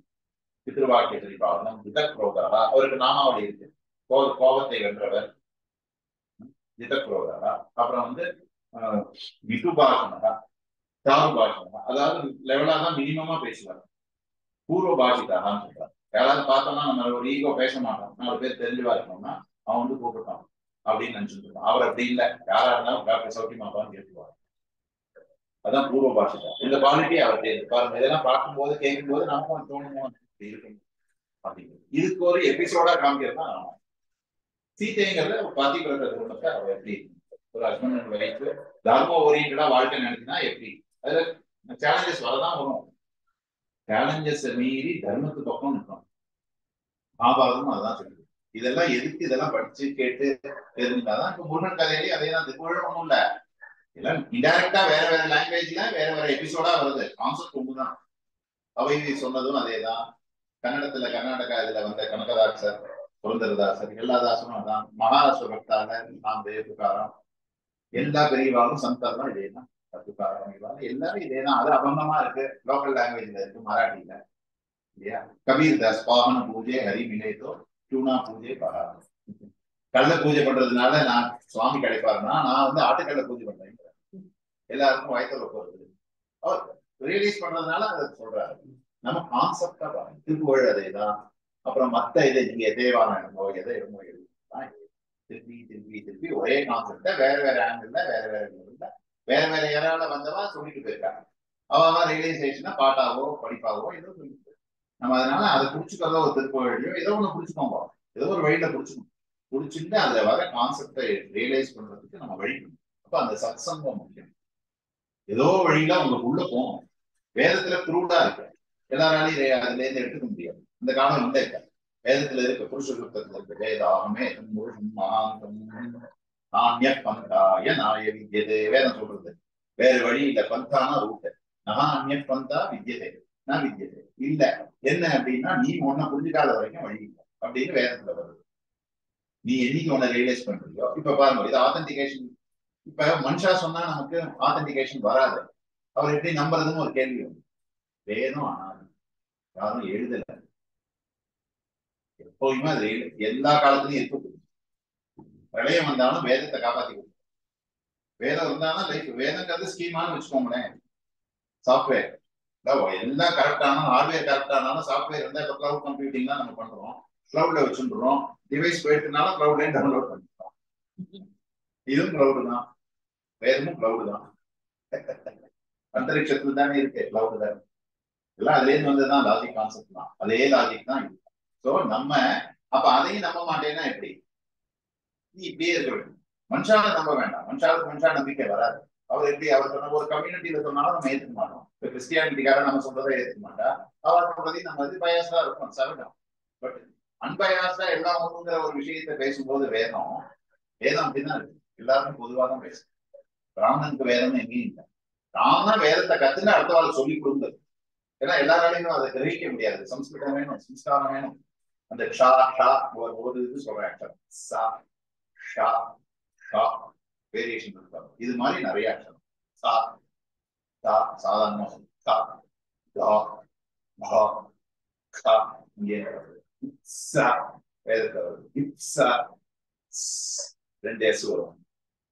பித்ருவாக்கிய திரிபாவனம், ஜிதக்ரோதா, அவருக்கு நாமாவளி இருக்கு. கோபத்தை வென்றவர் ஜிதக்ரோதா. அப்புறம் வந்து மிதுபாஷனகா, சாரு பாஷனகா, அதாவது லெவலா தான் மினிமமா பேசுவார். பூர்வ பாஷிதான்னு சொல்றாரு. யாராவது பார்த்தோம்னா நம்ம ஒரு ஈகோ பேச மாட்டோம், 4 பேர் தெரிஞ்சுவா இருக்கணும்னா அவன் வந்து கூப்பிட்டான் அப்படின்னு நினைச்சுட்டு இருக்கான். அவர் அப்படி இல்லை, யாரா இருந்தாலும் டாக்டர் சௌக்கியமாப்பான்னு கேட்டுவார். அதான் பூர்வ பாஷிதா. இந்த குவாலிட்டி அவர் தெரிஞ்சு பாருங்க. இதெல்லாம் பார்க்கும்போது கேட்கும்போது நமக்கும் தோணுமோ இருக்கு அப்படின்னு. இதுக்கு ஒரு எபிசோடா காமிக்கிறது தான் சீதைங்கிறத பாத்திபிரத குடும்பத்தை அவர் எப்படி ஒரு ஹஸ்பண்ட் அண்ட் ஒய்ஃப் தர்ம ஓரியன்டா வாழ்க்கை நடத்தினா எப்படி, அதுல சேலஞ்சஸ் வரதான் வரும். சேலஞ்சஸ் மீறி தர்மத்து பக்கம் நிற்கும். மகாபாரதமும் அதான் சொல்லுது. இதெல்லாம் எதுக்கு? இதெல்லாம் படிச்சு கேட்டு தெரிஞ்சுட்டாதான். இப்ப முருகன் கதையிலேயே அதே தான். திருக்குறள் ஒண்ணும் இல்ல, எல்லாம் இன்டைரக்டா வேற வேற லாங்குவேஜ்ல வேற வேற எபிசோடா வருது. கான்செப்ட் ஒண்ணுதான். அவை சொன்னதும் அதேதான். கன்னடத்துல கர்நாடகா இதுல வந்த கனகதாசர், புரந்தரதாசர், எல்லா தாசரும் அதான். மகாராஷ்டிர பக்தால நாம் துக்காராம், எல்லா பெரியவாளும் சந்தர்லாம் இதேதான். துக்காராம் எல்லாரும் இதேதான். அது அபங்கமா இருக்கு, லோக்கல் லாங்குவேஜ்ல இருக்கு, மராட்டியில இல்லையா? கபீர் தாஸ் பாவன பூஜை ஹரி மிலேதோ டூனா பூஜை பரா. கல்ல பூஜை பண்றதுனால நான் சுவாமி கிடைப்பாருன்னா நான் வந்து ஆட்டுக்கல்ல பூஜை பண்றேன். எல்லாருக்கும் வயத்துல போறது அவர் ரியலைஸ் பண்றதுனால அதை சொல்றாரு. நம்ம கான்செப்டா பாருங்க. திருப்புகழ் அதேதான். அப்புறம் மத்த இதை நீங்க தேவாலயமோ எதை எழுதுதான் திருப்பி திருப்பி திருப்பி ஒரே கான்செப்ட வேற வேற ஆங்கிள் வேற வேற லெவல்ல வேற வேற ஏராள வந்தவா சொல்லிட்டு போயிருக்காங்க. அவ ரியலைசேஷனா பாட்டாவோ படிப்பாவோ ஏதோ சொல்லிட்டு நம்ம அதனால அதை புடிச்சுக்கிறதோ ஒரு திருப்பவழியோ ஏதோ ஒண்ணு புடிச்சுக்கோங்க. ஏதோ ஒரு வழியில புடிச்சுக்கணும். புடிச்சுட்டு அதுல வர கான்செப்டை ரியலைஸ் பண்றதுக்கு நம்ம வழி. அப்ப அந்த சத்சங்கம் முக்கியம். ஏதோ வழியில உங்களுக்கு உள்ள போகணும். வேதத்துல ப்ரூவ்டா இருக்கு. எல்லாராலையும் அதுல இருந்து எடுத்துக்க முடியாது. இந்த காலம் இல்லை. வேதத்துல இருக்க புருஷ சுத்தத்துல இருக்க வேதாகமே நானிய பந்தாய நாய வித்யதே வேதம் சொல்றது. வேற வழி இல்ல. Bandana root. நானிய பந்தா வித்யதே நான் வித்யதே இல்ல. என்ன அப்படின்னா நீ ஒன்ன புரிஞ்சுக்காத வரைக்கும் வழி இல்லை அப்படின்னு வேதத்துல வருது. நீ என்னைக்கு உன்னை ரியலைஸ் பண்றியோ இப்ப பாருங்க இது ஆத்தென்டிகேஷன். இப்ப மனுஷா சொன்னா நமக்கு ஆத்தென்டிகேஷன் வராது. அவர் எப்படி நம்புறதுன்னு ஒரு கேள்வி வந்து வேதம் ஆனாலும் யாரும் எழுதல. எப்போதுமே அது எல்லா காலத்திலையும் இருக்கக்கூடும். பிரளயம் வந்தாலும் வேதத்தை காப்பாத்தி கொடுக்கும். வேதம் இருந்தாலும் லைஃப். வேதங்கிறது ஸ்கீமான்னு வச்சுக்கோங்களேன். சாஃப்ட்வேர் எல்லாம் கரெக்டானாலும் ஹார்ட்வேர் கரெக்டானாலும் சாஃப்ட்வேர் இருந்தா இப்ப கிளவுட் கம்ப்யூட்டிங் தான் நம்ம பண்றோம். கிளவுட்ல வச்சுருறோம். டிவைஸ் போயிட்டுனாலும் கிளவுட்லயும் டவுன்லோட் பண்ணிக்கிறோம். இதுவும் கிளவுடு தான். வேதமும் கிளவுடு தான். அந்தரிக்ஷத்துல தானே இருக்கு. கிளவுடு தான் எல்லாம் அதுல இருந்து வந்ததுதான். லாஜிக் கான்செப்ட் தான். அதே லாஜிக் தான் இருக்கு. சோ நம்ம அப்ப அதையும் நம்ப மாட்டேன்னா எப்படி? நீ இப்படியே இருக்க வேண்டும். மனுஷால நம்ப வேண்டாம். மனுஷா நம்பிக்கை வராது. அவர் எப்படி அவர் சொன்ன ஒரு கம்யூனிட்டியில சொன்னாலும் நம்ம ஏற்றுக்க மாட்டோம். இப்ப கிறிஸ்டியானிட்டிக்காக நம்ம சொல்றதை ஏற்றுக்க மாட்டா. அவர் சொல்றதையும் நம்ம வந்து பயாசா இருக்கும். சகஜம். பட் அன்பயாசா எல்லாம் ஒண்ணுங்கிற ஒரு விஷயத்த பேசும்போது வேதம் அப்படிதான் இருக்கு. எல்லாருக்கும் பொதுவாக தான் பேசும். பிராமணனுக்கு வேதம் எங்கேயும் இல்லை. ராமன் வேதத்தை கத்துன்னு அடுத்த வாழ் சொல்லி கொடுங்க. ஏன்னா எல்லாராலையும் அதை கிரகிக்க முடியாது. சம்ஸ்கிருதம் வேணும், சம்ஸ்காரம் வேணும். அந்த ஷா ஷா ஒரு இது சொல்றேன். சா ஷா ஷா வேரியேஷன் இருக்காது. இது மாதிரி நிறைய அக்ஷரம். சா சா சாதாரணமா சா லா மஹா கா இங்கே இப்சா வேதத்தை வருது. இப்சா ரெண்டு எஸ் வரும்.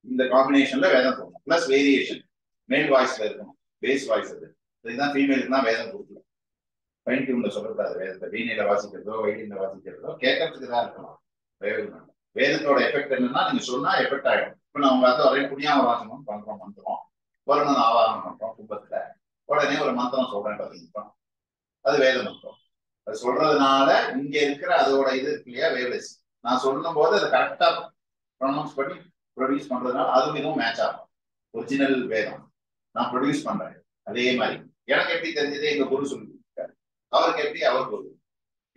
இந்த காம்பினேஷன்ல வேதம் சொல்லணும். Plus variation. மேல் வாய்ஸ்ல இருக்கணும். பேஸ் வாய்ஸ் அது. இதுதான் ஃபீமேலுக்கு தான் வேதம் கொடுக்கல. ஃபைன் டியூன்ல சொல்லக்கூடாது. வேதத்தை வீணையில வாசிக்கிறதோ வைலின்ல வாசிக்கிறதோ கேட்கறதுக்கு தான் இருக்கணும். வேதத்தோட எஃபெக்ட் என்னன்னா நீங்க சொன்னா எஃபெக்ட் ஆயிடும். இப்ப நான் உங்க ஒரே புண்ணியாவ வாசனம் பண்றோம். மந்திரம் வருணன் ஆவாரம் பண்றோம். கும்பத்துல உடனே ஒரு மந்திரம் சொல்றேன் பார்த்தீங்கன்னா அது வேத மந்திரம். அது சொல்றதுனால இங்க இருக்கிற அதோட இது இருக்கு இல்லையா வேவ்லெஸ். நான் சொல்லும் போது அதை கரெக்டா ப்ரொனவுன்ஸ் பண்ணி ப்ரொடியூஸ் பண்றதுனால அதுவும் இதுவும் மேட்ச் ஆகும். ஒரிஜினல் வேதம் நான் ப்ரொடியூஸ் பண்றேன். அதே மாதிரி எனக்கு எப்படி தெரிஞ்சது எங்க குரு சொல்லி கொடுத்தாரு. அவருக்கு எப்படி அவர் குரு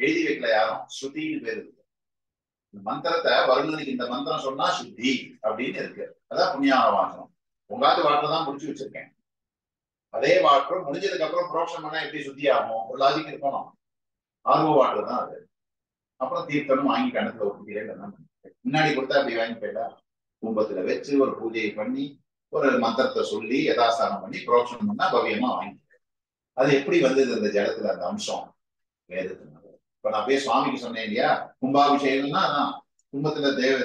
எழுதி வைக்கல யாரும். ஸ்ருதின்னு பேர் இருக்கு. இந்த மந்திரத்தை வருணனுக்கு இந்த மந்திரம் சொன்னா சுத்தி அப்படின்னு இருக்கு. அதான் புண்ணியாக வாசனம். உங்காத்து வாட்டர் தான் முடிச்சு வச்சிருக்கேன். அதே வாட்டர் முடிஞ்சதுக்கு அப்புறம் புரோக்ஷன் பண்ணா எப்படி சுத்தி ஆகும்? ஒரு லாஜிக் இருக்கணும். ஆர்வ வாட்டர் தான் அது. அப்புறம் தீர்த்தனும் வாங்கி கணக்குல ஒப்புக்கிறேன். முன்னாடி கொடுத்தா அப்படி வாங்கி போயிட்டா கும்பத்துல வச்சு ஒரு பூஜையை பண்ணி ஒரு மந்திரத்தை சொல்லி யதாஸ்தானம் பண்ணி புரோக்ஷன் பண்ணா பவியமா வாங்கி. அது எப்படி வந்தது அந்த ஜலத்துல அந்த அம்சம் வேதத்தினால. இப்ப நான் போய் சுவாமிக்கு சொன்னேன் இல்லையா கும்பாபிஷேகம்னா அதான் கும்பத்துல தேவ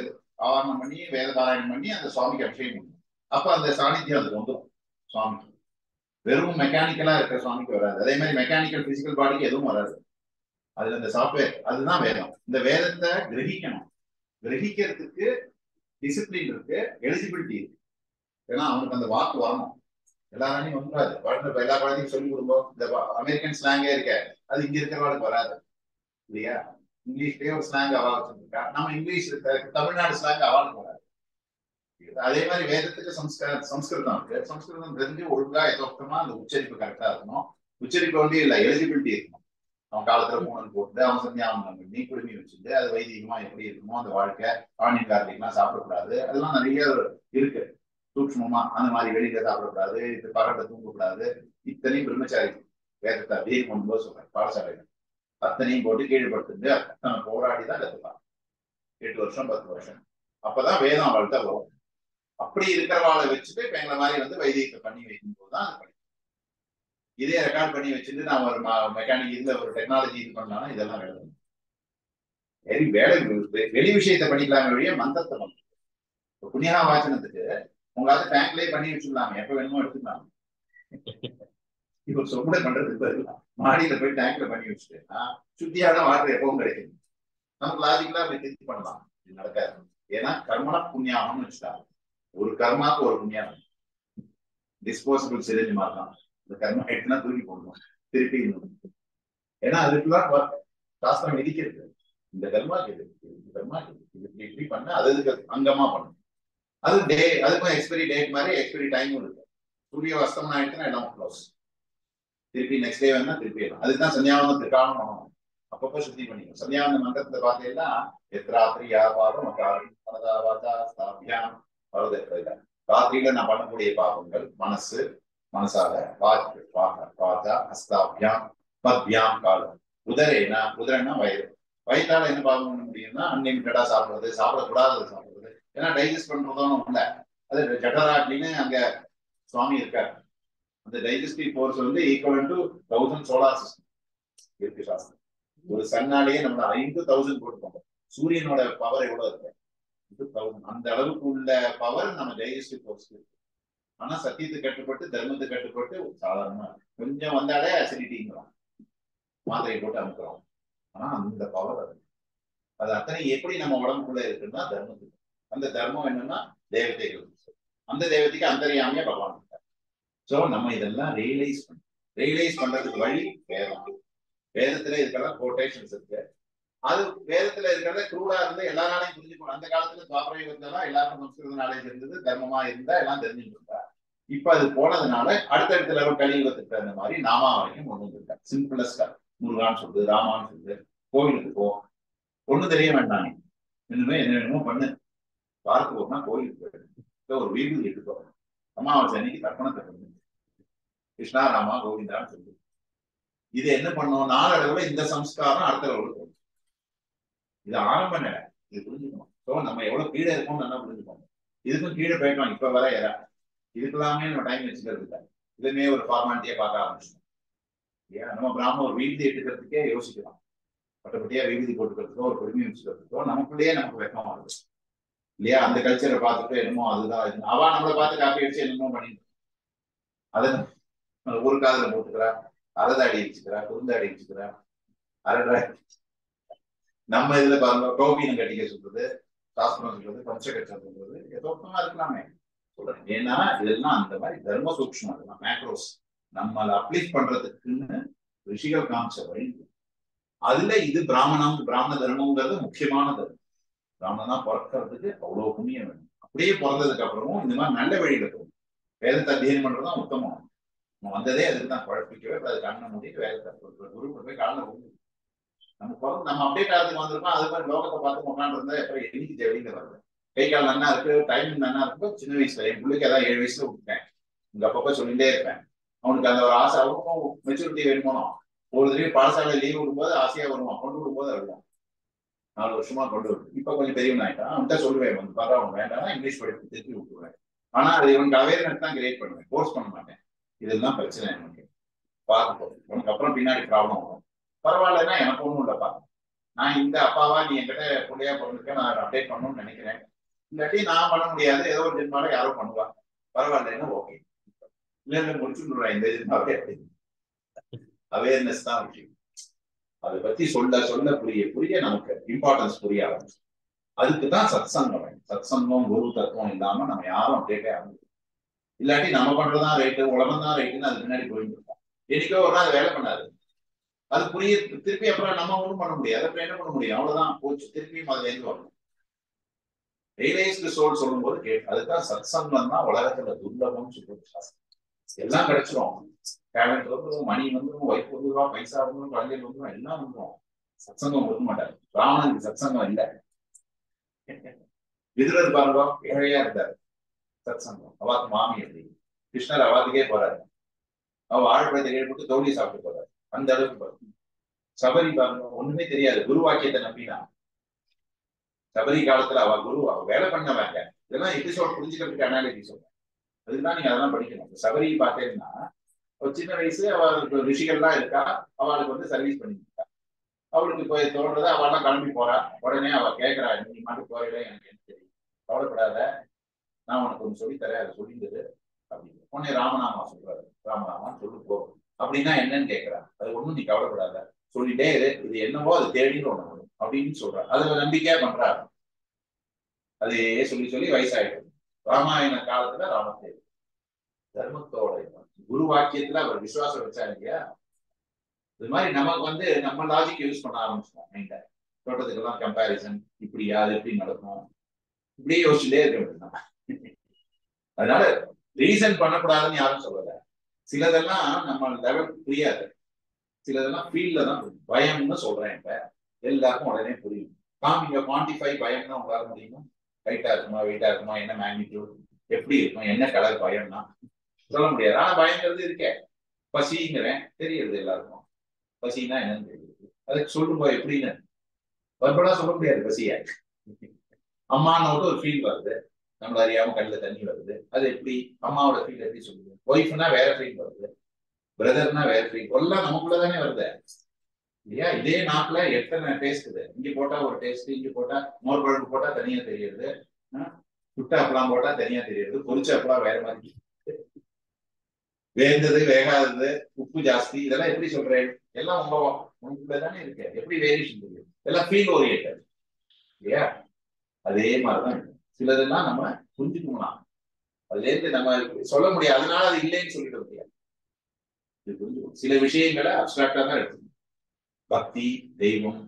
ஆவரணம் பண்ணி வேத பாராயணம் பண்ணி அந்த சுவாமிக்கு அபிஷேகம் பண்ணும். அப்ப அந்த சாநித்தியம் அதுக்கு வந்துடும் சுவாமிக்கு. வெறும் மெக்கானிக்கலா இருக்கிற சுவாமிக்கு வராது. அதே மாதிரி மெக்கானிக்கல் பிசிக்கல் பாடிக்கு எதுவும் வராது. அதுல இந்த சாஃப்ட்வேர் அதுதான் வேதம். இந்த வேதத்தை கிரகிக்கணும். கிரகிக்கிறதுக்கு டிசிப்ளின் இருக்கு, எலிஜிபிலிட்டி இருக்கு. ஏன்னா அவனுக்கு அந்த வாக்கு வரணும். எல்லாராலையும் வந்துடாது. குழந்தை எல்லா குழந்தையும் சொல்லி கொடுப்போம். இந்த அமெரிக்கன் ஸ்லாங்கே இருக்க அது இங்க இருக்கிறவாளுக்கு வராது இல்லையா? இங்கிலீஷ்லயே ஒரு ஸ்லாங் அவா வச்சிருக்கா. நம்ம இங்கிலீஷ் தமிழ்நாடு ஸ்லாங் அவளுக்கு வராது. அதே மாதிரி வேதத்துக்கு சம்ஸ்கிருதம் இருக்கு. சம்ஸ்கிருதம் தெரிஞ்சு ஒழுங்கா யதோக்தமா அந்த உச்சரிப்பு கரெக்டா இருக்கணும். உச்சரிப்பு வந்து இல்ல எலிஜிபிலிட்டி இருக்கணும். அவன் காலத்துல பூனல் போட்டு அவன் சந்தியாவனம் பண்ணி குடுமி வச்சுட்டு அது வைதிகமா எப்படி இருக்குமோ அந்த வாழ்க்கை ஆனியன் கார்லிக்லாம் சாப்பிடக்கூடாது. அதெல்லாம் நிறைய இருக்கு சூக்ஷ்மமா. அந்த மாதிரி வெளியில சாப்பிடக்கூடாது, இது பகல்ல தூங்கக்கூடாது. இத்தனையும் பிரம்மச்சாரி வேதத்தை அப்படியே கொண்டு போது சொல்றேன். பாடசாலையில அத்தனையும் போட்டு கீழ்படுத்துட்டு அத்தனை போராடிதான் கத்துக்கலாம். 8 வருஷம் 10 வருஷம். அப்பதான் வேதம் அவள்கிட்ட வரும். அப்படி இருக்கிறவாளை வச்சுட்டு இப்ப எங்களை மாதிரி வந்து வைத்தியத்தை பண்ணி வைக்கும் போதுதான் அது படிக்கும். இதே ரெக்கார்ட் பண்ணி வச்சுட்டு நான் ஒரு மெக்கானிக் இதுல ஒரு டெக்னாலஜி இது பண்ணாலும் இதெல்லாம் வேலை வேலை வெளி விஷயத்தை பண்ணிக்கலாமே வழிய மந்திரத்தை பண்ணணும். புண்ணியா வாசனத்துக்கு உங்களால டேங்க்லயே பண்ணி வச்சுக்கலாமே, எப்ப வேணுமோ எடுத்துக்கலாம். இப்ப சொப்பனை பண்றதுக்கு இருக்கலாம் மாடியில போய் டேங்க்ல பண்ணி வச்சுட்டேன்னா சுத்தியான வாட்டர் எப்பவும் கிடைக்கும். நமக்கு லாஜிக்கலா அப்படி திங்க் பண்ணலாம். இது நடக்காது. ஏன்னா கர்மனா புண்ணியாகம்னு வச்சுட்டாங்க. ஒரு கர்மாக்கு ஒரு புண்ணியம். டிஸ்போசபிள் சிரிஞ்சு மாதிரிதான். இந்த கர்மா ஆயிடுச்சுன்னா தூக்கி போடணும், திருப்பி. ஏன்னா அதுக்குலாம் சாஸ்திரம் விதிக்கிறது. இந்த கர்மா இது, இந்த கர்மா இது, இப்படி பண்ண அது அங்கமா பண்ணும். அது அதுக்கும் எக்ஸ்பைரி டேட் மாதிரி எக்ஸ்பைரி டைமும் இருக்கு. சூரிய அஸ்தமனம் ஆயிடுச்சுன்னா எல்லாம் க்ளோஸ். திருப்பி நெக்ஸ்ட் டே வேணா திருப்பி அதுதான் சன்னியாவனம் காரணம். அப்பப்போ சுத்தி பண்ணிக்கணும். சன்னியாவன மந்திரத்தை பார்த்தீங்கன்னா எத்ராத்திரி யாபாரம் வருது. ராத்திரியில நான் பண்ணக்கூடிய பாவங்கள் மனசு, மனசால, வாச்சா, ஹஸ்தாபியாம், பத்யாம் காலம். உதரேனா வயிறு. வயிற்றால என்ன பாவம் பண்ண முடியும்னா அன்லிமிட்டடா சாப்பிடுறது, சாப்பிடக்கூடாது சாப்பிடுறது. ஏன்னா டைஜஸ்ட் பண்றதும் இல்லை. அது ஜட்டராட்லின்னு அங்க சுவாமி இருக்காரு. அந்த டைஜஸ்டிவ் ஃபோர்ஸ் வந்து ஈக்குவல் டு 1000 சோலார் சிஸ்டம் இருக்கு சாஸ்திரம். ஒரு சன்னாலேயே நம்ம 5000 போட்டுக்கோங்க. சூரியனோட பவர் எவ்வளவு இருக்கு? 1000. அந்த அளவுக்கு உள்ள பவர் நம்ம டைஜஸ்டிவ் ஃபோர்ஸ் இருக்கு. ஆனா சத்தியத்துக்கு கட்டுப்பட்டு தர்மத்துக்கு கட்டுப்பட்டு சாதாரணமா கொஞ்சம் வந்தாலே அசிடிட்டிங்கிறோம், மாத்திரையை போட்டு அமுக்குறோம். ஆனா அந்த பவர் அது அத்தனை எப்படி நம்ம உடம்புக்குள்ள இருக்குன்னா தர்மத்துக்கு. அந்த தர்மம் என்னன்னா தேவதைகள். அந்த தேவதைக்கு அந்தரியாமையா பகவான் இருக்கார். சோ நம்ம இதெல்லாம் ரியலைஸ் பண்றதுக்கு வழி வேதம். வேதத்துல இதுக்கெல்லாம் கோட்டேஷன்ஸ் இருக்கு. அது வேதத்துல இருக்கிறத க்ரூடா இருந்து எல்லாராலையும் புரிஞ்சுக்கணும். அந்த காலத்துல துவாபர யுகத்துல எல்லாருக்கும் சம்ஸ்கிருத நாலேஜ் இருந்தது, தர்மமா இருந்தா எல்லாம் தெரிஞ்சுட்டு இருந்தா. இப்ப அது போனதுனால அடுத்தடுத்த லெவல் கலியுகத்துக்கு தகுந்த மாதிரி நாமா வரைக்கும் கொண்டு வந்துருக்கா. சிம்பிளஸ்டா முருகான்னு சொல்லுது, ராமான்னு சொல்லுது. கோவிலுக்கு போ, ஒண்ணும் தெரிய வேண்டாம், இன்னுமே என்ன வேணுமோ பண்ணு. பார்க்க போனா கோவிலுக்கு போயிடு, ஒரு வீடு எடுத்துக்கோ, அமாவாசை அன்னைக்கு தர்ப்பணத்தை பண்ணு, கிருஷ்ணா ராமா கோவிந்தான்னு சொல்லு. இது என்ன பண்ணும்? நாளடைவுல இந்த சம்ஸ்காரம் அடுத்த லெவலுக்கு வரும். இது ஆரம்ப நிலை, இது புரிஞ்சுக்கணும். ஸோ நம்ம எவ்வளவு கீழே இருக்கோம்னு நல்லா புரிஞ்சுக்கோங்க. இதுக்கும் கீழே போயிட்டோம் இப்ப வர ஏறா. இதுக்கெல்லாமே நம்ம டைம் வச்சுக்கிறது இல்லை. இதுமே ஒரு ஃபார்மாலிட்டியா பார்க்க ஆரம்பிச்சோம். ஏன் நம்ம பிராமண ஒரு வீதி எடுத்துக்கிறதுக்கே யோசிக்கலாம். பட்டப்பட்டியா வீதி போட்டுக்கிறதுக்கோ ஒரு பெருமை வச்சுக்கிறதுக்கோ நமக்குள்ளேயே நமக்கு வெக்கமா இருக்கு இல்லையா? அந்த கல்ச்சரை பார்த்துட்டு என்னமோ அதுதான் அவ நம்மளை பார்த்து காப்பி அடிச்சு என்னமோ பண்ணிட்டு அதை ஒரு காதல போட்டுக்கிறா, அரைதாடி வச்சுக்கிறா, குறுந்தாடி வச்சுக்கிறா, அரைடா. நம்ம இதுல பாருங்க டோபின்னு கட்டிக்க சொல்றது, சாஸ்திரம் சொல்றது, பஞ்சகட்சம் சொல்றது, எதோட்டமா இருக்கலாமே சொல்றேன். ஏன்னா இதெல்லாம் அந்த மாதிரி தர்ம சூக்ஷ்மம், அதெல்லாம் மேக்ரோஸ் நம்மளை அப்ளீட் பண்றதுக்குன்னு ரிஷிகள் காமிச்ச வழி. அதுல இது பிராமண தர்மங்கிறது முக்கியமான தர்மம். பிராமணனா பிறக்கிறதுக்கு அவ்வளவு புண்ணியம் வேணும். அப்படியே பிறந்ததுக்கு அப்புறமும் இந்த மாதிரி நல்ல வழியில போகும். வேதத்தை அத்தியனம் பண்றதுதான் உத்தமம். நம்ம வந்ததே அதுக்கு தான், குழப்பிக்கவே அது கண்ணை மூடிட்டு வேதத்தை குரு போய் காலில் போகும். நம்ம அப்டேட் ஆகிறதுக்கு வந்திருக்கோம். அது மாதிரி லோகத்தை பார்த்து உட்காந்து இருந்தா எப்ப என்னைக்கு தேவைங்க வருது. கை கால் நல்லா இருக்கு, டைமிங் நல்லா இருக்கு. சின்ன வயசுல என் பிள்ளைக்கு ஏதாவது 7 வயசுல விட்டுட்டேன். இங்க அப்பப்ப சொல்லிட்டே இருப்பேன். அவனுக்கு அந்த ஒரு ஆசை, அவனுக்கும் மெச்சூரிட்டி வேணுமோ. ஒரு தடவை பாடசாலை லீவ் விடும்போது ஆசையா வருவான், கொண்டு விடும்போது வருவான். 4 வருஷமா கொண்டு விட்டு இப்ப கொஞ்சம் பெரியவன் ஆயிட்டான். அவன்கிட்ட சொல்லுவேன், வந்து பாரு அவன் வேண்டாம், இங்கிலீஷ் படிப்பு திருப்பி விட்டுருவேன். ஆனா அது இவனுக்கு அவேர்னஸ் தான் கிரியேட் பண்ணுவேன், ஃபோர்ஸ் பண்ண மாட்டேன். இதுதான் பிரச்சனை எனக்கு. பார்க்க உனக்கு அப்புறம் பின்னாடி ப்ராப்ளம் வரும். பரவாயில்லன்னா எனக்கு ஒண்ணும் இல்லப்பா, நான் இந்த அப்பாவா நீ என்கிட்ட பிள்ளையா பிறந்திருக்கேன், நான் அப்டேட் பண்ணணும்னு நினைக்கிறேன். இல்லாட்டி நான் பண்ண முடியாது, ஏதோ ஒரு ஜென்மால யாரோ பண்ணுவா, பரவாயில்லன்னா ஓகே. இல்ல முடிச்சுடுறேன் இந்த ஜென்மாவே. அவேர்னஸ் தான் விஷயம். அதை பத்தி சொல்ல புரிய நமக்கு இம்பார்ட்டன்ஸ் புரிய ஆரம்பிச்சு. அதுக்குதான் சத் சங்கம். சத் சங்கம் குரு தத்துவம் இல்லாம நம்ம யாரும் அப்டேட்டே ஆரம்பிச்சு. இல்லாட்டி நம்ம பண்றதுதான் ரைட்டு, உலகம் தான் ரைட்டுன்னு அது பின்னாடி போயிட்டு இருக்கோம். என்னைக்கோ ஒரு நாள் வேலை பண்ணாது, அது புரிய திருப்பி அப்புறம் நம்ம ஒன்றும் பண்ண முடியாது. அப்புறம் என்ன பண்ண முடியும்? அவ்வளவுதான் போச்சு. திருப்பியும் அதுல இருந்து வரணும். ரியலைஸ்டு சோல் சொல்லும் போது கேட்டு, அதுதான் சத் சங்கம் தான் உலகத்துல துர்லபம் சொல்றது சாஸ்திரம். எல்லாம் கிடைச்சிரும், டேலண்ட் வந்துடும், மணி வந்துடும், ஒய்ஃப் வந்துருவா, பைசா வந்துடும், குழந்தைகள் வந்துடும், எல்லாம் வந்துடும். சத்சங்கம் கொடுக்க மாட்டாரு. ராவணனுக்கு சத்சங்கம் இல்லை. விதுரர் பாருங்க ஏழையா இருந்தாரு, சத்சங்கம். அவாக்கு மாமி எப்படி, கிருஷ்ணர் அவாத்துக்கே போறாரு, அவ ஆழ்பழத்தை கேட்டு தோல்வி சாப்பிட்டு போறாரு. அந்த அளவுக்கு பாருங்க. சபரி பாருங்க ஒண்ணுமே தெரியாது, குரு வாக்கியத்தை நம்பினா. சபரி காலத்துல அவ குரு, அவ வேலை பண்ணவாங்க. இதெல்லாம் எபிசோட் புரிஞ்சுக்கிறதுக்கு அனாலிட்டி சொல்றேன். அதுதான் நீங்க அதெல்லாம் படிக்கணும். சபரி பார்த்தேன்னா ஒரு சின்ன வயசு, அவளுக்கு ரிஷிகள்லாம் இருக்கா, அவளுக்கு வந்து சர்வீஸ் பண்ணிட்டு இருக்கா. அவளுக்கு போய் தோன்றது, அவெல்லாம் கிளம்பி போறா. உடனே அவ கேட்கறா, நீ மட்டும் போயிட, எனக்கு என்ன தெரியும், கவலைப்படாத, நான் உனக்கு ஒன்று சொல்லித்தரேன், அதை சொல்லிடுது அப்படின்னு. உடனே ராமநாமா சொல்றாரு, ராமநாமான்னு சொல்லு போ. அப்படின்னா என்னன்னு கேட்கறா. அது ஒண்ணும் நீ கவலைப்படாத, சொல்லிட்டே இரு, இது என்னவோ அது தேடின்னு ஒண்ணு அப்படின்னு சொல்றா. அதுல நம்பிக்கையா பண்றாரு. அதே சொல்லி வயசாயிடும். ராமாயண காலத்துல ராமதேவ் தர்மத்தோட குரு வாக்கியத்துல அவர் விசுவாசம் வச்சா இல்லையா, இது மாதிரி நமக்கு நம்ம லாஜிக் யூஸ் பண்ண ஆரம்பிச்சோம் மைண்ட. தோட்டத்துக்கெல்லாம் கம்பேரிசன், இப்படியா அது எப்படி நடக்கும், இப்படியே யோசிச்சுட்டே இருக்க வேண்டியதுதான். அதனால ரீசன் பண்ணக்கூடாதுன்னு யாரும் சொல்லல. சிலதெல்லாம் நம்ம லெவல் புரியாது, சிலதெல்லாம் ஃபீல்ட்ல தான் பயம்னு சொல்றேன். இப்ப எல்லாருக்கும் உடனே புரியும். காமிங்க குவான்டிஃபை பயம்னா உங்களால முடியுமா? ஹைட்டா இருக்குமா, வெயிட்டா இருக்குமா, என்ன மேக்னிடியூட், எப்படி இருக்கும், என்ன கலர் பயம்னா சொல்ல முடியாது. ஆனா பயங்கிறது இருக்கே. பசிங்கிறேன் தெரியுது எல்லாருக்கும். பசின்னா என்னன்னு தெரியுது. அதுக்கு சொல்லுங்க எப்படின்னு வர்பலா சொல்ல முடியாது பசிய. அம்மான்னு ஒரு ஃபீல் வருது, நம்மள அறியாம கண்ணில் தண்ணி வருது. அது எப்படி அம்மாவோட ஃபீல் எப்படி சொல்லுது? ஒய்ஃப்னா வேற ஃபீல் வருது, பிரதர்னா வேற ஃபீல், எல்லாம் நமக்குள்ளதானே வருது இல்லையா? இதே நாட்டுல எத்தனை டேஸ்ட், இங்க போட்டா ஒரு டேஸ்ட், இங்க போட்டா மோர் குழம்பு போட்டா தனியா தெரியுது, சுட்ட அப்பளம் போட்டா தனியா தெரியுது, பொரிச்ச அப்பளம் வேற மாதிரி, வேந்தது வேகாதது, உப்பு ஜாஸ்தி, இதெல்லாம் எப்படி சொல்றேன்? எல்லாம் உங்களுக்குள்ளதானே இருக்கு. எப்படி வேரியேஷன் தெரியும்? எல்லாம் ஃபீல் ஓரியன்டட் இல்லையா? அதே மாதிரிதான் சிலதெல்லாம் நம்ம புரிஞ்சுக்கணும். அதுல இருந்து நம்ம சொல்ல முடியாது, அதனால அது இல்லைன்னு சொல்லிட முடியாது. சில விஷயங்களை அப்டிராக்டா தான் எடுத்துக்கணும். பக்தி, தெய்வம்,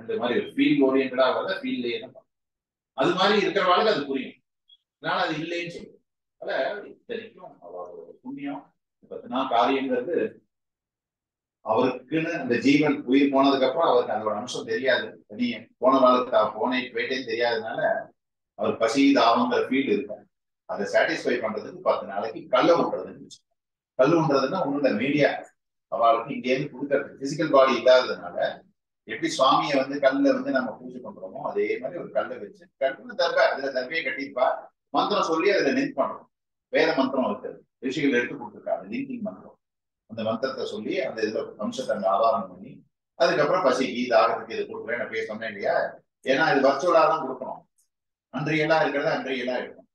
அந்த மாதிரி ஒரு ஃபீல் ஓரியன்டா வரத ஃபீல்லையே தான். அது மாதிரி இருக்கிறவாளுக்கு அது புரியும். அதனால அது இல்லைன்னு சொல்லுவோம். அத இத்தனைக்கும் அவரோட புண்ணியம் பத்தினா காரியங்கிறது அவருக்குன்னு அந்த ஜீவன் உயிர் போனதுக்கு அப்புறம் அவருக்கு அதோட அம்சம் தெரியாது. நீ போன வாழ்க்கை போயிட்டேன்னு தெரியாதனால அவர் பசி தாவங்கிற ஃபீல் இருக்கும். அதை சாட்டிஸ்ஃபை பண்றதுக்கு 10 நாளைக்கு கல்ல ஊட்டுறதுன்னு. கல் ஊன்றதுன்னா ஒண்ணுல மீடியா அவளுக்கு இங்கேருந்து கொடுக்கறது. பிசிக்கல் பாடி இல்லாததுனால எப்படி சுவாமியை கல்ல நம்ம பூஜை பண்றோமோ அதே மாதிரி ஒரு கல்லை வச்சு கல்லுன்னு தர்பை, அதுல தர்பையை கட்டியிருப்பா, மந்திரம் சொல்லி அதுல லிங்க் பண்றோம். வேற மந்திரம் இருக்குது, ரிஷிகள் எடுத்து கொடுத்துருக்காங்க லிங்கிங் மந்திரம். அந்த மந்திரத்தை சொல்லி அந்த இதுல அம்சத்தை அங்க ஆதாரம் பண்ணி அதுக்கப்புறம் பசிக்கு தாகத்துக்கு இது கொடுக்குறேன் நான் பேச சொன்னேன் இல்லையா? ஏன்னா இது வர்ச்சுவலா தான் கொடுக்கணும். அன்றையெல்லாம் இருக்கிறத அன்றையெல்லாம் இருக்கும்.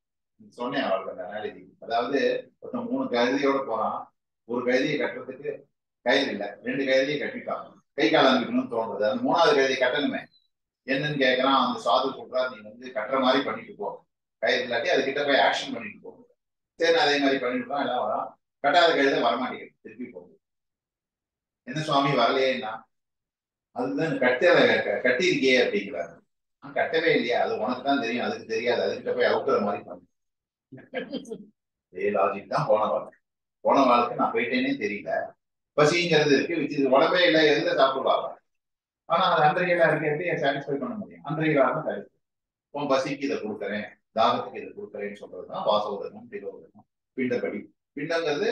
சொன்னேன் அவருக்கு அந்த அனாலிசி. அதாவது ஒருத்தன் 3 கைதியோட போறான், ஒரு கைதியை கட்டுறதுக்கு கயிறு இல்லை, 2 கைதியை கட்டிட்டான், கை கால் அனுப்பிக்கணும்னு தோன்றது. அந்த 3வது கைதியை கட்டணுமே, என்னன்னு கேட்கறான். அந்த சாது சொல்றா, நீ கட்டுற மாதிரி பண்ணிட்டு போ, கயிறு இல்லாட்டி அது கிட்ட போய் ஆக்ஷன் பண்ணிட்டு போ. சரி அதே மாதிரி பண்ணிட்டு எல்லாம் வரான். கட்டாத கையில வரமாட்டேங்குது, திருப்பி போகுது. என்ன சுவாமி வரலையேன்னா, அதுதான் கட்டியிருக்கே அப்படிங்கிறாரு. கட்டவே இல்லையா, அது உனக்கு தான் தெரியும், அதுக்கு தெரியாது, அதுக்கிட்ட போய் அவுக்குற மாதிரி பண்ணு. இதே லாஜிக் தான் போன வாழ்க்கை நான் போயிட்டேனே தெரியல. பசிங்கிறது இருக்கு, இது உடம்பே இல்லை, எதுல சாப்பிடுவாங்க. ஆனா அது அன்றையில இருக்கு, எப்படி சாட்டிஸ்ஃபை பண்ண முடியும்? அன்றையிலாக உன் பசிக்கு இதை கொடுக்குறேன், தாகத்துக்கு இதை கொடுக்குறேன்னு சொல்றதுதான் வாசோதனம், திரோதனம், பிண்டப்படி. பிண்டங்கிறது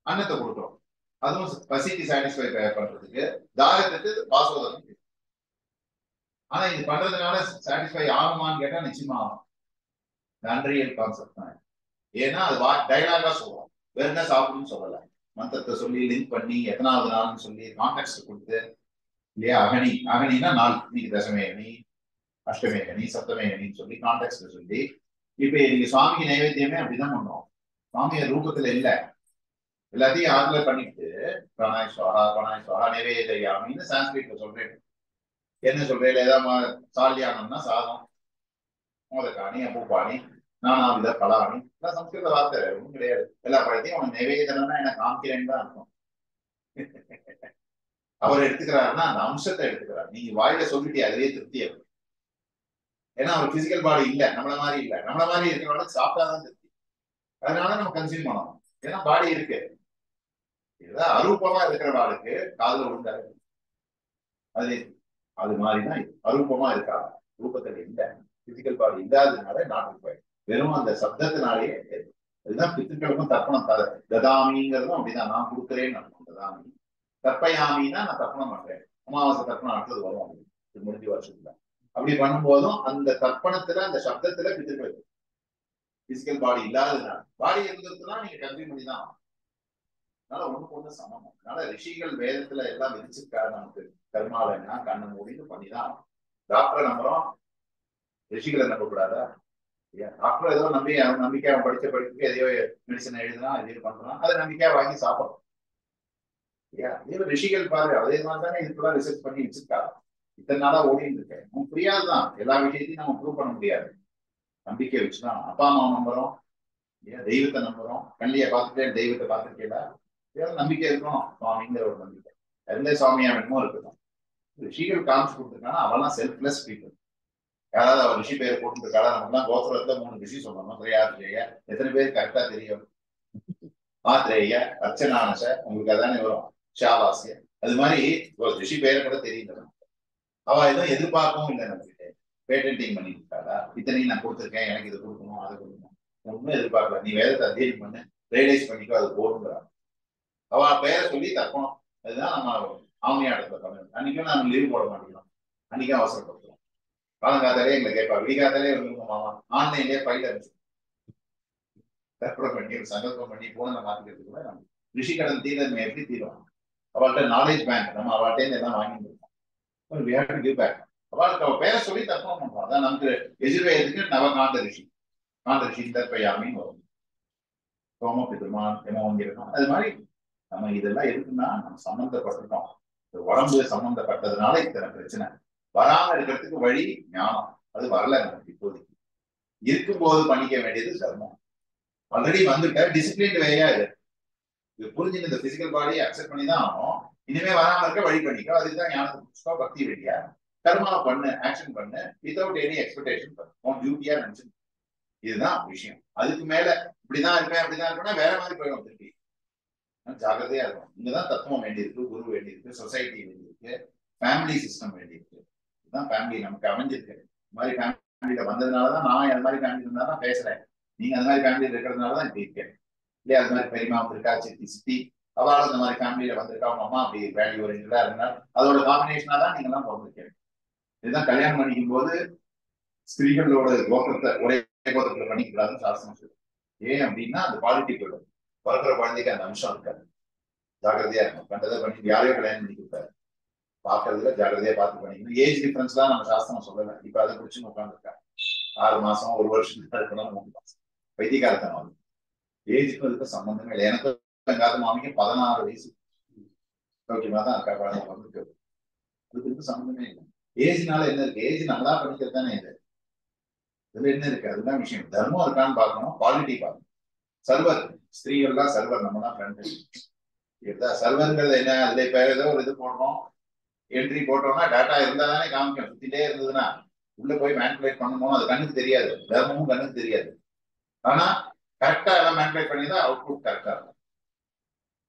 அன்னத்தை கொடுக்குறோம், அதுவும் பசிக்கு சாட்டிஸ்ஃபை பண்றதுக்கு. தாகத்துக்கு வாசோதனம். ஆனா இது பண்றதுனால சாட்டிஸ்ஃபை ஆகுமான்னு கேட்டா நிச்சயமா ஆகும். அன்றையல் கான்செப்ட் தான். ஏன்னா அது டைலாகா சொல்றோம், வேற என்ன சாப்பிடுன்னு சொல்லல. மந்திரத்தை சொல்லி லிங்க் பண்ணி எத்தனாவது நாள்னு சொல்லி கான்டெக்ட் கொடுத்து இல்லையா? அகனின்னா நாள், இன்னைக்கு தசமே அணி, அஷ்டமே அணி, சப்தமே அணின்னு சொல்லி கான்டெக்ட் சொல்லி. இப்ப நீங்க சுவாமிக்கு நைவேத்தியமே அப்படிதான் பண்றோம். சுவாமிய ரூபத்துல இல்ல, எல்லாத்தையும் ஆர்டர் பண்ணிட்டு பிரணாய் சுவாஹா நைவேத்தியாமின்னு சான்ஸ்கிரிட்ல சொல்றேன். என்ன சொல்றேன்? ஏதாவது சால்யானம்னா சாதம், மோதக்காணி, பூப்பாணி, நானாவித பலாணி, சம்ஸ்கிருத வார்த்தை ஒன்றும் கிடையாது. எல்லா பழத்தையும் அவன் நைவேதனம்னா எனக்கு காமிக்கிறேன்னு தான் இருக்கும். அவர் எடுத்துக்கிறாருன்னா அந்த அம்சத்தை எடுத்துக்கிறார். நீங்க வாயில சொல்லிட்டு அதுவே திருப்தி இருக்கும். ஏன்னா அவர் பிசிக்கல் பாடி இல்ல, நம்மள மாதிரி இல்ல. நம்மள மாதிரி இருக்கிறவங்க சாப்பிட்டாதான் திருப்தி. அதனால நம்ம கன்சியூம் பண்ணணும். ஏன்னா பாடி இருக்கு. இதுதான் அரூபமா இருக்கிற பாடுக்கு காதுல உண்டாரு. அது மாதிரிதான் அரூபமா இருக்காங்க, ரூபத்தில் இல்ல. பிசிக்கல் பாடி இல்லாததுனால நாட்டு வெறும் அந்த சப்தத்தினாலேயே. அதுதான் பித்திருக்களுக்கும் தர்ப்பணம் ததாமிங்கிறதும் அப்படிதான். நான் கொடுக்குறேன்னு அர்த்தம் ததாமி. தர்ப்பயாமின்னா நான் தர்ப்பணம் பண்றேன். அமாவாசை தர்ப்பணம் அடுத்தது வரும், அப்படி முடிஞ்ச வருஷத்துல. அப்படி பண்ணும்போதும் அந்த தர்ப்பணத்துல அந்த சப்தத்துல பித்திருக்களுக்கு பிசிக்கல் பாடி இல்லாததுனால. பாடி இருந்ததுன்னா நீங்க கன்சியூம் பண்ணி தான். அதனால ஒண்ணுக்கு ஒண்ணு சமம். அதனால ரிஷிகள் வேதத்துல எல்லாம் விதிச்சிருக்காரு நமக்கு. கர்மாலன்னா கண்ணை மூடின்னு பண்ணிதான். டாக்டரை நம்புறோம், ரிஷிகளை நம்பக்கூடாதா? டாக்டர் ஏதோ நம்பிக்கை அவன் படிச்ச படிப்புக்கு எதையோ மெடிசன் எழுதுனா எதையோ பண்றான், அதை நம்பிக்கையா வாங்கி சாப்பிடணும். இதே ரிஷிகள் பாரு, அதே மாதிரி தானே இதுக்குள்ள ரிசர்ச் பண்ணி வச்சிருக்காங்க. இத்தனை நாளா ஓடிட்டு இருக்கேன். நமக்கு புரியாதுதான், எல்லா விஷயத்தையும் நம்ம ப்ரூவ் பண்ண முடியாது. நம்பிக்கை வச்சுதான் அப்பா அம்மா நம்புறோம், இல்லையா? தெய்வத்தை நம்புறோம், கண்ணிய பார்த்துட்டே தெய்வத்தை பார்த்துருக்கேடா, நம்பிக்கை இருக்கணும் சுவாமிங்கிற ஒரு நம்பிக்கை. எந்த சுவாமியா வேணுமோ இருக்கட்டும். ரிஷிகள் காமிச்சு கொடுத்துருக்காங்கன்னா அவெல்லாம் செல்ஃப்லெஸ் பீப்புள். யாராவது அவர் ரிஷி பேர் போட்டுருக்காளா? நம்ம கோத்திரத்துல 3 ரிஷி சொல்லணும். திரையாத்திரேய எத்தனை பேர் கரெக்டா தெரியும்? ஆத்திரேய, அர்ச்சனானச, உங்களுக்கு அதானே வரும். ஷாவாசிய, அது மாதிரி ஒரு ரிஷி பேரை கூட தெரியல. அவ எதுவும் எதிர்பார்க்கவும் இல்லை நம்ம கிட்ட. பேட்டன்டிங் பண்ணிட்டு இருக்காளா? இத்தனையும் நான் கொடுத்துருக்கேன், எனக்கு இது கொடுக்கணும், அதை கொடுக்கணும், ஒன்றும் எதிர்பார்க்கல. நீ வேதத்தை அத்தியனம் பண்ணு, ரியலைஸ் பண்ணிக்கோ, அது போடுங்கிறான். அவ பெயரை சொல்லி தப்பணும். அதுதான் நம்ம ஆமையா இடத்துல பண்ணணும். அன்னைக்கும் நாங்கள் லீவ் போட மாட்டேங்கிறோம், அன்னைக்கும் அவசரப்படுத்துறோம். காலங்காத்தாலே எங்களை கேட்பா, விடிகாத்தாலே வந்துருங்க மாமா, ஆன்லைன்லேயே பயில இருந்துச்சு கற்பனை பண்ணி சங்கல்பம் பண்ணி போன மாத்திக்கிறதுக்கு கூட நம்ம ரிஷி கடன் தீரமை எப்படி தீரும்? அவள்கிட்ட நாலேஜ் பேங்க், நம்ம அவள்கிட்ட எல்லாம் வாங்கி இருக்கோம். அவளுக்கு அவ பேரை சொல்லி தப்பம் பண்றோம். அதான் நமக்கு எதிர்வேதுக்கு நவகாந்த ரிஷி, காந்த ரிஷி தற்பயாமின்னு வரும். சோம பிதுமான் எமோங்கிருக்கோம். அது மாதிரி நம்ம இதெல்லாம் எதுக்குன்னா நம்ம சம்பந்தப்பட்டிருக்கோம். உடம்பு சம்பந்தப்பட்டதுனால இத்தனை பிரச்சனை. வராம இருக்கிறதுக்கு வழி ஞானம். அது வரல நமக்கு இப்போதைக்கு. இருக்கும்போது பண்ணிக்க வேண்டியது தர்மம். ஆல்ரெடி வந்துட்ட டிசிப்ளின் வேயா இது புரிஞ்சுட்டு இந்த பிசிக்கல் பாடியை அக்செப்ட் பண்ணி தான் ஆகணும். இனிமே வராம இருக்க வழி பண்ணிக்கோ. அதுதான் ஞானத்தை புதுசா பக்தி வழியா கர்மா பண்ணு, ஆக்ஷன் பண்ணு, வித்தவுட் எனி எக்ஸ்பெக்டேஷன் உன் டியூட்டியா நினைச்சு. இதுதான் விஷயம். அதுக்கு மேல இப்படிதான் இருப்பேன் அப்படிதான் இருப்பேன்னா வேற மாதிரி போயிடும். திருப்பி ஜாகிரதையா இருக்கும். இங்கதான் தத்துவம் வேண்டியிருக்கு, குரு வேண்டியிருக்கு, சொசைட்டி வேண்டியிருக்கு, ஃபேமிலி சிஸ்டம் வேண்டியிருக்கு. இதுதான் ஃபேமிலி நமக்கு அமைஞ்சிருக்கு. இந்த மாதிரி ஃபேமிலியில வந்ததுனாலதான் நான் அந்த மாதிரி ஃபேமிலி இருந்தாதான் பேசுறேன். நீங்க அந்த மாதிரி ஃபேமிலியில இருக்கிறதுனாலதான் இப்படி இருக்கேன். இல்லையா? அது மாதிரி பெரியமா வந்திருக்கா, சித்தி சித்தி அவளும் இந்த மாதிரி ஃபேமிலியில வந்திருக்கா, அவங்க அம்மா அப்படி வேல்யூ ஓரியன்டா இருந்தா அதோட காம்பினேஷனா தான் நீங்க எல்லாம் பிறந்திருக்கேன். இதுதான் கல்யாணம் பண்ணிக்கும் போது ஸ்திரீகளோட கோத்திரத்தை ஒரே கோத்திரத்துல பண்ணிக்கூடாதுன்னு சாஸ்திரம் சொல்லுது. ஏன் அப்படின்னா அந்த குவாலிட்டி போயிடும். பிறக்கிற குழந்தைக்கு அந்த அம்சம் இருக்காது. ஜாகிரதையா இருக்கும். கண்டதை பண்ணி யாரையோ கல்யாணம் பண்ணி கொடுத்தாரு. பாக்குறதுல ஜாகிரதையா பார்த்து பண்ணிக்கணும். ஏஜ் டிஃபரன்ஸ் தான் நம்ம சாஸ்திரம் சொல்லல. இப்ப அதை குடிச்சுன்னு உட்காந்துருக்காங்க. 6 மாசம் 1 வருஷத்துக்கு இருக்கணும், 3 மாசம் வைத்தியகாலத்தனம். ஏஜுக்கும் இதுக்கு சம்பந்தமே இல்லை. எனக்கு எங்காத மாமிக்கு 16 வயசு ஓகேமா தான் இருக்கா குழந்தை வந்துருக்கு. அதுக்கு இதுக்கு சம்பந்தமே இல்லை. ஏஜ்னால என்ன இருக்கு? ஏஜ் நம்மளா பண்ணிக்கிறது தானே இது. இதுல என்ன இருக்கு? அதுதான் விஷயம். தர்மம் இருக்கான்னு பார்க்கணும், குவாலிட்டி பார்க்கணும். சர்வர் ஸ்திரீகள் தான் சர்வர், நம்ம தான் ஃப்ரெண்ட். சர்வர்ங்கிறது என்ன? அதுல இப்ப ஏதோ ஒரு இது போடுறோம், என்ட்ரி போட்டோம்னா டேட்டா இருந்தா தானே காமிக்கும். சுத்திட்டே இருந்ததுன்னா உள்ள போய் மேனிபுலேட் பண்ணணும். அது கண்ணுக்கு தெரியாது, தர்மமும் கண்ணுக்கு தெரியாது. ஆனா கரெக்டா எல்லாம் மேனிபுலேட் பண்ணி தான் அவுட்புட் கரெக்டா இருக்கும்.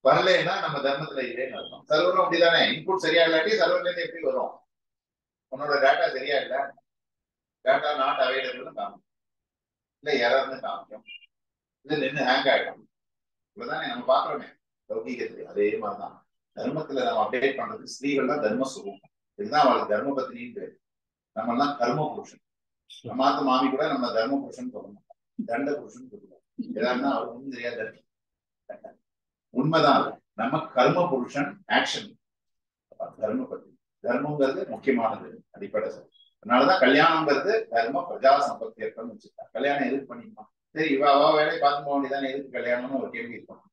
வரலைன்னா நம்ம தர்மத்துல இல்லைன்னு அர்த்தம். சர்வரும் அப்படிதானே. இன்புட் சரியா இல்லாட்டி சர்வர்ல இருந்து எப்படி வரும்? உன்னோட டேட்டா சரியா இல்ல, டேட்டா நாட் அவைலபிள்னு காமிக்கும், இல்ல எரர்னு காமிக்கும், இல்ல நின்று ஹேங் ஆயிடும். இவ்வளவுதானே நம்ம பாக்குறோமே லௌகீகத்துல. அதே மாதிரிதான் தர்மத்துல நம்ம அப்டேட் பண்றதுக்கு ஸ்திரீகள் தான் தர்ம சுரூபம். இதுதான் அவளுக்கு தர்ம பத்தினின்னு பேரு. நம்ம எல்லாம் கர்ம புருஷன். நம்மாத்து மாமி கூட நம்ம தர்ம புருஷன் சொல்லணும், தண்ட புருஷன் சொல்லுவோம். ஏதாருன்னா அவருக்கு ஒன்றும் தெரியாது. உண்மைதான். நம்ம கர்ம புருஷன், ஆக்ஷன் தர்ம பத்தி. தர்மங்கிறது முக்கியமானது, அடிப்படை. அதனாலதான் கல்யாணம்ங்கிறது தர்ம பிரஜா சம்பத்தி ஏற்பன்னு வச்சுருக்காங்க. கல்யாணம் எதுக்கு பண்ணிக்கலாம்? சரி, இவ அவ வேலையை பார்த்து போக வேண்டியதானே, எதுக்கு கல்யாணம்னு ஒரு கேள்வி இருக்கும்.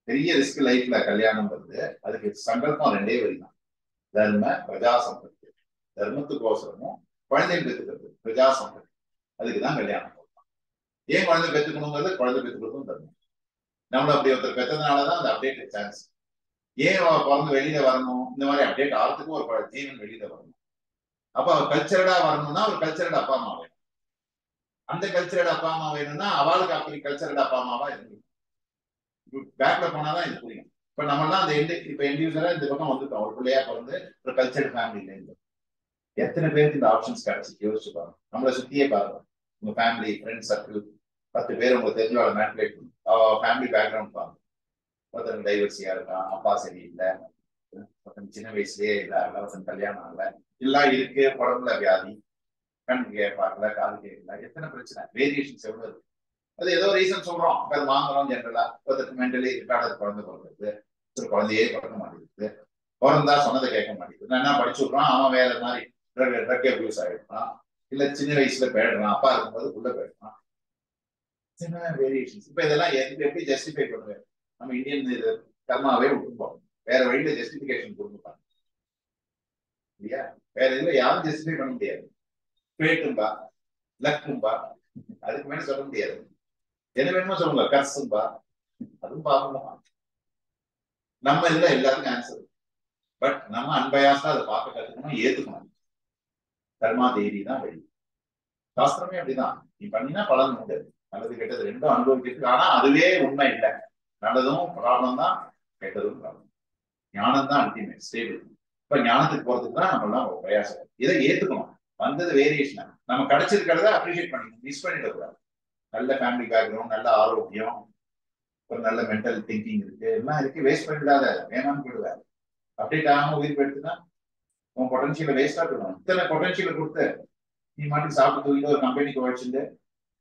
பெரிய ரிஸ்க் லைஃப்ல கல்யாணம்ங்கிறது. அதுக்கு சங்கல்பம் 2 வரிதான். தர்ம பிரஜா சம்பத்தி. தர்மத்துக்கோசரமும் குழந்தை பெற்றுக்கிறது பிரஜா சம்பத்தி. அதுக்குதான் கல்யாணம். ஏன் குழந்தை பெற்றுக்கணுங்கிறது? குழந்தை பெற்றுக்கிறதும் தர்மம். நம்மள அப்படி ஒருத்தர் பெற்றதுனாலதான் அந்த அப்டேட் சான்ஸ். ஏன் பிறந்து வெளியில வரணும்? இந்த மாதிரி அப்டேட் ஆகிறதுக்கு ஒரு ஜீவன் வெளியில வரணும். அப்ப அவர் கல்ச்சரடா வரணும்னா ஒரு கல்ச்சரட் அப்பா அம்மா வேணும். அந்த கல்ச்சரட் அப்பா அம்மா வேணும்னா அவளுக்கு அப்படி கல்ச்சரட் அப்பா அம்மாவா இருக்கு. பேக்ல போனாதான் இது புரியும். இப்ப நம்ம எல்லாம் அந்த இப்ப இண்டிவிஜுவலா இந்த பக்கம் வந்துட்டோம். ஒரு பிள்ளையா பிறந்து ஒரு கல்ச்சரட் ஃபேமிலில இருந்து எத்தனை பேருக்கு இந்த ஆப்ஷன்ஸ் கிடைச்சி யோசிச்சு பாருங்க. நம்மளை சுத்தியே பாருங்க. உங்க ஃபேமிலி ஃப்ரெண்ட் சர்க்கிள் 10 பேர் உங்களுக்கு தெரிஞ்ச மேனிபுலேட் பண்ணும். ஃபேமிலி பேக்ரவுண்ட் பாருங்க. ஒருத்தர் டைவர்சியா இருக்கான், அப்பா சரியில்லை, சின்ன வயசுலயே ஒருத்தன் கல்யாணம் ஆகல, எல்லாம் இருக்கு, உடம்புல வியாதி, கண்ணு பார்க்கல, காது கேட்கல, எத்தனை பிரச்சனை, வேரியேஷன்ஸ் எவ்வளவு இருக்கு. அது ஏதோ ரீசன் சொல்றோம், அது வாங்குறோம். ஜென்ரலா ஒருத்தருக்கு மென்டலி ரிட்டார்ட் குழந்தை பிறகுது, ஒரு குழந்தையே பிறக்க மாட்டேங்குது, பிறந்தா சொன்னதை கேட்க மாட்டேங்குது. நான் என்ன படிச்சு விடுறான், அவன் வேற மாதிரி ட்ரக் அபியூஸ் ஆகிடுறான், இல்ல சின்ன வயசுல போயிடுறான், அப்பா இருக்கும்போது உள்ள போயிடுறான். சின்ன வேரியேஷன்ஸ். இப்ப இதெல்லாம் எப்படி ஜஸ்டிஃபை பண்ணுவேன்? நம்ம இந்தியன் கர்மாவே விட்டுருப்போம். வேற வழியில ஜஸ்டிபிகேஷன் கொடுத்துப்பாங்க இல்லையா? வேற இதுல யாரும் ஜஸ்டிஃபை பண்ண முடியாது. பேட்டும்பா, லக்கும்பா, அதுக்கு மேல சொல்ல முடியாது. என்ன வேணுமோ சொல்லுங்க, கர்சும்பா, அதுவும் பார்க்கணும். நம்ம இதுல எல்லாத்துக்கும் ஆன்சர். பட் நம்ம அன்பயாசா அதை பார்க்க கத்துக்கணும், ஏத்துக்கணும். கர்மா தேதி தான் வழி. சாஸ்திரமே அப்படிதான். நீ பண்ணினா பலன் உண்டு, நல்லது கெட்டது ரெண்டும் அனுபவிக்கிறது. ஆனா அதுவே உண்மை இல்லை. நல்லதும் ப்ராப்ளம் தான், கெட்டதும் ப்ராப்ளம். ஞானம் தான் அல்டிமேட் ஸ்டேபிள். இப்ப ஞானத்துக்கு போறதுக்கு தான் நம்ம எல்லாம் பிரயாசம். இதை ஏத்துக்கணும். வந்தது வேரியேஷன். நம்ம கிடைச்சிருக்கிறத அப்ரிஷியேட் பண்ணிக்கணும், மிஸ் பண்ணிடக்கூடாது. நல்ல ஃபேமிலி பேக்ரவுண்ட், நல்ல ஆரோக்கியம், ஒரு நல்ல மென்டல் திங்கிங் இருக்கு, எல்லாம் இருக்கு. வேஸ்ட் பண்ணிடாத, வேணாம்னு போயிடுவாரு. அப்டேட் ஆகாம உயிர் போயிடுச்சுன்னா உன் பொட்டன்ஷியலை வேஸ்டா போயிடும். இத்தனை பொட்டன்ஷியலை கொடுத்து நீ மாட்டி சாப்பிட்டு தூக்கிட்டு ஒரு கம்பெனிக்கு உழைச்சிட்டு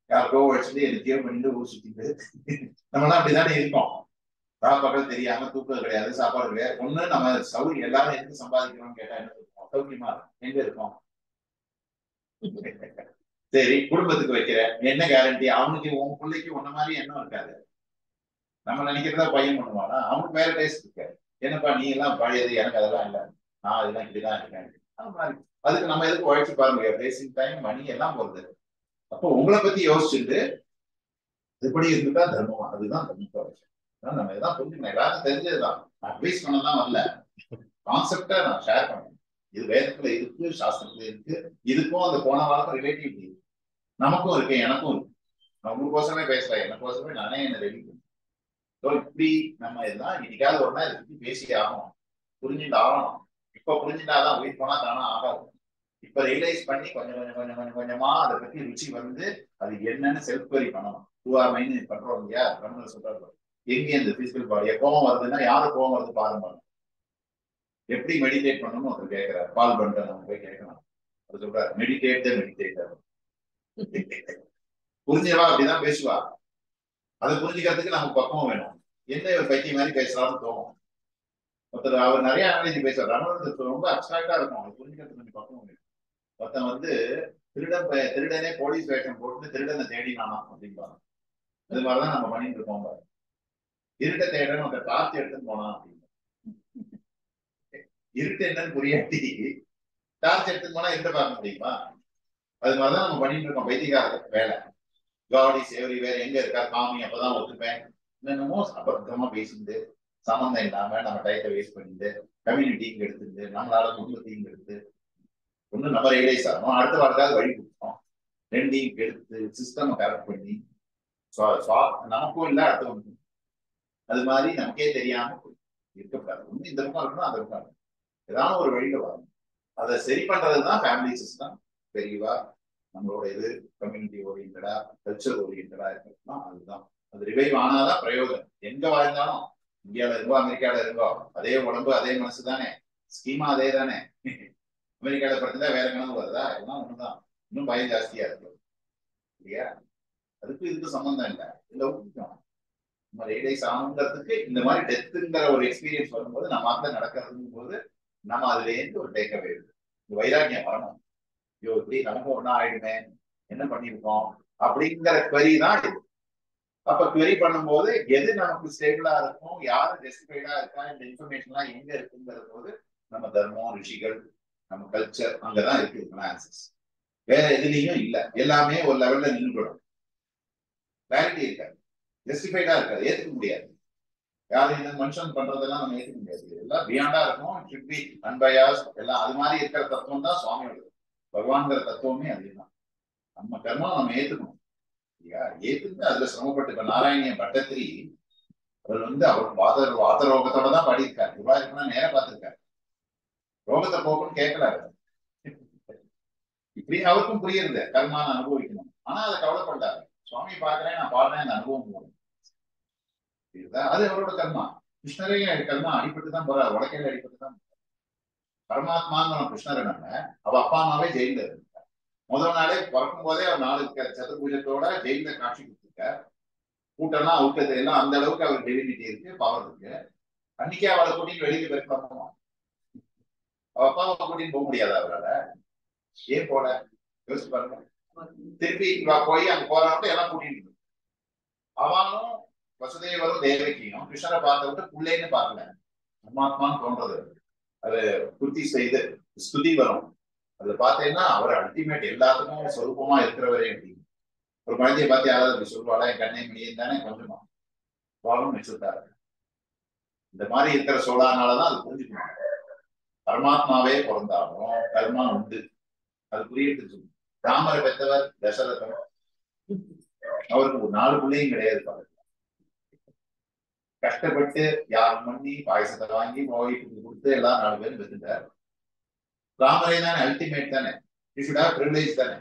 யாருக்கோ உழைச்சிட்டு எனக்கே பண்ணிட்டு ஊர் சுத்திட்டு நம்மளாம் அப்படிதானே இருக்கோம். சாப்பாடு தெரியாம, தூக்கம் கிடையாது, சாப்பாடு கிடையாது. ஒண்ணு நம்ம சௌகரியம் எல்லாரும் எதுக்கு சம்பாதிக்கிறோம்னு கேட்டா என்ன இருக்கும்? சௌக்கியமா இருக்கும். எங்க இருக்கும்? சரி, குடும்பத்துக்கு வைக்கிற என்ன கேரண்டி? அவனுக்கு உன் பிள்ளைக்கு ஒன்ன மாதிரி எண்ணம் இருக்காது. நம்ம நினைக்கிறதா பையன் பண்ணுவானா? அவனுக்கு வேற டேஸ்ட் இருக்காது. என்னப்பா நீ எல்லாம் பழையது, எனக்கு அதெல்லாம் இல்லை, நான் அதெல்லாம் இப்படிதான் இருக்கேன். அது மாதிரி அதுக்கு நம்ம எதுக்கு உழைச்சு பாருங்க, பேசிக் டைம் மணி எல்லாம் போகுது. அப்போ உங்களை பத்தி யோசிச்சுட்டு எப்படி இருந்துட்டா தர்மமா, அதுதான் தர்மத்தோட விஷயம். நம்ம இதான் புரிஞ்சுக்கணும். எல்லாரும் தெரிஞ்சதுதான், அட்வைஸ் பண்ணதான் வரல, கான்செப்டா நான் ஷேர் பண்ணேன். இது வேதத்துல இருக்கு, சாஸ்திரத்துல இருக்கு. இதுக்கும் அந்த போன வாரத்துல ரிலேட்டிவிட்டி நமக்கும் இருக்கு, எனக்கும் இருக்கு. நான் உங்களுக்கோசமே பேசுறேன், எனக்கோசமே நானே என்ன ரெடி பண்ணேன். இப்படி நம்ம எல்லாம் இன்னைக்காவது ஒரு நாள் இதை பத்தி பேசி ஆகணும், புரிஞ்சுட்டு ஆகணும். இப்ப புரிஞ்சுட்டாதான் உயிர் போனா தானா ஆகாது. இப்ப ரியலைஸ் பண்ணி கொஞ்சம் கொஞ்சம் கொஞ்சம் கொஞ்சம் கொஞ்சமா அதை பத்தி ருச்சி வந்து அது என்னன்னு செல்ஃப் குவரி பண்ணணும். 2 hour மைண்ட் பண்றோம் இல்லையா? ரமணர் சொல்றாரு, எங்க இந்த பிசிக்கல் பாடியை கோவம் வருதுன்னா யாரு கோவம் வருது பாருங்க, எப்படி மெடிடேட் பண்ணணும்னு ஒருத்தர் கேட்கிறார். பால் பண்ற நம்ம போய் கேட்கணும். அவர் சொல்றாரு, மெடிடேட் மெடிடேட்டர். புரிஞ்சவா அப்படிதான் பேசுவா. அதை புரிஞ்சுக்கிறதுக்கு நமக்கு பக்குவம் வேணும். என்ன ஒரு பைத்திய மாதிரி பேசுறான்னு தோணும். ஒருத்தர் அவர் நிறைய அனாலிசி பேசுறாரு. ரமணர் ரொம்ப அப்சாக்டா இருக்கும், அதை புரிஞ்சுக்கிறதுக்கு கொஞ்சம் பக்குவம் வேணும். ஒருத்தன் வந்து திருடனே போலீஸ் வேஷம் போட்டு திருடனை தேடினானா அப்படின்பாங்க. அது மாதிரிதான் நம்ம பண்ணிட்டு இருக்கோம். இருட்ட தேடன்னு அந்த டார்ச் எடுத்துன்னு போனா அப்படின்னு. இருட்டு என்னன்னு புரியாட்டி டார்ச் எடுத்துன்னு போனா இருட்ட பார்க்க முடியுமா? அது மாதிரிதான் நம்ம பண்ணிட்டு இருக்கோம். பைத்தியக்கார வேலை. காட் இஸ் எவ்ரிவேர், எங்க இருக்கா காமி, அப்பதான் ஒத்துப்பேன். என்னென்னமோ அபத்தமா பேசிட்டு சம்பந்தம் இல்லாம நம்ம டயத்தை வேஸ்ட் பண்ணிட்டு கம்யூனிட்டிக்கு எடுத்துட்டு நம்மளால குடும்பத்தையும் எடுத்து ஒண்ணு நம்ம ரியலைஸ் ஆகணும், அடுத்த வாரத்தாவது வழி கொடுத்தோம். ரெண்டையும் எடுத்து சிஸ்டம் கரெக்ட் பண்ணி நமக்கும் இல்லை அடுத்தவனுக்கும். அது மாதிரி நமக்கே தெரியாம இருக்கக்கூடாது. ஒண்ணு இந்த பக்கம் இருக்கணும், அந்த பக்கம் இருக்கணும். ஏதாவது ஒரு வழியில வரும். அதை சரி பண்றதுதான் ஃபேமிலி சிஸ்டம். பெரியவா நம்மளோட இது கம்யூனிட்டி ஓரியன்டா, கல்ச்சர் ஓரியன்டா இருக்கணும்னா அதுதான். அது ரிவைவ் ஆனாதான் பிரயோஜனம். எங்க வாழ்ந்தாலும், இந்தியாவில இருந்தோ அமெரிக்கால இருந்தோ அதே உடம்பு அதே மனசு தானே, ஸ்கீமா அதே தானே. அமெரிக்கால படுத்தா வேற கணக்கு வருதா? எல்லாம் ஒண்ணுதான். இன்னும் பயம் ஜாஸ்தியா இருக்கு இல்லையா? அதுக்கு இதுக்கு சம்பந்தம் இல்லை. இல்ல ஊட்டிக்கணும். நம்ம ரியலைஸ் ஆகுங்கிறதுக்கு இந்த மாதிரி டெத்துங்கிற ஒரு எக்ஸ்பீரியன்ஸ் வரும்போது நம்ம ஆத்துல நடக்கிறதுங்கும் போது நம்ம அதுல இருந்து ஒரு டேக்அவே இருக்கு. இந்த வைராக்கியம் வரணும். ஐயோ இப்படி நமக்கு ஒன்னா ஆயிடுமே, என்ன பண்ணிருக்கோம் அப்படிங்கிற query தான் இது. அப்ப query பண்ணும்போது எது நமக்கு ஸ்டேபிளா இருக்கும், யாரு ஜஸ்டிஃபைடா இருக்கா, இந்த இன்ஃபர்மேஷன் எல்லாம் எங்க இருக்குங்கிற போது நம்ம தர்மம், ரிஷிகள், நம்ம கல்ச்சர் அங்கதான் இருக்கு ஆன்சர்ஸ். வேற எதுலையும் இல்ல. எல்லாமே ஒரு லெவல்ல நின்றுடும். கிளாரிட்டி இருக்காது, ஜஸ்டிஃபைடா இருக்காது, ஏத்துக்க முடியாது. யாரும் இந்த மனுஷன் பண்றதெல்லாம் நம்ம ஏத்துக்க முடியாது. எல்லாம் பியாண்டா இருக்கும், ஷுட் பி அன்பயாஸ் எல்லாம். அது மாதிரி இருக்கிற தத்துவம் தான் சுவாமியோட. பகவான்கிற தத்துவமே அதுதான். நம்ம கர்மம் நம்ம ஏத்துக்கணும் இல்லையா? ஏத்துக்கு அதுல சிரமப்பட்டு. இப்ப நாராயணிய பட்டத்திரி அவர் வந்து அவர் வாத ரோகத்தோட தான் பாடியிருக்காரு. இவ்வளவு இருக்குன்னா நேரம் பார்த்திருக்காரு. ரோகத்தை போக்குன்னு கேட்கலாரு. இப்படி அவருக்கும் புரியுது கர்மான அனுபவிக்கணும். ஆனா அதை கவலைப்பட்டாரு. சுவாமி பாக்குறேன், நான் பாடுறேன், இந்த அனுபவம் போகணும். அது அவரோட கர்மா. கிருஷ்ணரே கர்மா அடிபட்டுதான் போறாரு, உலகையில அடிபட்டுதான். பரமாத்மான்னு கிருஷ்ணரை நம்ம அவ அப்பா அம்மாவே ஜெயில இருந்தார். முதல் நாளே பிறக்கும் போதே அவர் 4 சதுர்பூஜத்தோட ஜெயில காட்சி கொடுத்துருக்கார். கூட்டம்லாம் அவுட்டது எல்லாம் அந்த அளவுக்கு அவர் டெலிவிட்டி இருக்கு, பவர் இருக்கு. அன்னைக்கே அவளை கூட்டிட்டு வெளியில போயிருப்பாங்க. அவ அப்பாவை கூட்டின்னு போக முடியாது அவரால். ஏன் போல யோசிச்சு பாருங்க. திருப்பி போய் அங்க போறாங்க எல்லாம் கூட்டிட்டு அவனும் வசுதேவரும் தேவகியும் கிருஷ்ணரை பார்த்த விட்டு பிள்ளைன்னு பார்க்கல, பரமாத்மான்னு தோன்றது. அது குர்த்தி செய்து ஸ்துதி வரும். அதுல பார்த்தீங்கன்னா அவர் அல்டிமேட், எல்லாத்துக்கும் சொரூபமா இருக்கிறவரே அப்படின்னு. ஒரு குழந்தைய பார்த்து யாராவது அப்படி சொல்லுவாடா, என் கண்ணை மணியும் தானே கொஞ்சமா வாழும் வச்சுட்டாரு. இந்த மாதிரி இருக்கிற சோழானாலதான் அது புரிஞ்சுக்கணும். பரமாத்மாவே பிறந்தாலும் கர்மா உண்டு, அது புரியட்டு சொல்லு. ராமரை பெற்றவர் தசரதன், அவருக்கு ஒரு 4 பிள்ளையும் கிடையாது. பாருங்க, கஷ்டப்பட்டு யாரும் பண்ணி பாயசத்தை வாங்கி மோகிட்டு கொடுத்து எல்லாம் 4 பேரும் பெற்றுட்டார். ராமரே தானே அல்டிமேட் தானே, பிரிவிலேஜ் தானே.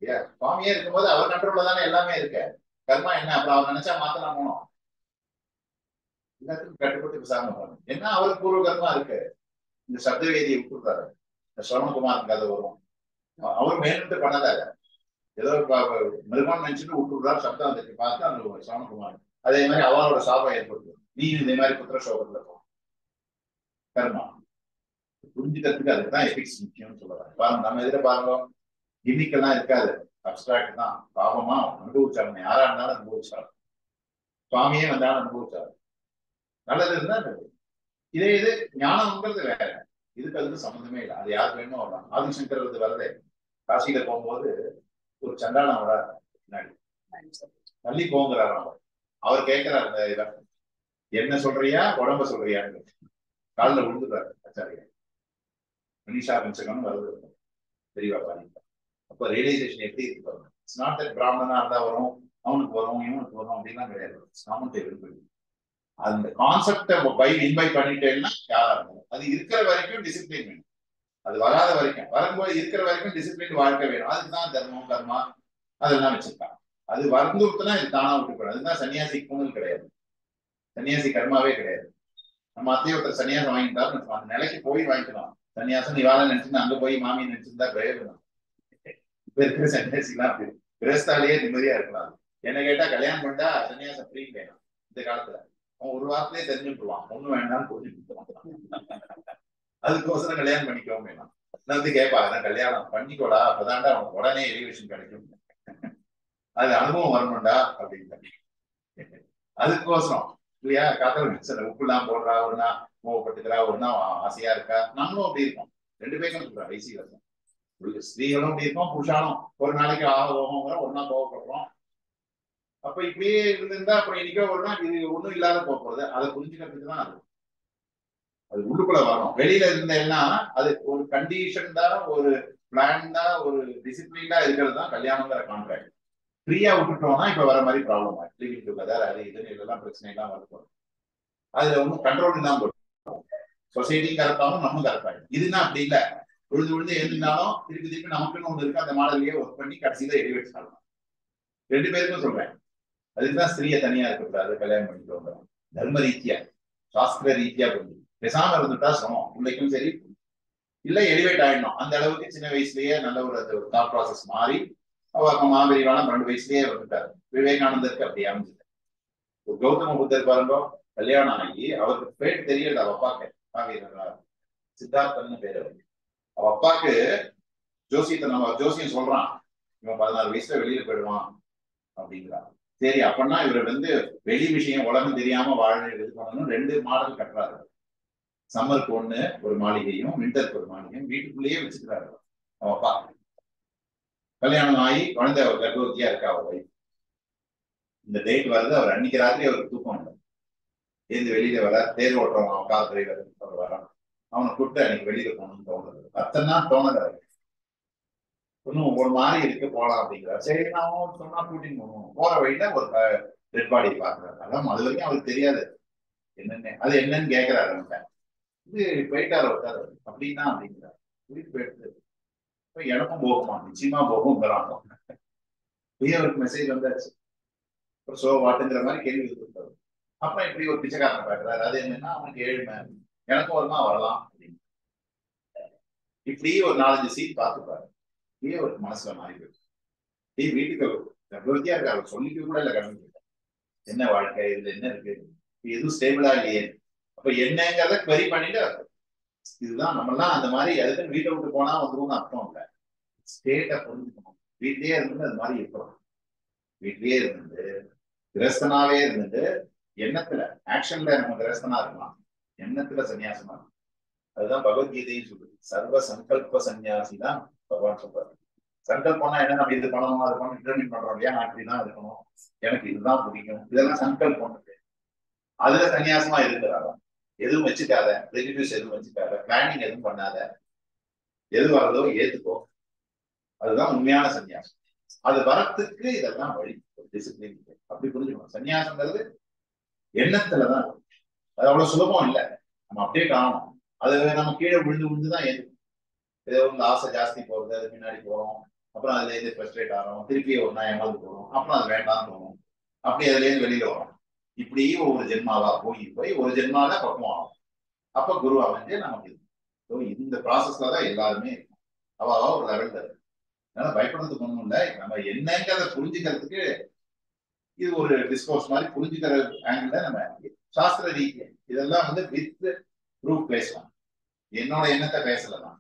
சுவாமியே இருக்கும்போது அவர் கண்ட்ரோல்ல தானே எல்லாமே இருக்கு. கர்மா என்ன அப்புறம் அவர் நினைச்சா மாத்தலாம் போனோம், எல்லாத்துக்கும் கட்டுப்பட்டு விசாரணை பண்ணணும். என்ன அவருக்கு பூர்வ கர்மா இருக்கு. இந்த சப்தவேதியை விட்டுருக்காரு, இந்த சரவணகுமார் கதை வரும், அவர் மேலிட்டு பண்ணதாரு, ஏதோ மிருகம் நினைச்சுட்டு விட்டுருக்காரு. சப்தம் பார்த்து அந்த சரவணகுமார் அதே மாதிரி அவளோட சாபம் ஏற்படுத்தும். நீ இதே மாதிரி புத்திர சோகத்துல போ. கர்மா புரிஞ்சுக்கிறதுக்கு அதுக்குதான் எபிக்ஸ் முக்கியம்னு சொல்லுவாங்க. பாருங்க, நம்ம எதிர பாருங்க, கிமிக்கெல்லாம் இருக்காது, அப்டிராக்ட் தான். பாவமா அனுபவிச்சாங்க, யாரா இருந்தாலும் அனுபவிச்சாரு. சுவாமியே வந்தாலும் அனுபவிச்சாரு. நல்லது இருந்தா இதே இது ஞானம்ங்கிறது வேற, இதுக்கு அதுக்கு சம்மந்தமே இல்லை. அது யாருக்கு வேணுமோ வரலாம். ஆதிசங்கர் வந்து வரதே காசியில போகும்போது ஒரு சண்டாளம் வராரு பின்னாடி, தள்ளி போங்கிறாரு. அவர் கேட்கிறாரு, என்ன சொல்றியா உடம்ப சொல்றியான்னு காலில் விழுந்துறாரு ஆச்சாரியா. மனிஷா பஞ்சகம் வருது தெரியவா பாருங்க. அப்ப ரியலைசேஷன் எப்படி இருக்கு பாருங்க. இட்ஸ் நாட் தட் பிராமணனா இருந்தா வரும், அவனுக்கு வரும், இவனுக்கு வரும் அப்படின்லாம் கிடையாது. காமன்ட்டை விரும்புது. அந்த கான்செப்டை இன்வைட் பண்ணிட்டேன்னா யாரா இருக்கும், அது இருக்கிற வரைக்கும் டிசிப்ளின் வேணும். அது வராத வரைக்கும், வரும்போது இருக்கிற வரைக்கும் டிசிப்ளின் வாழ்க்கை வேணும். அதுக்குதான் தர்மம் கர்மா அதெல்லாம் வச்சிருக்காங்க. அது வந்துருத்துனா இது தானா விட்டுக்கூடாது. அதுதான் சன்னியாசி கூணல் கிடையாது, சன்னியாசி கர்மாவே கிடையாது. நம்ம அத்தைய ஒருத்தர் சன்னியாசம் வாங்கிட்டாரு, அந்த நிலைக்கு போய் வாங்கிக்கலாம். சன்னியாசம் நீ வாழ நினைச்சுன்னு அங்க போய் மாமி நினைச்சிருந்தா பிரயோஜனம். இப்ப இருக்கிற சன்னியாசிலாம் அப்படி கிரஸ்தாலேயே நிம்மதியா இருக்கலாம். என்ன கேட்டா கல்யாணம் பண்ணா சன்னியாசம் ஃப்ரீ வேணும். இந்த காலத்துல அவன் ஒரு வாரத்திலேயே தெரிஞ்சுட்டுருவான், ஒண்ணு வேண்டாம்னு புரிஞ்சுட்டு அதுக்கோசரம் கல்யாணம் பண்ணிக்கவும் வேணாம். வந்து கேட்பாங்க, கல்யாணம் பண்ணிக்கோடா, அப்பதான்டா அவனுக்கு உடனே எலிவேஷன் கிடைக்கும், அது அனுபவம் வரணும்டா அப்படின்னு. அதுக்கோசரம் இல்லையா, காத்தல உப்புலாம் போடுறா, ஒருனா கோவப்பட்டுக்கிறா, ஒருனா ஆசையா இருக்கா. நம்மளும் அப்படி இருக்கோம், 2 பேரும் சொல்றேன். ஐசி ரசம் ஸ்திரீகளும் அப்படி இருக்கோம், புருஷாலும் ஒரு நாளைக்கு ஆகோங்கிற ஒன்னா கோவப்படுறோம். அப்ப இப்படியே இருந்திருந்தா அப்புறம் இன்னைக்கோ ஒரு நாள் இது ஒண்ணும் இல்லாத போறது. அதை புரிஞ்சுக்கிறதுக்கு தான் அது உள்ளுக்குள்ள வரணும். வெளியில இருந்தேன்னா அது ஒரு கண்டிஷன் தான், ஒரு பிளான் தான், ஒரு டிசிப்ளின்டா இருக்கிறது தான் கல்யாணங்கிற கான்ட்ராக்ட். ஃப்ரீயா விட்டுட்டோம்னா இப்ப வர மாதிரி ப்ராப்ளம் ஆயிடுச்சு. அது இதுன்னு இதெல்லாம் பிரச்சனை எல்லாம் வருது. அதுல ஒன்றும் கண்ட்ரோல் இல்லாம போயிடும். சொசைட்டியும் கரெக்டாகும், நம்ம கரெக்டாகும். இதுன்னா அப்படி இல்லை, விழுந்து விழுந்து எழுதினாலும் திருப்பி திருப்பி நமக்குன்னு ஒண்ணு இருக்கு, அந்த மாடலையே ஒர்க் பண்ணி கடைசியில எலிவேட் ஆகலாம். 2 பேருக்கும் சொல்றேன். அதுக்குதான் ஸ்திரீயை தனியா இருக்கக்கூடாது, கல்யாணம் பண்ணிட்டு வந்துடும். தர்ம ரீதியா சாஸ்திர ரீதியா கொஞ்சம் பேசாம இருந்துட்டா சிரமம், பிள்ளைக்கும் சரி. இல்ல எலிவேட் ஆயிடணும். அந்த அளவுக்கு சின்ன வயசுலயே நல்ல ஒரு தாட் ப்ராசஸ் மாறி அவர் மாபெரிவான 12 வயசுலயே வந்துட்டாரு. விவேகானந்தருக்கு அப்படி அமைஞ்சது. ஒரு கௌதம புத்தர் பாருங்க, கல்யாணம் ஆகி அவருக்கு பேர் தெரியல. அவ அப்பாக்கு சித்தார்த்தன்னு பேரு. அவ அப்பாக்கு ஜோசியம் சொல்றான், இவன் 16 வயசுல வெளியில போயிடுவான் அப்படிங்கிறான். சரி, அப்படின்னா இவர் வந்து வெளி விஷயம் உலகம் தெரியாம வாழ இது பண்ணணும். 2 மாடல் கட்டுறாரு. சம்மருக்கு ஒண்ணு ஒரு மாளிகையும், விண்டருக்கு ஒரு மாளிகையும் வீட்டுக்குள்ளேயே வச்சுக்கிறாரு. அவ அப்பா கல்யாணம் ஆகி குழந்தை கர்ப்பவதியா இருக்கா அவர் வைஃப். இந்த டேட் வருது, அவர் அன்னைக்கு ராத்திரி அவருக்கு தூக்கம் இல்லை. எழுந்து வெளியில வர, தேர் ஓட்டுறவன் அவன் கார் டிரைவர் அவர் வரான். அவனை கூப்பிட்டு அன்னைக்கு வெளியில போகணும்னு தோணுது. அத்தனை தோணல, இன்னும் ஒரு மாதிரி இருக்கு போலாம் அப்படிங்கிறார். சரி, நான் சொன்னா கூட்டின்னு போகணும். போற வழியில ஒரு டெட் பாடி பாக்குறாரு. அதான் அது வரைக்கும் அவருக்கு தெரியாது என்னன்னு, அது என்னன்னு கேட்கிறாரு. அவங்க இது போயிட்டாரு ஒருத்தாரு அப்படின்னா அப்படிங்கிறார். வீட்டு போயிட்டு எனக்கும் போகுமா, நிச்சயமா போகுங்கிறாங்க. அவருக்கு மெசேஜ் வந்தாச்சு. சோ வாட்டுங்கிற மாதிரி கேள்வி கொடுத்தாரு. அப்புறம் இப்படி ஒரு பிச்சைக்காரனை பாக்குறாரு. அது என்னன்னா அவனுக்கு ஏழ்மை, எனக்கும் வருமா வரலாம் அப்படின்னு. இப்படி ஒரு 4-5 சீட் பார்த்துப்பாரு. இப்படியே ஒரு மனசுல மாறி போயிருக்கு. வீட்டுக்கு கர்ப்பவதியா இருக்கு, அவர் சொல்லிக்க கூட இல்லை கடந்து. என்ன வாழ்க்கை, இதுல என்ன இருக்கு, எதுவும் ஸ்டேபிளா இல்லையே. அப்ப என்னங்கிறத query பண்ணிட்டு இதுதான் நம்மலாம் அந்த மாதிரி எதுக்கு வீட்டை விட்டு போனா வந்துருவோம்னு அர்த்தம் இல்லை. ஸ்டேட்டை புரிஞ்சுக்கணும். வீட்லயே இருந்து அது மாதிரி இருக்கணும். வீட்லயே இருந்து கிரஸ்தனாவே இருந்துட்டு எண்ணத்துல ஆக்ஷன்ல நம்ம கிரஸ்தனா இருக்கலாம், எண்ணத்துல சன்னியாசமா இருக்கும். அதுதான் பகவத்கீதையும் சொல்லுது. சர்வ சங்கல்ப சன்னியாசி தான் பகவான் சொல்றாரு. சங்கல்பம்னா என்ன, நம்ம இது பண்ணணும் அது பண்ணணும் டிட்டர்மின் பண்றோம் இல்லையா, நான் இப்படிதான் இருக்கணும், எனக்கு இதுதான் பிடிக்கும், இதெல்லாம் சங்கல்பம். அதுல சன்னியாசமா இருக்கிறாரா, எதுவும் வச்சுக்காத, ரெஜிடியூஸ் எதுவும் வச்சுக்காத, பிளானிங் எதுவும் பண்ணாத, எது வரதோ ஏத்துக்கோ, அதுதான் உண்மையான சன்னியாசம். அது வரத்துக்கு இதெல்லாம் வழி, டிசிப்ளின் அப்படி புரிஞ்சுக்கணும். சன்னியாசங்கிறது எண்ணத்துலதான், அது அவ்வளவு சுலபம் இல்லை, நம்ம அப்படியே காணணும். அது நம்ம கீழே விழுந்து விழுந்துதான் ஏத்துக்கணும். ஏதோ உங்க ஆசை ஜாஸ்தி போறது, அது பின்னாடி போறோம், அப்புறம் அதுல இருந்து ஃப்ரஸ்ட்ரேட் ஆகிறோம், திருப்பி ஒரு நாள் ஏமாந்து போறோம், அப்புறம் அது வேண்டாம்னு தோணும், அப்படி அதுல இருந்து வெளியில வரும். இப்படி ஒவ்வொரு ஜென்மாவா போய் போய் ஒரு ஜென்மால பக்குவம் ஆகும். அப்ப குரு அமைஞ்சு நமக்கு இந்த ப்ராசஸ்ல தான் எல்லாருமே இருக்கும். அவ ஒரு லெவல் தரு. அதனால பயப்படுறதுக்கு ஒண்ணும் இல்லை. நம்ம என்னங்கிறத புரிஞ்சுக்கிறதுக்கு இது ஒரு டிஸ்கோர்ஸ் மாதிரி புரிஞ்சுக்கிற ஆங்கிள் நம்ம சாஸ்திர ரீதியா இதெல்லாம் வித் ப்ரூஃப் பேசலாம். என்னோட எண்ணத்தை பேசலாம்,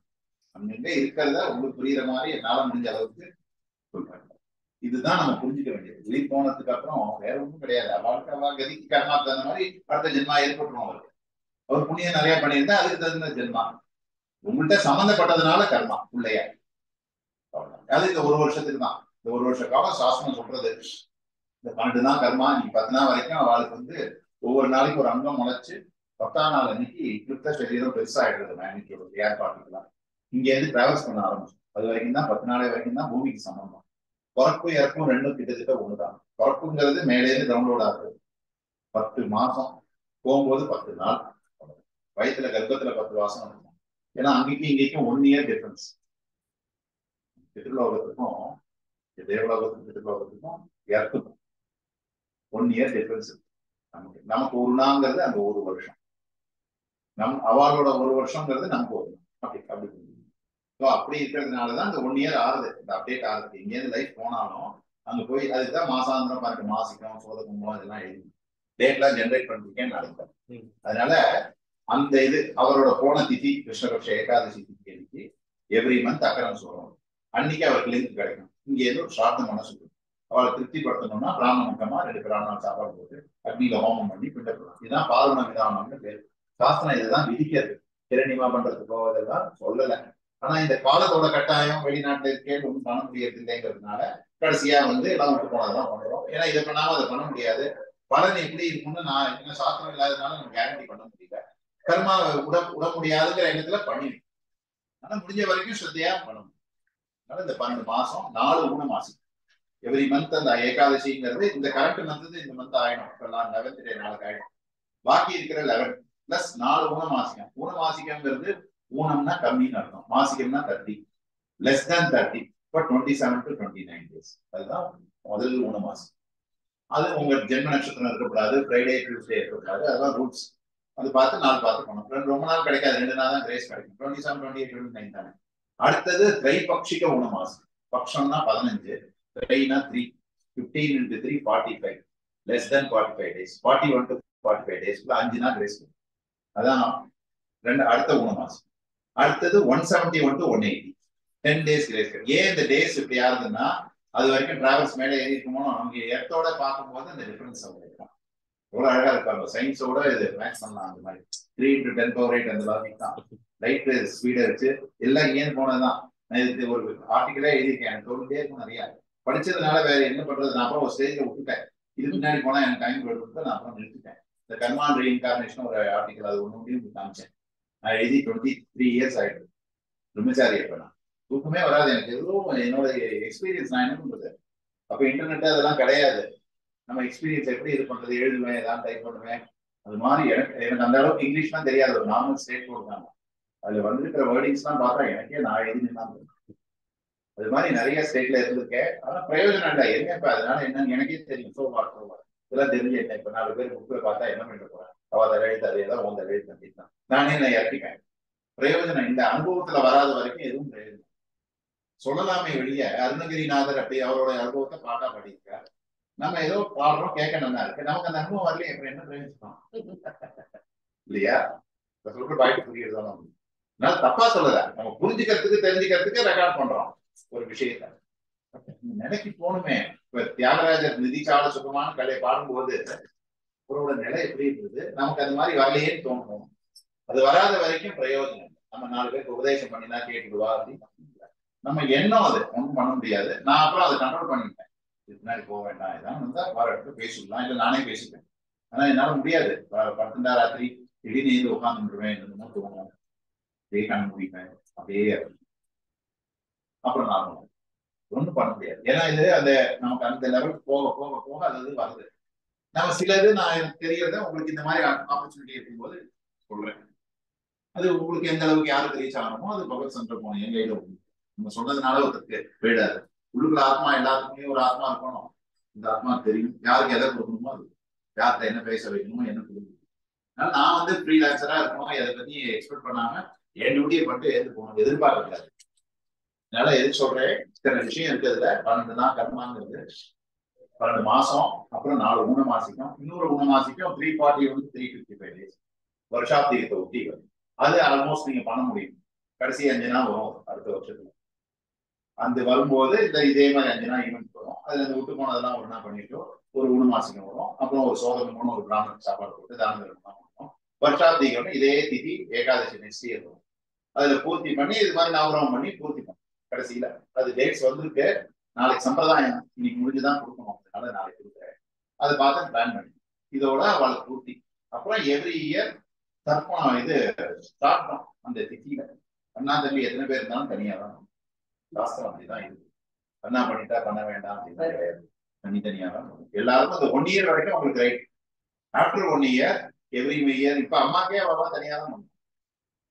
அங்கங்க இருக்கிறத உங்களுக்கு புரியுற மாதிரி என்னால முடிஞ்ச அளவுக்கு சொல்றேன். இதுதான் நம்ம புரிஞ்சுக்க வேண்டியது. வெளியே போனதுக்கு அப்புறம் வேற ஒன்றும் கிடையாது. அவளுக்கு அவ கதிக்கு கர்மா தகுந்த மாதிரி அடுத்த ஜென்மா ஏற்பட்டுரும். அவருக்கு அவர் புண்ணியம் நிறைய பண்ணியிருந்தா அதுக்கு தகுந்த ஜென்மா, உங்கள்கிட்ட சம்பந்தப்பட்டதுனால கர்மா பிள்ளையா. அது இந்த ஒரு வருஷத்துக்கு தான், இந்த ஒரு வருஷ காலம் சாஸ்திரம் சொல்றது. இந்த 12 நாள் கர்மா, நீ 10 நாள் வரைக்கும் அவளுக்கு ஒவ்வொரு நாளைக்கு ஒரு அங்கம் முளைச்சு 10ஆம் நாள் அன்னைக்கு கிருத்த சரீரம் பெருசாயிடுறது. மேனிக்கோட ஏற்பாட்டுலாம் இங்க இருந்து டிராவல்ஸ் பண்ண ஆரம்பிச்சோம். அது வரைக்கும் தான் 10 நாள் வரைக்கும் தான் பூமிக்கு சம்பந்தம். பிறப்பு இறப்பும் ரெண்டும் கிட்டத்தட்ட ஒண்ணுதான். பிறப்புங்கிறது மேலேருந்து டவுன்லோட் ஆகுது. 10 மாசம் போகும்போது 10 நாள், வயிற்றுல கர்ப்பத்துல 10 மாசம் இருக்கும். ஏன்னா அங்கேயும் இங்கேயும் 1 இயர் டிஃபரன்ஸ். பித்ருலோகத்துக்கும் தேவலோகத்துக்கும் பித்ருலோகத்துக்கும் இறத்துக்கும் 1 year difference. நமக்கு ஒரு நாங்கிறது அந்த ஒரு வருஷம், அவளோட ஒரு வருஷங்கிறது நமக்கு ஒரு அப்படி அப்படி. அப்படி இருக்கிறதுனாலதான் இந்த 1 இயர் ஆறுது, இந்த அப்டேட் ஆகுது. இங்கேருந்து லைஃப் போனாலும் அங்க போய் அதுதான் மாசாந்திரம் பாருங்க, மாசிக்கம் சோதகும்பம் இதெல்லாம் எழுதி டேட்லாம் ஜென்ரேட் பண்ணிருக்கேன்னு நடக்கும். அதனால அந்த இது அவரோட போன திதி கிருஷ்ணபக்ஷ ஏகாதசி திதி அன்னைக்கு எவ்ரி மந்த் அக்கரம் சொல்றோம். அன்னைக்கு அவருக்கு லிங்க் கிடைக்கும். இங்க ஏதோ ஒரு சார்த்தம் பண்ண சொல்லுவோம். அவளை திருப்திப்படுத்தணும்னா பிராமண முகமா 2 பிராமணம் சாப்பாடு போட்டு அக்னியில ஹோமம் பண்ணி பிண்டப்படலாம். இதுதான் பாரண விதானம்னு பேரு. சாஸ்திரம் இதுதான் விதிக்கிறது. திரணிமா பண்றதுக்கோ இதெல்லாம் சொல்லல. ஆனா இந்த காலத்தோட கட்டாயம் வெளிநாட்டுல இருக்கே ஒன்றும் பண்ண முடியாது இல்லைங்கிறதுனால கடைசியா எல்லாம் விட்டு போனதான் பண்றோம். ஏன்னா இதை பண்ணாம அதை பண்ண முடியாது. பலன் எப்படி இருக்கும்னு நான் என்ன சாஸ்திரம் இல்லாததுனால நம்ம கேரண்டி பண்ண முடியல. கர்மா விட முடியாதுங்கிற எண்ணத்துல பண்ணிடும். ஆனா முடிஞ்ச வரைக்கும் ஸ்ரத்தையா பண்ணணும். அதனால இந்த 12 மாசம் 4 ஊன மாசம் எவ்ரி மந்த் அந்த ஏகாதசிங்கிறது இந்த கரெக்ட் மந்த் இந்த மந்த் ஆயிடும். இப்பெல்லாம் 11 நாளுக்கு ஆயிடும். பாக்கி இருக்கிற 11 பிளஸ் 4 ஊன மாசிக்கம். ஊன மாசிக்கம்ங்கிறது ஊனம்னா கம்மின்னு அர்த்தம், மாசிக்கம்னா 30, less than 30 for 27 to 29 days. அதுதான் முதல் ஊன மாசம். அது உங்க ஜென்ம நட்சத்திரம் இருக்கக்கூடாது, ஃப்ரைடே டியூஸ்டே இருக்கக்கூடாது, அதெல்லாம் ரூல்ஸ். அது பார்த்து நாள் பார்த்து பண்ணணும். ரொம்ப நாள் கிடைக்காது, 2 நாள் தான் கிரேஸ் கிடைக்கும். 27, 28, 29 தானே. அடுத்தது திரைபக்ஷிக ஊன மாசம். பக்ஷம்னா 15, திரைனா 3, 15 into 3 45, less than 45 days, 41 to 45 days 5 நாள் கிரேஸ். அதான் அடுத்த ஊன மாசம். அடுத்தது 171 to 180, 10 days கிரேஸ். ஏன் இந்த டேஸ் இப்படி ஆகுதுன்னா அது வரைக்கும் டிராவல்ஸ் மேலே ஏறி இருக்குமோ அவங்க எர்த்தோட பார்க்கும்போது அந்த டிஃபரன்ஸ் இருக்கும். எவ்வளவு அழகா இருப்பாங்க. சயின்ஸோட இது மேட்ச் பண்ணலாம். அந்த மாதிரி 3 into 10 power 8 அந்த லாஜிக் தான். லைட் ஸ்பீடை வச்சு எல்லாம் இங்கேன்னு போனதுதான். நான் இதுக்கு ஒரு ஆர்டிக்கலே எழுதியிருக்கேன். எனக்கு சொல்லிட்டே இருக்கும் நிறைய. படிச்சதுனால வேற என்ன பண்றது, நான் அப்புறம் ஒரு ஸ்டேஜ்ல விட்டுட்டேன். இதுக்கு முன்னாடி போனா எனக்கு டைம் போயிட்டு நான் அப்புறம் நிறுத்திட்டேன். இந்த கர்மான் ரீஇன்கார்னேஷன் ஒரு ஆர்டிக்கல், அது ஒண்ணு காமிச்சேன். நான் எழுதி 23 years ஆயிடுது. பிரம்மச்சாரி அப்ப நான் தூக்கமே வராது எனக்கு. எதுவும் என்னோட எக்ஸ்பீரியன்ஸ் நான் என்ன பண்றது. அப்ப இன்டர்நெட் அதெல்லாம் கிடையாது. நம்ம எக்ஸ்பீரியன்ஸ் எப்படி இது பண்றது, எழுதுவேன், ஏதாவது டைப் பண்ணுவேன். அது மாதிரி எனக்கு அந்த அளவுக்கு இங்கிலீஷ்லாம் தெரியாது. ஒரு நார்மல் ஸ்டேட் போர்டு தான். அதுல வந்திருக்கிற வேர்டிங்ஸ் எல்லாம் பார்த்தா எனக்கே நான் எழுதினேன். அது மாதிரி நிறைய ஸ்டேட்ல இருந்திருக்கேன். ஆனா பிரயோஜனம் இல்லை. என்ன இப்ப அதனால என்னன்னு எனக்கே தெரியும். சோபார் இதெல்லாம் தெரிஞ்சு என்ன இப்ப 4 பேர் புக்கில் பார்த்தா என்ன பண்ணிட்டு போறேன். அவ அதை எழுத்து அதே தான் உங்க எழுத்து அப்படின்னா நானே நான் இறக்கிட்டேன். பிரயோஜனம் இந்த அனுபவத்துல வராத வரைக்கும் எதுவும் பிரயோஜனம் சொல்லலாமே வெளியே. அருணகிரிநாதர் அப்படி அவரோட அனுபவத்தை பாட்டா படிக்கிறார். நம்ம ஏதோ பாடுறோம், கேட்க நல்லா இருக்கு. நமக்கு அந்த அனுபவம் வரலையே, அப்புறம் என்ன பிரயோஜனம் இல்லையா? சொல்ற பாய்ட்டு புரியுறதான. அதனால தப்பா சொல்லல. நம்ம புரிஞ்சுக்கிறதுக்கு தெரிஞ்சுக்கிறதுக்கு ரெக்கார்ட் பண்றோம் ஒரு விஷயத்த. நிலைக்கு போகணுமே. இப்ப தியாகராஜர் நிதிச்சால சுகமான கலையை பாடும்போது அவரோட நிலை எப்படி இருந்தது, நமக்கு அது மாதிரி வரலையேன்னு தோணும். அது வராத வரைக்கும் பிரயோஜனம். நம்ம 4 பேருக்கு உபதேசம் பண்ணினா கேட்டுடுவா அப்படின்னு நம்ம எண்ணம் அது ஒன்றும் பண்ண முடியாது. நான் அப்புறம் அதை கண்ட்ரோல் பண்ணிட்டேன். பின்னாடி போக வேண்டாம், இதான் வந்தா வர இடத்துல பேசிடலாம், இல்லை நானே பேசிப்பேன். ஆனா என்னால முடியாது. படுத்துட்டா ராத்திரி திடீர்னு எழுந்து உட்காந்துருவேன், என்னமோ தோணும், அப்படியே கண்ண முடிப்பேன், அப்படியே அப்புறம் நான் ஒன்றும் பண்ண முடியாது. ஏன்னா இது அந்த நமக்கு அந்த லெவலுக்கு போக போக போக அது வருது. நம்ம சிலது நான் எனக்கு தெரியறத உங்களுக்கு இந்த மாதிரி ஆப்பர்ச்சுனிட்டி இருக்கும்போது சொல்றேன். அது உங்களுக்கு எந்த அளவுக்கு யாருக்கு ரீச் ஆகணுமோ அது பகவத் சந்தர்ப்பம் என் கையில நம்ம சொன்னதுனால ஒருத்தருக்கு போயிடாது. உள்ளுக்குள்ள ஆத்மா எல்லாத்துக்குமே ஒரு ஆத்மா இருக்கணும். இந்த ஆத்மா தெரியும் யாருக்கு எதை கொடுக்கணுமோ அது, யார்கிட்ட என்ன பேச வைக்கணுமோ என்ன கொடுக்கணும். அதனால நான் வந்து ஃப்ரீலான்சரா இருக்கணும், எதை பத்தி எக்ஸ்பெக்ட் பண்ணாம என் டியூட்டியை மட்டும் ஏற்று போகணும், எதிர்பார்க்கக்கூடாது. அதனால எது சொல்றேன், இத்தனை விஷயம் இருக்கிறதுல 12 நாள் கர்மாங்கிறது 12 மாசம், அப்புறம் 4 ஊனமாசிக்கும், இன்னொரு ஊனமாசிக்கும் 340 வந்து 355 days வருஷாப்தீகத்தை ஒட்டி வரும். அது ஆல்மோஸ்ட் நீங்க பண்ண முடியும். கடைசி 5 நாள் வரும் அடுத்த வருஷத்துல. அந்த வரும்போது இந்த இதே மாதிரி 5 நாள் ஈவெண்ட் வரும். அதுல இந்த விட்டு போனதெல்லாம் ஒரு நாள் பண்ணிட்டு ஒரு ஊனமாசிக்கம் வரும். அப்புறம் ஒரு சோதனை ஒரு பிராமண சாப்பாடு போட்டு தானம் பண்ணுவோம். வருஷாப்தீகம் இதே திதி ஏகாதசி நெக்ஸ்ட் இயர் வரும். அதுல பூர்த்தி பண்ணி இது மாதிரி நவகிரகம் பண்ணி பூர்த்தி பண்ணும். கடைசியில அது டேட்ஸ் வந்திருக்கு. நாளைக்கு சம்பிரதாயம் இன்னைக்கு முடிஞ்சுதான் கொடுக்கணும், அதனால நாளைக்கு கொடுக்குறேன். அதை பார்த்து பிளான் பண்ணி இதோட அவளுக்கு பூர்த்தி. அப்புறம் எவ்ரி இயர் தர்ப்பணம் இது ஸ்டார்ட்டும் அந்த திதியில. அண்ணா தம்பி எத்தனை பேர் இருந்தாலும் தனியா தான் சாஸ்திரம் அப்படிதான் இருக்கு. அண்ணா பண்ணிட்டா பண்ண வேண்டாம் அப்படின்னா கிடையாது, தனித்தனியா தான் எல்லாருக்கும். அந்த 1 year வரைக்கும் உங்களுக்கு right. After 1 year every year இப்ப அம்மாக்கே அவா தனியா தான் பண்ணும்.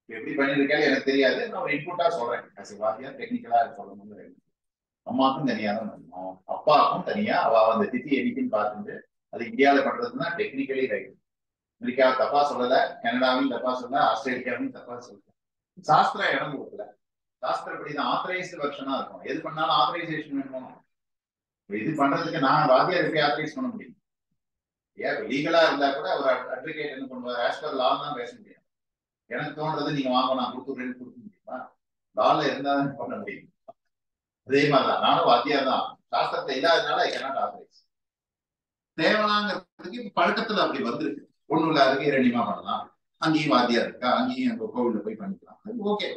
எப்படி பண்ணிருக்கேன் எனக்கு தெரியாது, நான் ஒரு இன்புட்டா சொல்றேன். வாத்தியா டெக்னிக்கலா சொல்லணும்னு. அம்மாக்கும் தனியா தான் பண்ணணும், அப்பாவுக்கும் தனியா. அவ அந்த திதி எண்ணிக்கைன்னு பார்த்துட்டு அது இந்தியாவில பண்றதுன்னா டெக்னிக்கலி ரைட். அமெரிக்கா தப்பா சொல்லல, கனடாவையும் தப்பா சொல்லல, ஆஸ்திரேலியாவையும் தப்பா சொல்லல. சாஸ்திரம் இடம் கொடுக்கல. சாஸ்திரப்படிதான் ஆத்தரைஸ்டு வெர்ஷனா இருக்கும். எது பண்ணாலும் ஆத்தரைசேஷன் வேணும். இது பண்றதுக்கு நான் வாத்தியார் எப்படி ஆத்தரைஸ் பண்ண முடியும்? ஏன் லீகலா இருந்தா கூட ஒரு அட்வொகேட் என்ன பண்ணுவார், ஆஸ் பர் லா தான் பேச முடியும். எனக்கு தோன்றது நீங்க வாங்க நான் கொடுத்துறேன்னு கொடுக்க முடியுமா? லால இருந்தா பண்ண முடியும். அதே மாதிரிதான் நானும் வாத்தியார் தான். சாஸ்திரத்தை இல்லாததுனால ஐ கேனாட் ஆத்தரைஸ். தேவலாங்கிறதுக்கு இப்ப பழக்கத்துல அப்படி வந்திருக்கு. ஒண்ணு இல்லாததுக்கு இரண்டியமா பண்ணலாம். அங்கேயும் வாத்தியார் இருக்கா, அங்கேயும் கோவில்ல போய் பண்ணிக்கலாம். ஓகே.